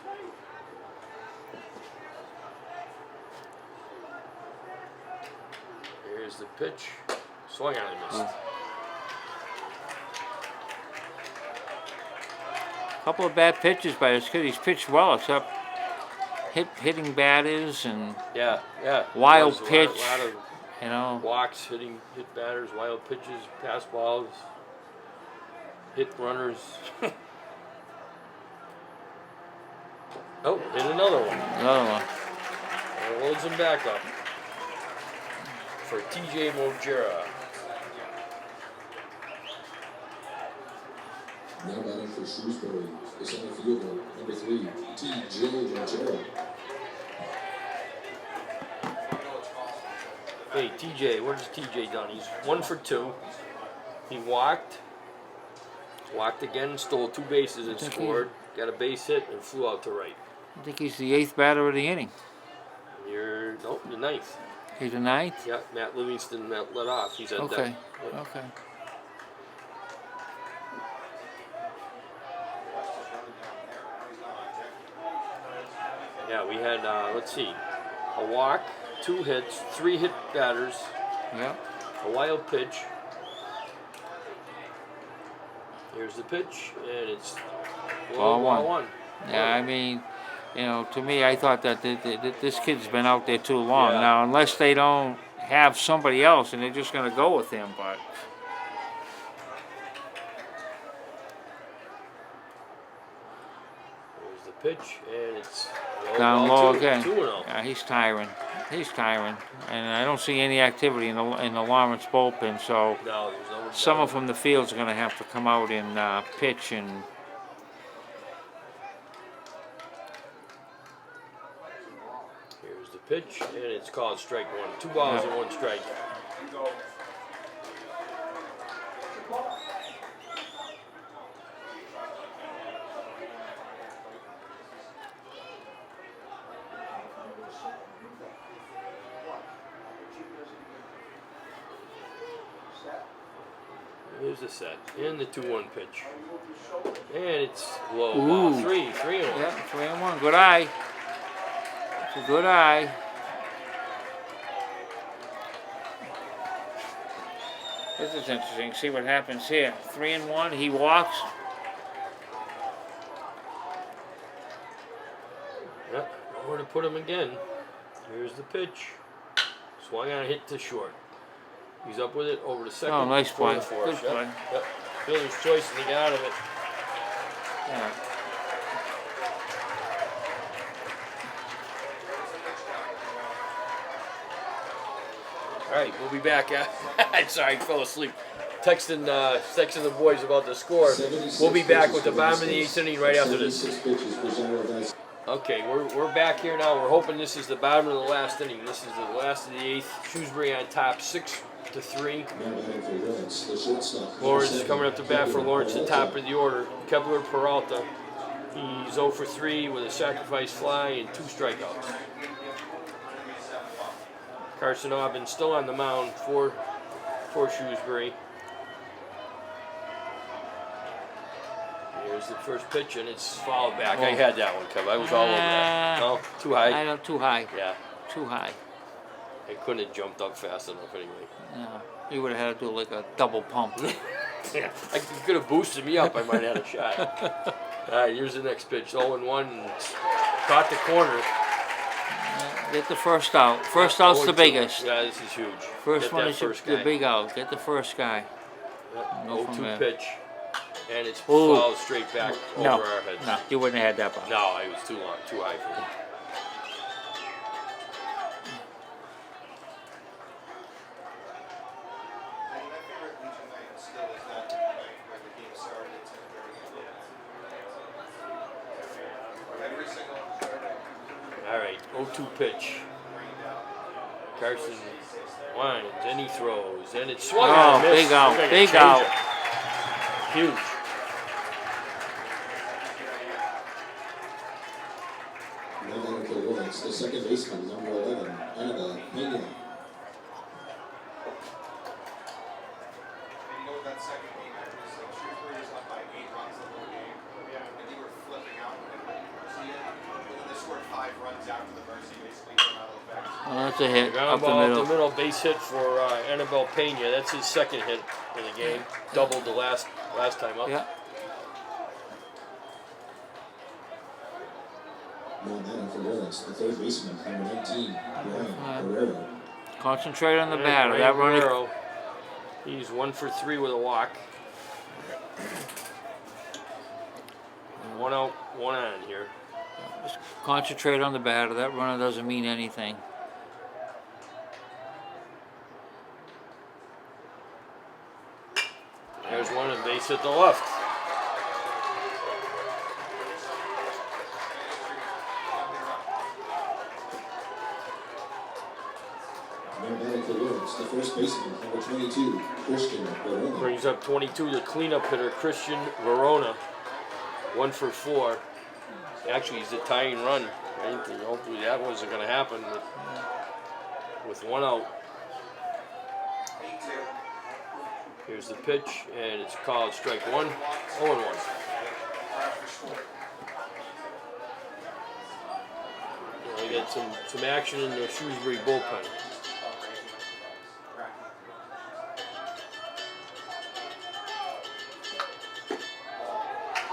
Here's the pitch. Swung on and missed. Couple of bad pitches by this kid. He's pitched well, except hitting batters and Yeah, yeah. Wild There's pitch. A lot of you know. walks, hit batters, wild pitches, pass balls, hit runners. Oh, hit another one. Another one. And loads him back up for TJ Mojera. Now batting for Shrewsbury, the center fielder, number 3, T.J. Mojera. Hey, TJ, what has TJ done? He's 1 for 2. He walked again, stole 2 bases and think scored. Got a base hit and flew out to right. I think he's the 8th batter of the inning. You're 9th. He's the 9th? Yeah, Matt Livingston let off. He's at Okay. that. Yep. Okay. Yeah, we had let's see, a walk, 2 hits, 3 hit batters, Yep. a wild pitch. Here's the pitch, and it's Ball one. 1. Yeah, I mean, you know, to me, I thought that this kid's been out there too long. Yeah. Now, unless they don't have somebody else and they're just going to go with him, but There's the pitch, and it's down ball low 2, again. 2-0. Yeah, he's tiring. He's tiring, and I don't see any activity in the Lawrence bullpen. So No, there's no. someone from the field's going to have to come out and pitch and. Here's the pitch, and it's called strike 1. 2 balls and 1 strike. Here's the set, and the 2-1 pitch. And it's low ball. Ooh. 3-1. Yeah, 3-1. Good eye. It's a good eye. This is interesting. See what happens here. 3-1. He walks. Yep, nowhere to put him again. Here's the pitch. Swung on, hit to short. He's up with it over the second. Oh, nice for the play. fourth. Good play. Yep. Fielder's choice, and he got out of it. Yeah. All right, we'll be back. Sorry, I fell asleep. Texting the boys about the score. We'll be back with the bottom of the 8th inning right after this. 76 pitches for General Dice. Okay, we're back here now. We're hoping this is the bottom of the last inning. This is the last of the 8th. Shrewsbury on top, 6-3. Now batting for Lawrence, the shortstop. Lawrence is coming up to bat for Lawrence, the top of the order. Kepler Peralta. He's 0 for 3 with a sacrifice fly and 2 strikeouts. Carson Aubin still on the mound for Shrewsbury. Here's the first pitch, and it's fouled back. I had that one, Kev. I was all over that. No, too I high. don't. Too high. Yeah, Too high. I couldn't have jumped up fast enough anyway. No. You would have had to do like a double pump. Yeah, I could have boosted me up. I might have had a shot. All right, here's the next pitch. 0-1, and caught the corner. Get the first out. First out's the 0-2. biggest. Yeah, this is huge. First Get one that is first the guy. big out. Get the first guy. Yep, Go from 0-2 there. pitch, and it's Ooh. fouled straight back over No, our heads. no, you wouldn't have had that ball. No, it was too long, too high for me. And my favorite Legion night still is that night where the game started at 10:30. Every single Saturday. All right, 0-2 pitch. Carson winds, and he throws, and it's swung Oh, on, missed. big out, Looks like a big changeup. out. Huge. Now batting for Lawrence, the second baseman, number 11, Annabelle Pena. And you know what that second game it was like Shrewsbury was up by 8 runs the whole game. And they were flipping out and Mercy in. And then they scored 5 runs after the Mercy basically came out of effect. that's a hit. Up Ground the ball up middle. the middle, base hit for Annabelle Pena. That's his second hit in the game. Doubled the last time up. Yeah. Now batting for Lawrence, the third baseman, number 19, Brian Guerrero. Concentrate on the And batter. Ryan That run. Guerrero, he's 1 for 3 with a walk. And 1 out, 1 on here. Just concentrate on the batter. That runner doesn't mean anything. There's one and base hit the left. Now batting for Lawrence, the first baseman, number 22, Christian Verona. Brings up 22, the cleanup hitter, Christian Verona. 1 for 4. Actually, he's a tying run. Hopefully that wasn't going to happen with 1 out. Here's the pitch, and it's called strike 1, 0-1. We got some action in the Shrewsbury bullpen.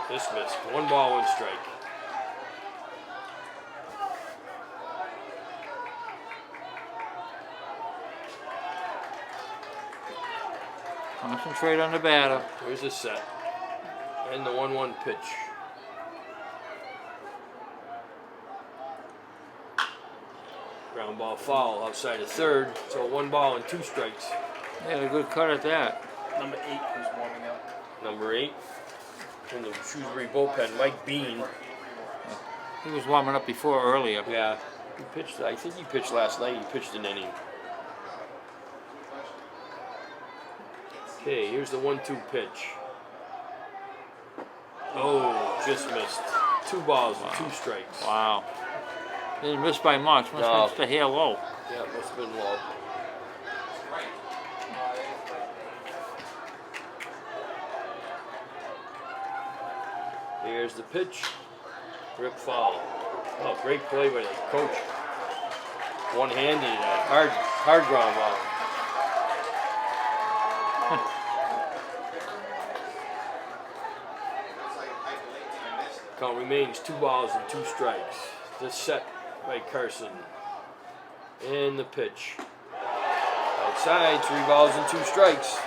This missed. 1 ball, 1 strike. Concentrate on the batter. Here's the set. And the 1-1 pitch. Ground ball foul outside of third. So 1 ball and 2 strikes. They had a good cut at that. Number 8 was warming up. Number 8 in the Shrewsbury bullpen, Mike Bean. He was warming up before earlier. Yeah, he pitched. I think he pitched last night. He pitched an inning. Okay, here's the 1-2 pitch. Oh, just missed. 2 balls and 2 strikes. Wow. Didn't miss by much. Must No. have pitched a hair low. Yeah, must have been low. Here's the pitch. Rip foul. Oh, great play by the coach. One-handed, hard ground ball. Count remains 2 balls and 2 strikes. This set by Carson. And the pitch. Outside, 3 balls and 2 strikes.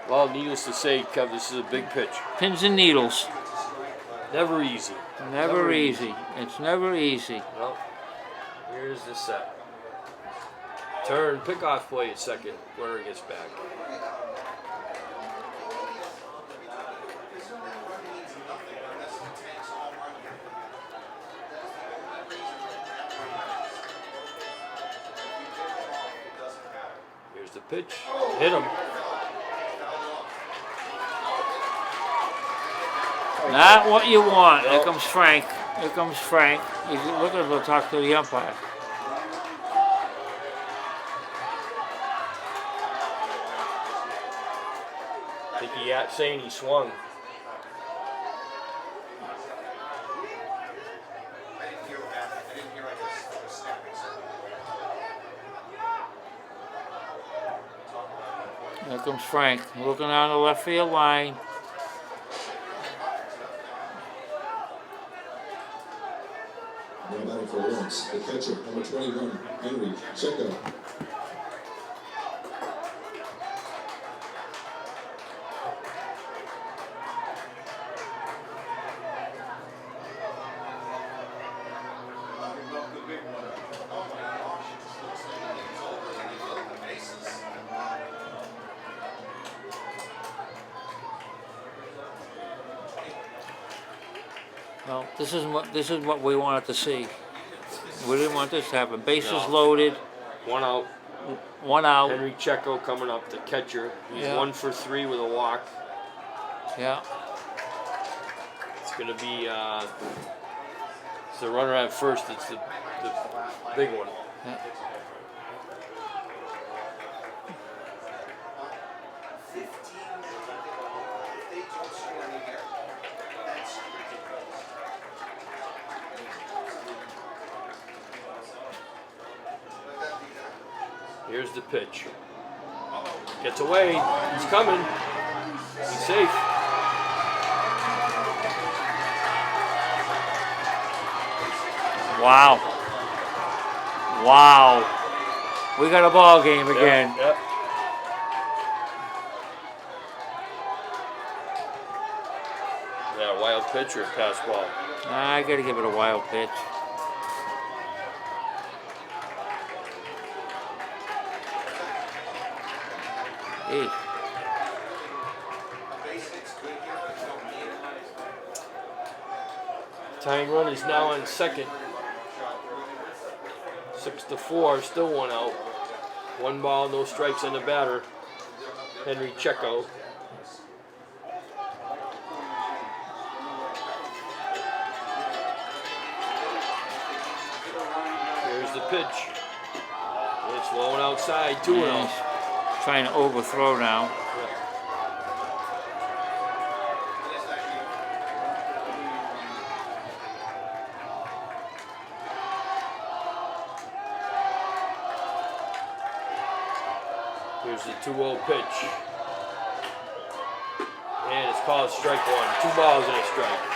Well, needless to say, Kev, this is a big pitch. Pins and needles. Never easy. Never easy. It's never easy. Well, here's the set. Turn, pick off play at second. Runner gets back. Here's the pitch. Hit him. Not what you want. Here Nope. comes Frank. Here comes Frank. He's looking to talk to the umpire. I think saying he swung. I didn't hear that. I didn't hear like a snapping sound. Here comes Frank. Looking on the left field line. Now batting for Lawrence, the catcher, number 21, Henry Checo. Well, this is what we wanted to see. We didn't want this to happen. Bases No. loaded, 1 out. 1 out. Henry Checo coming up, the catcher. He's Yeah. 1 for 3 with a walk. Yeah. It's going to be it's the runner at first. It's the big one. Yeah. Here's the pitch. Gets away. He's coming. He's safe. Wow. Wow. We got a ball game again. Yep. Yeah, wild pitch or pass ball. I gotta give it a wild pitch. Hey. Tying run is now on second. 6-4, still one out. One ball, no strikes on the batter. Henry Checo. Here's the pitch. It's low outside, 2-0. Trying to overthrow now. Here's the 2-0 pitch. And it's called strike one. 2 balls and a strike.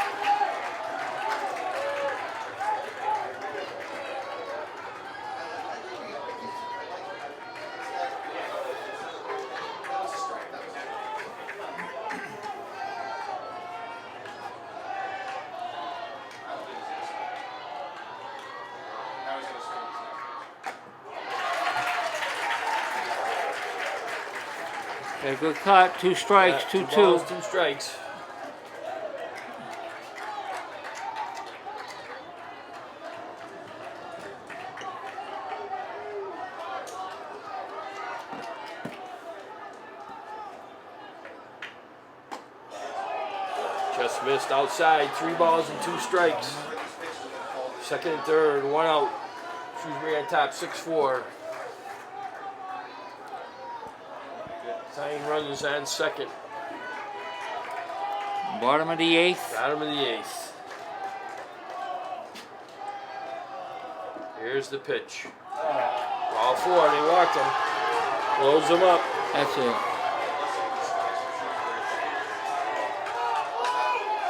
A good cut, 2 strikes, 2-2. 2 balls, 2 strikes. Just missed outside, 3 balls and 2 strikes. Second and third, 1 out. Shrewsbury on top, 6-4. Tying runs on second. Bottom of the 8th. Bottom of the 8th. Here's the pitch. All 4, they walked him. Loads him up. That's it.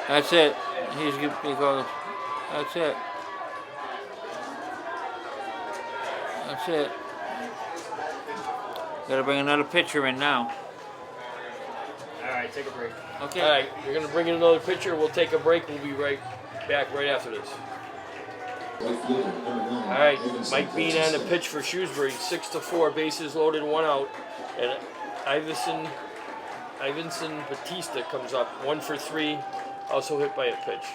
That's it. He goes. That's it. That's it. Gotta bring another pitcher in now. All right, take a break. Okay. All right, you're going to bring in another pitcher. We'll take a break. We'll be right back right after this. Right fielder, number 9. All right, Iverson Mike Bean on the Batista. pitch for Shrewsbury. 6-4, bases loaded, 1 out. And Iverson Batista comes up, 1 for 3, also hit by a pitch.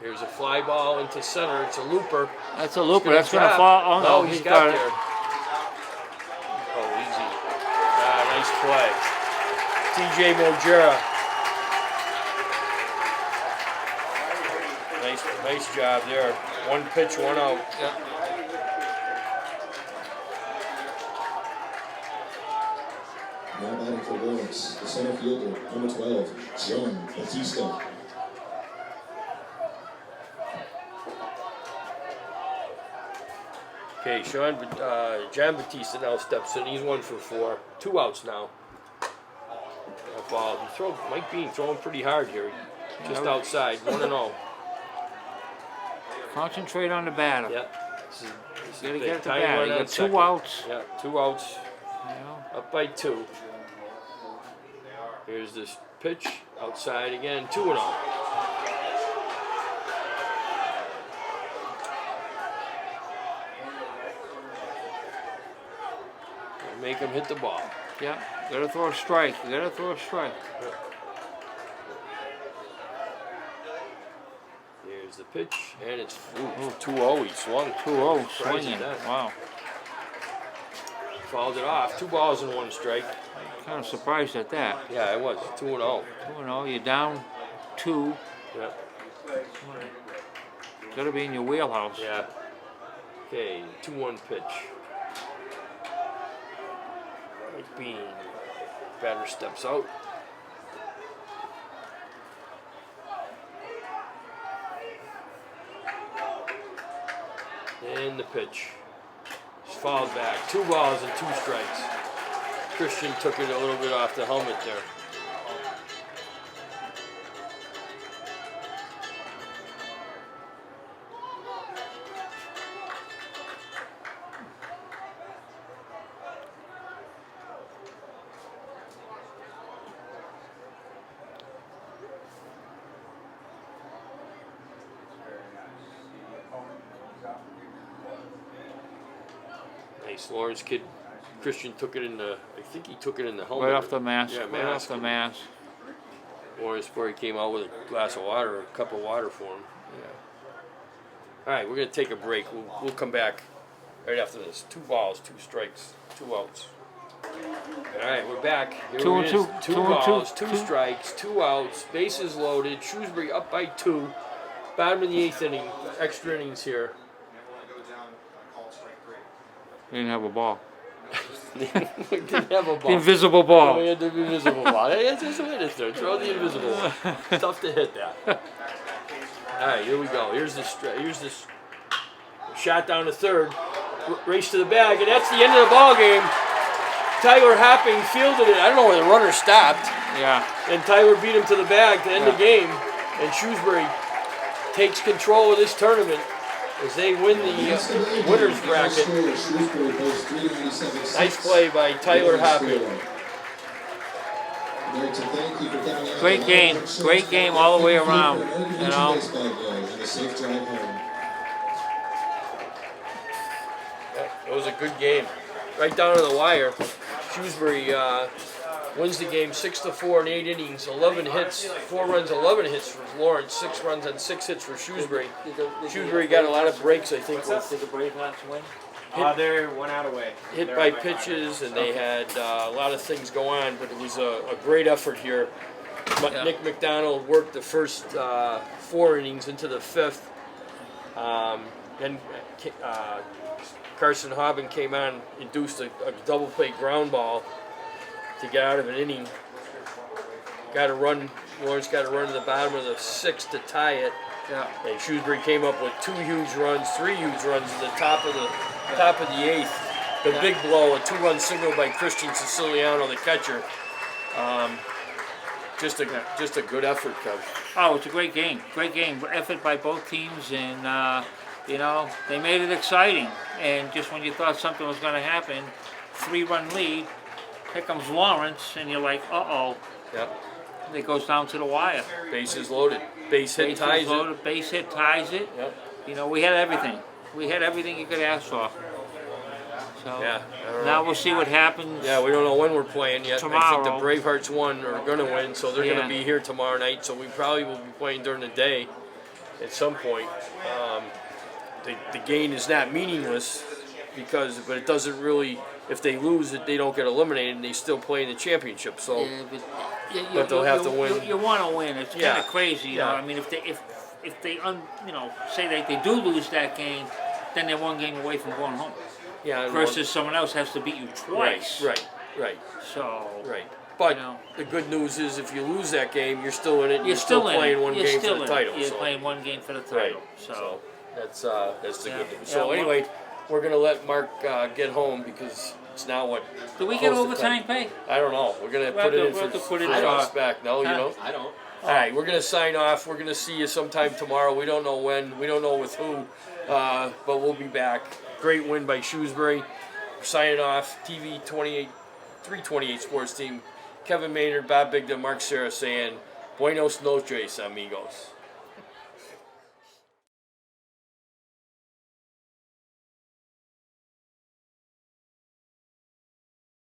Here's a fly ball into center. It's a looper. That's a looper. That's gonna Drop. fall. Oh no, he's he's got got there. it. Oh, easy. Nice play. TJ Mojera. Nice job there. 1 pitch, 1 out. Now batting for Lawrence, the center fielder, number 12, John Batista. Okay, John Batista now steps in. He's 1 for 4. 2 outs now. That ball. Mike Bean throwing pretty hard here. Just outside, 1-0. Concentrate on the batter. Yeah. This is Gotta big. get the Tying batter. run You on got 2 second. outs. Yeah, 2 outs. You know. Up by 2. Here's this pitch outside again. 2-0. Make him hit the ball. Yeah. Gotta throw a strike. You gotta throw a strike. Here's the pitch, and it's 2-0. He swung. 2-0 Surprised swinging. at that. Wow. Fouled it off. 2 balls and 1 strike. Kind of surprised at that. Yeah, it was 2-0. 2-0. You're down 2. Yeah. Gotta be in your wheelhouse. Yeah. Okay, 2-1 pitch. Mike Bean. Batter steps out. And the pitch. fouled back. 2 balls and 2 strikes. Christian took it a little bit off the helmet there. Nice, Lawrence kid. Christian took it in the. I think he took it in the helmet. Right off the mask. Yeah, Right off the mask. Lawrence Berry came out with a glass of water, a cup of water for him. Yeah. All right, we're gonna take a break. We'll come back right after this. 2 balls, 2 strikes, 2 outs. All right, we're back. Here 2 it and is. 2. 2 balls, 2 strikes, 2 outs. Bases loaded. Shrewsbury up by 2. Bottom of the 8th inning. Extra innings here. He didn't have a ball. We didn't have a The ball. invisible Oh, ball. we had the invisible ball. That's just what it is there. Throw the invisible one. Tough to hit that. All right, here we go. Here's this shot down to third. Race to the bag, and that's the end of the ball game. Tyler Hopping fielded it. I don't know where the runner stopped. Yeah. And Tyler beat him to the bag to end the game. And Shrewsbury takes control of this tournament as they win the winner's bracket. Nice play by Tyler Hopping. Great game all the way around, you know. It was a good game, right down to the wire. Shrewsbury wins the game 6-4 in 8 innings, 11 hits, 4 runs, 11 hits for Lawrence, 6 runs and 6 hits for Shrewsbury. Shrewsbury got a lot of breaks, I think, with Did the Bravehearts win? They're 1 out away. hit by pitches, and they had a lot of things go on, but it was a great effort here. Nick McDonald worked the first 4 innings into the 5th. Then Carson Hobbin came on, induced a double play ground ball to get out of an inning. Got a run. Lawrence got a run to the bottom of the 6th to tie it. Yeah. And Shrewsbury came up with 2 huge runs, 3 huge runs at the top of the 8th. The big blow, a 2-run single by Christian Siciliano, the catcher. Just a good effort, Kev. Oh, it's a great game. Great game. Effort by both teams, and you know, they made it exciting. And just when you thought something was going to happen, 3-run lead, here comes Lawrence, and you're like, uh-oh. Yep. It goes down to the wire. Bases loaded. Base hit Bases ties loaded, it. base hit ties it. Yep. You know, we had everything. We had everything you could ask for. So Yeah. I don't know. now we'll see what happens. Yeah, we don't know when we're playing yet. I Tomorrow. think the Bravehearts won or are going to win, so they're going Yeah. to be here tomorrow night. So we probably will be playing during the day at some point. The game is not meaningless but it doesn't really. If they lose it, they don't get eliminated, and they still play in the championship. So Yeah, But they'll have to win. You want to win. It's Yeah. kind of crazy, you know. Yeah. I mean, if they you know, say that they do lose that game, then they're 1 game away from going home. yeah, Versus someone else has to beat you twice. right. So But You know. the good news is, if you lose that game, you're still in it. And you're still in playing it. 1 You're game still for the in title. it. You're so. playing 1 game for the Right. title. So that's the Yeah. good news. Yeah, So well- anyway, we're gonna let Mark get home because it's now what. do we get close to overtime 10. pay? I don't know. We're gonna We'll put have it to- in we'll have to for put it us in. back. No, you Huh? don't. I don't. All right, we're gonna sign off. We're gonna see you sometime tomorrow. We don't know when. We don't know with who, but we'll be back. Great win by Shrewsbury. Signing off. TV 28, 328 Sports Team. Kevin Maynard, Bob Bigda, Mark Sarah saying, Buenos noches, amigos.